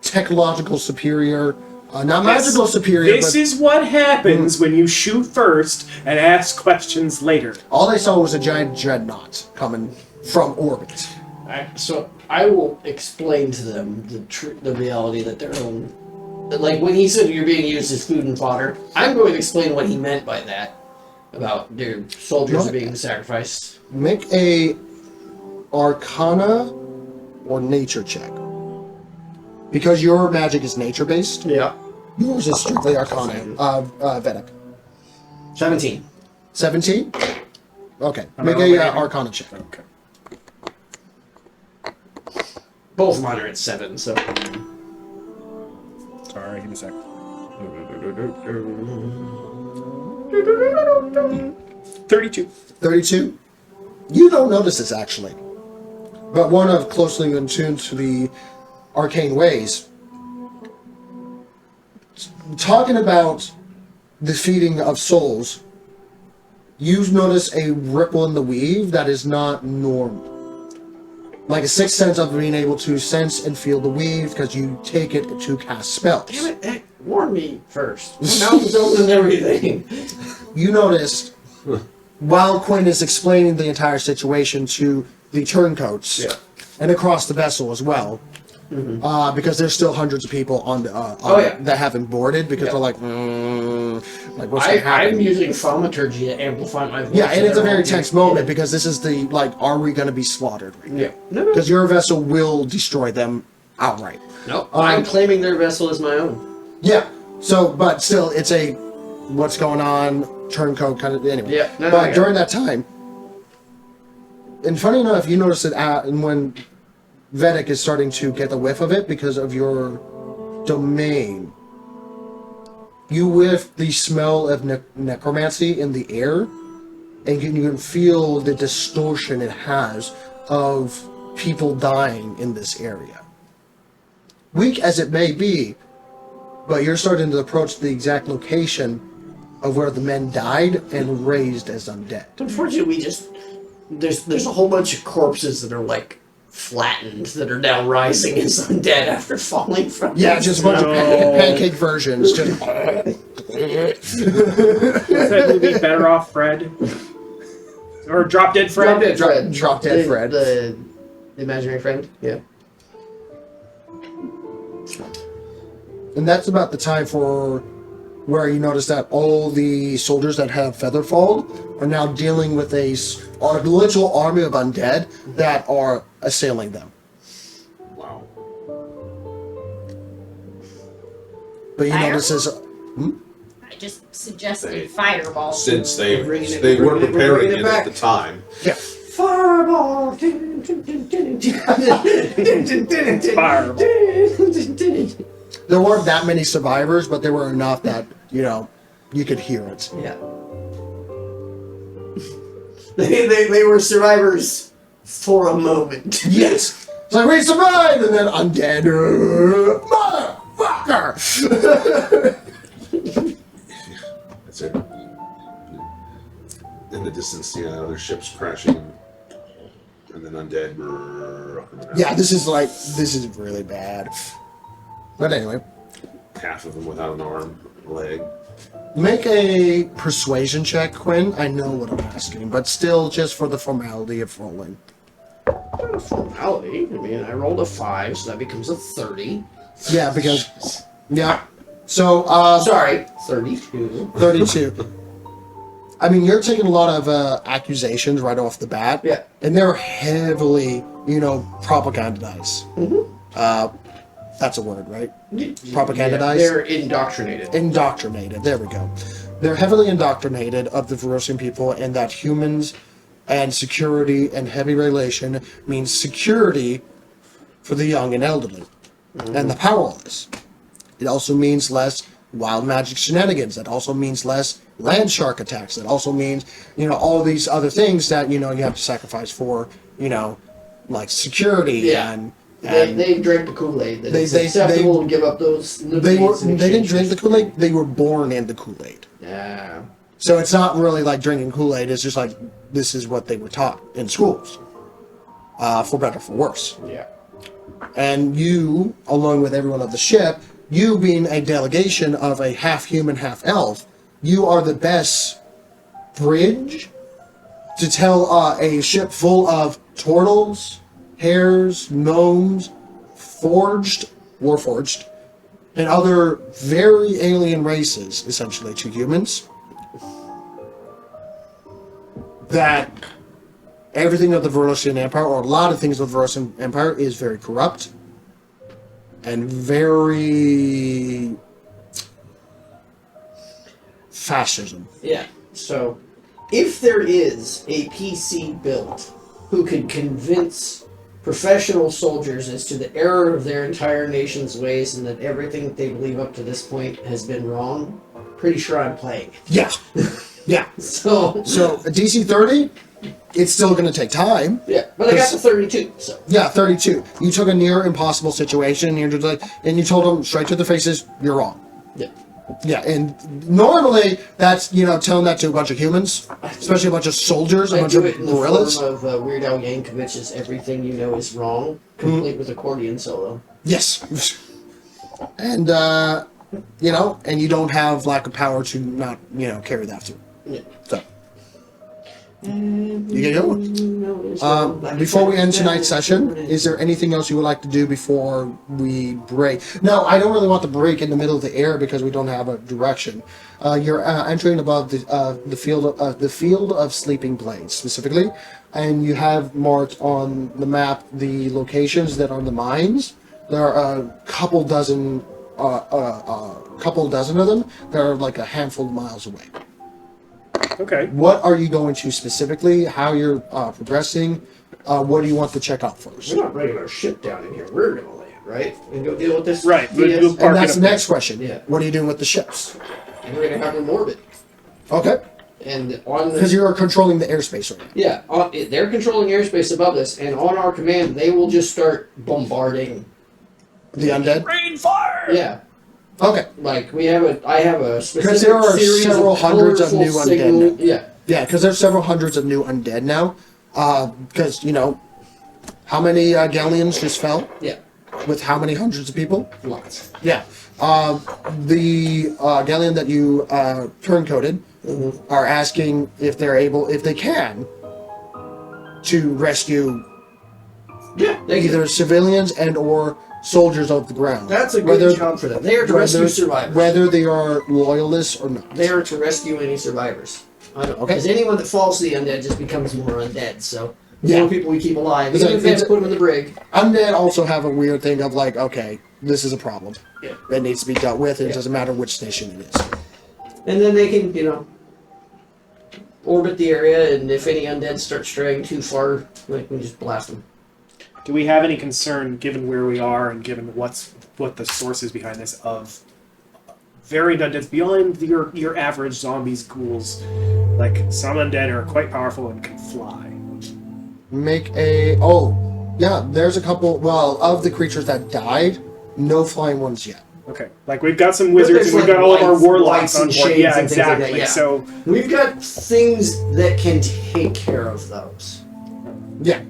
[SPEAKER 1] technological superior. Not magical superior,
[SPEAKER 4] This
[SPEAKER 1] but
[SPEAKER 4] is what happens when you shoot first and ask questions later.
[SPEAKER 1] all they saw was a giant dreadnought coming from orbit.
[SPEAKER 2] So I will explain to them the reality that their own... Like, when he said you're being used as food and fodder, I'm going to explain what he meant by that. About their soldiers being sacrificed.
[SPEAKER 1] Make a Arcana or Nature check. Because your magic is nature-based,
[SPEAKER 2] Yeah.
[SPEAKER 1] yours is strictly Arcana, Vedic.
[SPEAKER 2] 17.
[SPEAKER 1] 17? Okay,
[SPEAKER 4] Am I
[SPEAKER 1] make
[SPEAKER 4] rolling
[SPEAKER 1] a
[SPEAKER 4] anything?
[SPEAKER 1] Arcana check.
[SPEAKER 4] Okay.
[SPEAKER 2] Both mine are at 7, so.
[SPEAKER 4] Sorry, give me a sec. 32.
[SPEAKER 1] 32. You don't notice this actually, but one of closely attuned to the arcane ways. Talking about the feeding of souls, you notice a ripple in the weave that is not normal. Like a sixth sense of being able to sense and feel the weave because you take it to cast spells.
[SPEAKER 2] Damn it, Heck, warn me first. My mouth is open and everything.
[SPEAKER 1] You noticed while Quinn is explaining the entire situation to the turncoats
[SPEAKER 2] Yeah.
[SPEAKER 1] and across the vessel as well, because there's still hundreds of people on the that haven't boarded because they're like what's going to happen?
[SPEAKER 2] I'm using thaumaturgy to amplify my voice.
[SPEAKER 1] Yeah, and it's a very
[SPEAKER 2] all
[SPEAKER 1] tense
[SPEAKER 2] being-
[SPEAKER 1] moment because this is the are we going to be slaughtered right now?
[SPEAKER 2] Yeah. No,
[SPEAKER 1] Because your vessel will destroy them outright.
[SPEAKER 2] no. I'm claiming their vessel as my own.
[SPEAKER 1] Yeah. So, but still, it's a what's going on turncoat kind of anyway.
[SPEAKER 2] Yeah, no, I
[SPEAKER 1] but
[SPEAKER 2] get
[SPEAKER 1] during
[SPEAKER 2] it.
[SPEAKER 1] that time, and funny enough, you notice it and when Vedic is starting to get the whiff of it because of your domain. You whiff the smell of necromancy in the air, and you can feel the distortion it has of people dying in this area. Weak as it may be, but you're starting to approach the exact location of where the men died and raised as undead.
[SPEAKER 2] Unfortunately, there's a whole bunch of corpses that are like flattened that are now rising as undead after falling from.
[SPEAKER 1] Yeah, just a bunch of pancake versions. Just
[SPEAKER 4] What's that movie, Better Off Fred? Or Drop Dead Fred?
[SPEAKER 2] Drop Dead Fred.
[SPEAKER 1] Drop Dead Fred.
[SPEAKER 2] The imaginary friend. Yeah.
[SPEAKER 1] And that's about the time for where you notice that all the soldiers that have Featherfall are now dealing with a literal army of undead that are assailing them.
[SPEAKER 3] Wow.
[SPEAKER 1] But you
[SPEAKER 6] Fire?
[SPEAKER 1] notice as
[SPEAKER 6] I just suggested
[SPEAKER 3] They-
[SPEAKER 6] fireball.
[SPEAKER 3] Since
[SPEAKER 2] We're bringing it-
[SPEAKER 3] they
[SPEAKER 2] we're
[SPEAKER 3] weren't
[SPEAKER 2] bringing it- we're
[SPEAKER 3] preparing
[SPEAKER 2] bringing
[SPEAKER 3] it
[SPEAKER 2] it
[SPEAKER 3] at
[SPEAKER 2] back.
[SPEAKER 3] the time.
[SPEAKER 1] yeah,
[SPEAKER 2] Fireball.
[SPEAKER 4] Fireball.
[SPEAKER 1] there weren't that many survivors, but there were enough that you could hear it.
[SPEAKER 2] Yeah. They were survivors for a moment.
[SPEAKER 1] Yes, it's like we survived, and then undead, motherfucker.
[SPEAKER 3] That's it. In the distance, other ships crashing, and then undead.
[SPEAKER 1] Yeah, this is really bad. But anyway,
[SPEAKER 3] Half of them without an arm, leg.
[SPEAKER 1] make a persuasion check, Quinn. I know what I'm asking, but still, just for the formality of rolling.
[SPEAKER 2] Formality. I mean, I rolled a 5, so that becomes a 30.
[SPEAKER 1] Yeah, because yeah. So
[SPEAKER 2] Sorry, 32.
[SPEAKER 1] 32. I mean, you're taking a lot of accusations right off the bat.
[SPEAKER 2] Yeah.
[SPEAKER 1] And they're heavily, propagandized. That's a word, right? Propagandized?
[SPEAKER 2] They're indoctrinated.
[SPEAKER 1] Indoctrinated. There we go. They're heavily indoctrinated of the Verosian people, and that humans and security and heavy regulation means security for the young and elderly and the powerless. It also means less wild magic shenanigans. That also means less land shark attacks. That also means, all these other things that, you have to sacrifice for, like security and
[SPEAKER 2] They drank the Kool-Aid. That it's acceptable to give up those
[SPEAKER 1] they
[SPEAKER 2] liberties in
[SPEAKER 1] didn't
[SPEAKER 2] exchange
[SPEAKER 1] drink the Kool-Aid, they were born in the Kool-Aid.
[SPEAKER 2] Yeah.
[SPEAKER 1] So it's not really like drinking Kool-Aid, it's just like this is what they were taught in schools. For better or for worse.
[SPEAKER 2] Yeah.
[SPEAKER 1] And you, along with everyone of the ship, you being a delegation of a half human, half elf, you are the best bridge to tell a ship full of turtles, hares, gnomes, warforged, and other very alien races, essentially, to humans, that everything of the Verosian Empire, or a lot of things of the Verosian Empire, is very corrupt and very fascism.
[SPEAKER 2] Yeah. So, if there is a PC built who could convince professional soldiers as to the error of their entire nation's ways and that everything that they believe up to this point has been wrong, pretty sure I'm playing.
[SPEAKER 1] Yeah. Yeah.
[SPEAKER 2] So
[SPEAKER 1] a DC 30, it's still going to take time.
[SPEAKER 2] yeah, but I got the 32. So
[SPEAKER 1] Yeah, 32. You took a near impossible situation and you told them straight to their faces, you're wrong.
[SPEAKER 2] yeah.
[SPEAKER 1] Yeah, and normally that's, telling that to a bunch of humans, especially a bunch of soldiers, a
[SPEAKER 2] I
[SPEAKER 1] bunch
[SPEAKER 2] do
[SPEAKER 1] of
[SPEAKER 2] it in the
[SPEAKER 1] gorillas.
[SPEAKER 2] form of Weird Al Yankovic's "Everything You Know Is Wrong," complete with accordion solo.
[SPEAKER 1] Yes. And, and you don't have lack of power to not, carry that through.
[SPEAKER 2] Yeah.
[SPEAKER 1] So. You get going. Before we end tonight's session, is there anything else you would like to do before we break? No, I don't really want to break in the middle of the air because we don't have a direction. You're entering above the field of sleeping blades specifically, and you have marked on the map the locations that are in the mines. There are a couple dozen of them. They're like a handful of miles away.
[SPEAKER 4] Okay.
[SPEAKER 1] What are you going to specifically? How you're progressing? What do you want to check out first?
[SPEAKER 2] We're not bringing our ship down in here. We're gonna land, right? And go deal with this.
[SPEAKER 4] Right, but
[SPEAKER 2] BS.
[SPEAKER 4] you'll-
[SPEAKER 1] And that's
[SPEAKER 4] it
[SPEAKER 1] the
[SPEAKER 4] up
[SPEAKER 1] next question.
[SPEAKER 2] Yeah.
[SPEAKER 1] What are you doing with the ships?
[SPEAKER 2] And we're gonna have them orbit.
[SPEAKER 1] Okay.
[SPEAKER 2] And on
[SPEAKER 1] Because
[SPEAKER 2] the
[SPEAKER 1] you're controlling the airspace right now.
[SPEAKER 2] they're controlling airspace above us, and on our command, they will just start bombarding.
[SPEAKER 1] The undead?
[SPEAKER 4] Rain fire!
[SPEAKER 2] Yeah,
[SPEAKER 1] Okay.
[SPEAKER 2] like I have a specific
[SPEAKER 1] Because there are
[SPEAKER 2] series
[SPEAKER 1] several
[SPEAKER 2] of
[SPEAKER 1] hundreds of
[SPEAKER 2] colorful
[SPEAKER 1] new undead
[SPEAKER 2] signal-
[SPEAKER 1] now.
[SPEAKER 2] Yeah,
[SPEAKER 1] Yeah, because there's several hundreds of new undead now. Because, how many Galleons just fell?
[SPEAKER 2] yeah,
[SPEAKER 1] With how many hundreds of people?
[SPEAKER 2] lots.
[SPEAKER 1] Yeah. The Galleon that you turncoated are asking if they can, to rescue
[SPEAKER 2] Yeah,
[SPEAKER 1] either civilians and or soldiers off the ground.
[SPEAKER 2] That's a good job for them. They are to rescue survivors.
[SPEAKER 1] Whether they are loyalists or not.
[SPEAKER 2] They are to rescue any survivors.
[SPEAKER 1] Okay.
[SPEAKER 2] Because anyone that falls to the undead just becomes more undead. So the
[SPEAKER 1] Yeah.
[SPEAKER 2] more people we keep alive,
[SPEAKER 1] It's
[SPEAKER 2] even
[SPEAKER 1] like-
[SPEAKER 2] if they have to
[SPEAKER 1] it's-
[SPEAKER 2] put them in the brig.
[SPEAKER 1] Undead also have a weird thing of like, okay, this is a problem.
[SPEAKER 2] Yeah.
[SPEAKER 1] That needs to be dealt with, and
[SPEAKER 2] Yeah.
[SPEAKER 1] it doesn't matter which station it is.
[SPEAKER 2] And then they can, orbit the area, and if any undead start straying too far, we can just blast them.
[SPEAKER 4] Do we have any concern, given where we are and given what the source is behind this, of varied undeads beyond your average zombies, ghouls? Like, some undead are quite powerful and can fly.
[SPEAKER 1] There's a couple, of the creatures that died, no flying ones yet.
[SPEAKER 4] Okay, like we've got some wizards and we've got all of our warlocks on board. Yeah,
[SPEAKER 2] and things like that,
[SPEAKER 4] exactly.
[SPEAKER 2] yeah.
[SPEAKER 4] So
[SPEAKER 2] We've got things that can take care of those.
[SPEAKER 1] Yeah.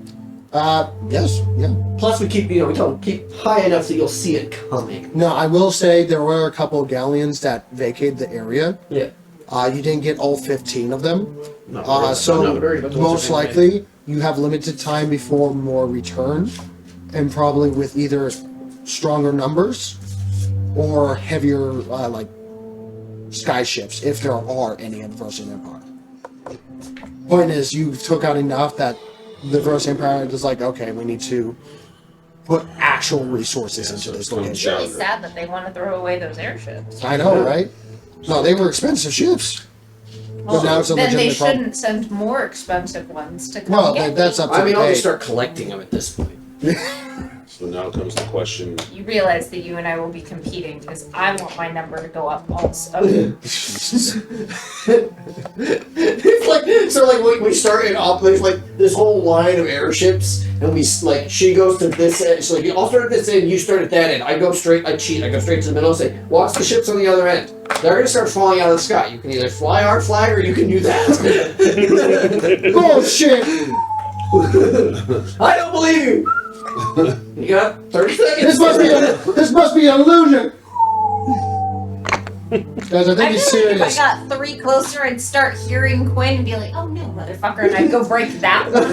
[SPEAKER 1] Yes, yeah.
[SPEAKER 2] Plus, we keep, we don't keep high enough that you'll see it coming.
[SPEAKER 1] No, I will say there were a couple of Galleons that vacated the area.
[SPEAKER 2] Yeah.
[SPEAKER 1] You didn't get all 15 of them.
[SPEAKER 2] Not worried about
[SPEAKER 1] So
[SPEAKER 2] the ones
[SPEAKER 1] most
[SPEAKER 2] that ran away.
[SPEAKER 1] likely you have limited time before more return, and probably with either stronger numbers or heavier sky ships, if there are any in the Russian Empire. Point is, you took out enough that the Russian Empire is like, okay, we need to put actual resources into this
[SPEAKER 6] It's
[SPEAKER 1] location.
[SPEAKER 6] really sad that they want to throw away those airships.
[SPEAKER 1] I know, right? No, they were expensive ships. But now it's a
[SPEAKER 5] Then they
[SPEAKER 1] legitimate problem.
[SPEAKER 5] shouldn't send more expensive ones to come
[SPEAKER 1] Well,
[SPEAKER 5] get
[SPEAKER 1] that's
[SPEAKER 5] me.
[SPEAKER 1] up to
[SPEAKER 2] I mean,
[SPEAKER 1] the
[SPEAKER 2] I'll
[SPEAKER 1] day.
[SPEAKER 2] just start collecting them at this point.
[SPEAKER 3] So now comes the question.
[SPEAKER 5] You realize that you and I will be competing because I want my number to go up also.
[SPEAKER 2] It's we start in there's this whole line of airships, and she goes to this end. She's like, I'll start at this end, you start at that end. I go straight to the middle and say, watch the ships on the other end. They're gonna start falling out of the sky. You can either fly our flag or you can do that.
[SPEAKER 1] Bullshit!
[SPEAKER 2] I don't believe you. You got 30 seconds.
[SPEAKER 1] This must be an illusion. Guys, I think
[SPEAKER 5] I
[SPEAKER 1] he's
[SPEAKER 5] feel like if I
[SPEAKER 1] serious.
[SPEAKER 5] got 3 closer, I'd start hearing Quinn and be like, "Oh no, motherfucker!" and I'd go break that one.
[SPEAKER 2] I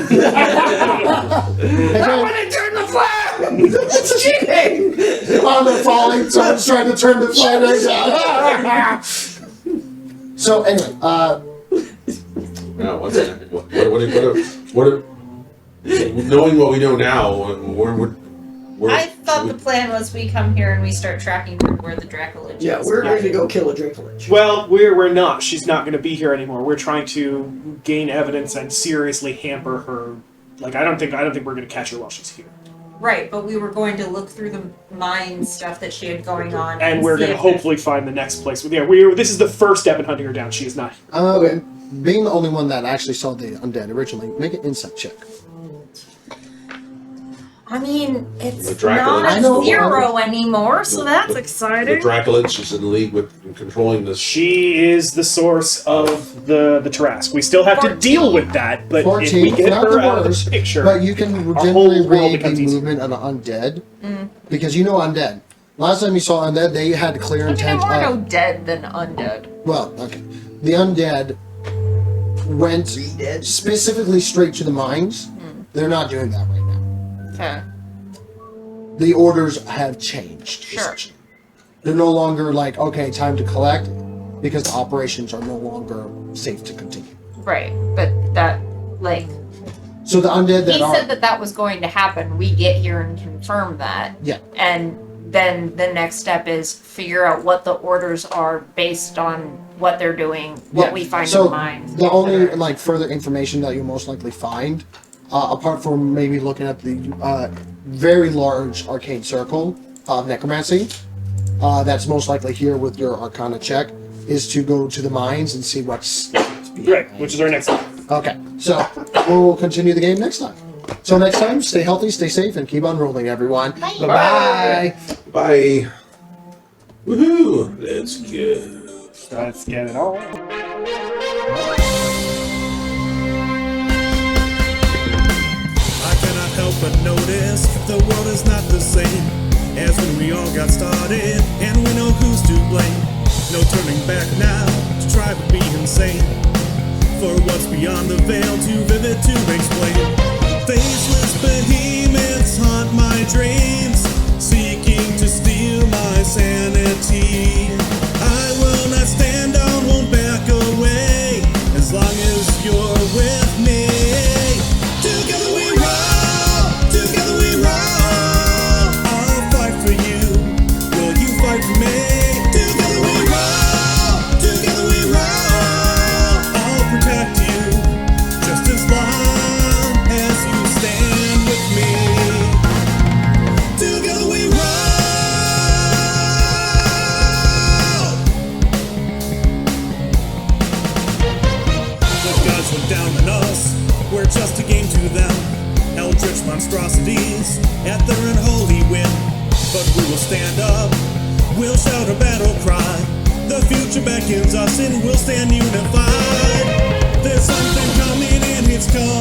[SPEAKER 2] want to turn the flag. It's cheating.
[SPEAKER 1] Oh, they're falling. Someone's trying to turn the flag. So anyway,
[SPEAKER 3] Now, what's it? What knowing what we know now,
[SPEAKER 5] I thought the plan was we come here and we start tracking through where the Draco-Lich is.
[SPEAKER 2] Yeah, we're ready to go kill a Draco-Lich.
[SPEAKER 4] Well, we're not. She's not going to be here anymore. We're trying to gain evidence and seriously hamper her. Like, I don't think we're going to catch her while she's here.
[SPEAKER 5] Right, but we were going to look through the mine stuff that she had going on.
[SPEAKER 4] And we're
[SPEAKER 5] see
[SPEAKER 4] going to
[SPEAKER 5] if
[SPEAKER 4] hopefully find the next place. But yeah, this is the first step in hunting her down. She is not.
[SPEAKER 2] Okay.
[SPEAKER 1] Being the only one that actually saw the undead originally, make an insight check.
[SPEAKER 5] I mean,
[SPEAKER 3] The
[SPEAKER 5] it's
[SPEAKER 3] Draco-Lich.
[SPEAKER 5] not
[SPEAKER 1] I know,
[SPEAKER 5] a zero anymore, so that's
[SPEAKER 3] The
[SPEAKER 5] exciting.
[SPEAKER 3] Draco-Lich is in league with controlling this.
[SPEAKER 4] She is the source of the Tarrasque. We still have to
[SPEAKER 5] 14.
[SPEAKER 4] deal with that, but if
[SPEAKER 1] 14,
[SPEAKER 4] we get
[SPEAKER 1] not
[SPEAKER 4] her
[SPEAKER 1] the
[SPEAKER 4] out of
[SPEAKER 1] worst,
[SPEAKER 4] the picture,
[SPEAKER 1] But you can
[SPEAKER 4] whole
[SPEAKER 1] generally
[SPEAKER 4] world
[SPEAKER 1] read the
[SPEAKER 4] becomes easier.
[SPEAKER 1] movement of an undead. Because you know undead. Last time you saw undead, they had clear
[SPEAKER 5] There's
[SPEAKER 1] intent
[SPEAKER 5] more
[SPEAKER 1] of...
[SPEAKER 5] no dead than undead.
[SPEAKER 1] Well, okay. The undead went specifically straight to the mines. They're not doing that right now.
[SPEAKER 5] Okay.
[SPEAKER 1] The orders have changed.
[SPEAKER 5] Sure.
[SPEAKER 1] Essentially. They're no longer like, okay, time to collect, because the operations are no longer safe to continue.
[SPEAKER 6] Right, but that, like,
[SPEAKER 1] So the undead that
[SPEAKER 6] he
[SPEAKER 1] are...
[SPEAKER 6] said that was going to happen. We get here and confirm that.
[SPEAKER 1] Yeah.
[SPEAKER 6] And then the next step is figure out what the orders are based on what they're doing, what
[SPEAKER 1] Yeah.
[SPEAKER 6] we find
[SPEAKER 1] So
[SPEAKER 6] in mines.
[SPEAKER 1] the only
[SPEAKER 6] etc.
[SPEAKER 1] like further information that you'll most likely find, apart from maybe looking at the very large arcane circle of necromancy, that's most likely here with your Arcana check, is to go to the mines and see what's
[SPEAKER 4] right, which is our next step.
[SPEAKER 1] okay. So we'll continue the game next time. So next time, stay healthy, stay safe, and keep on rolling, everyone.
[SPEAKER 5] Bye.
[SPEAKER 1] Bye.
[SPEAKER 3] Bye. Woohoo! Let's go.
[SPEAKER 4] Let's get it on.
[SPEAKER 7] I cannot help but notice the world is not the same as when we all got started, and we know who's to blame. No turning back now to try to be insane. For what's beyond the veil, too vivid to explain. Faceless behemoths haunt my dreams, seeking to steal my sanity. I will not stand down, won't back away, as long as you're with me. Together we roll, together we roll. I'll fight for you, will you fight for me? Together we roll, I'll protect you, just as long as you stand with me. Together we roll. The gods look down on us, we're just a game to them. Eldritch monstrosities at their unholy whim. But we will stand up, we'll shout a battle cry. The future beckons us and we'll stand unified. There's something coming and it's coming.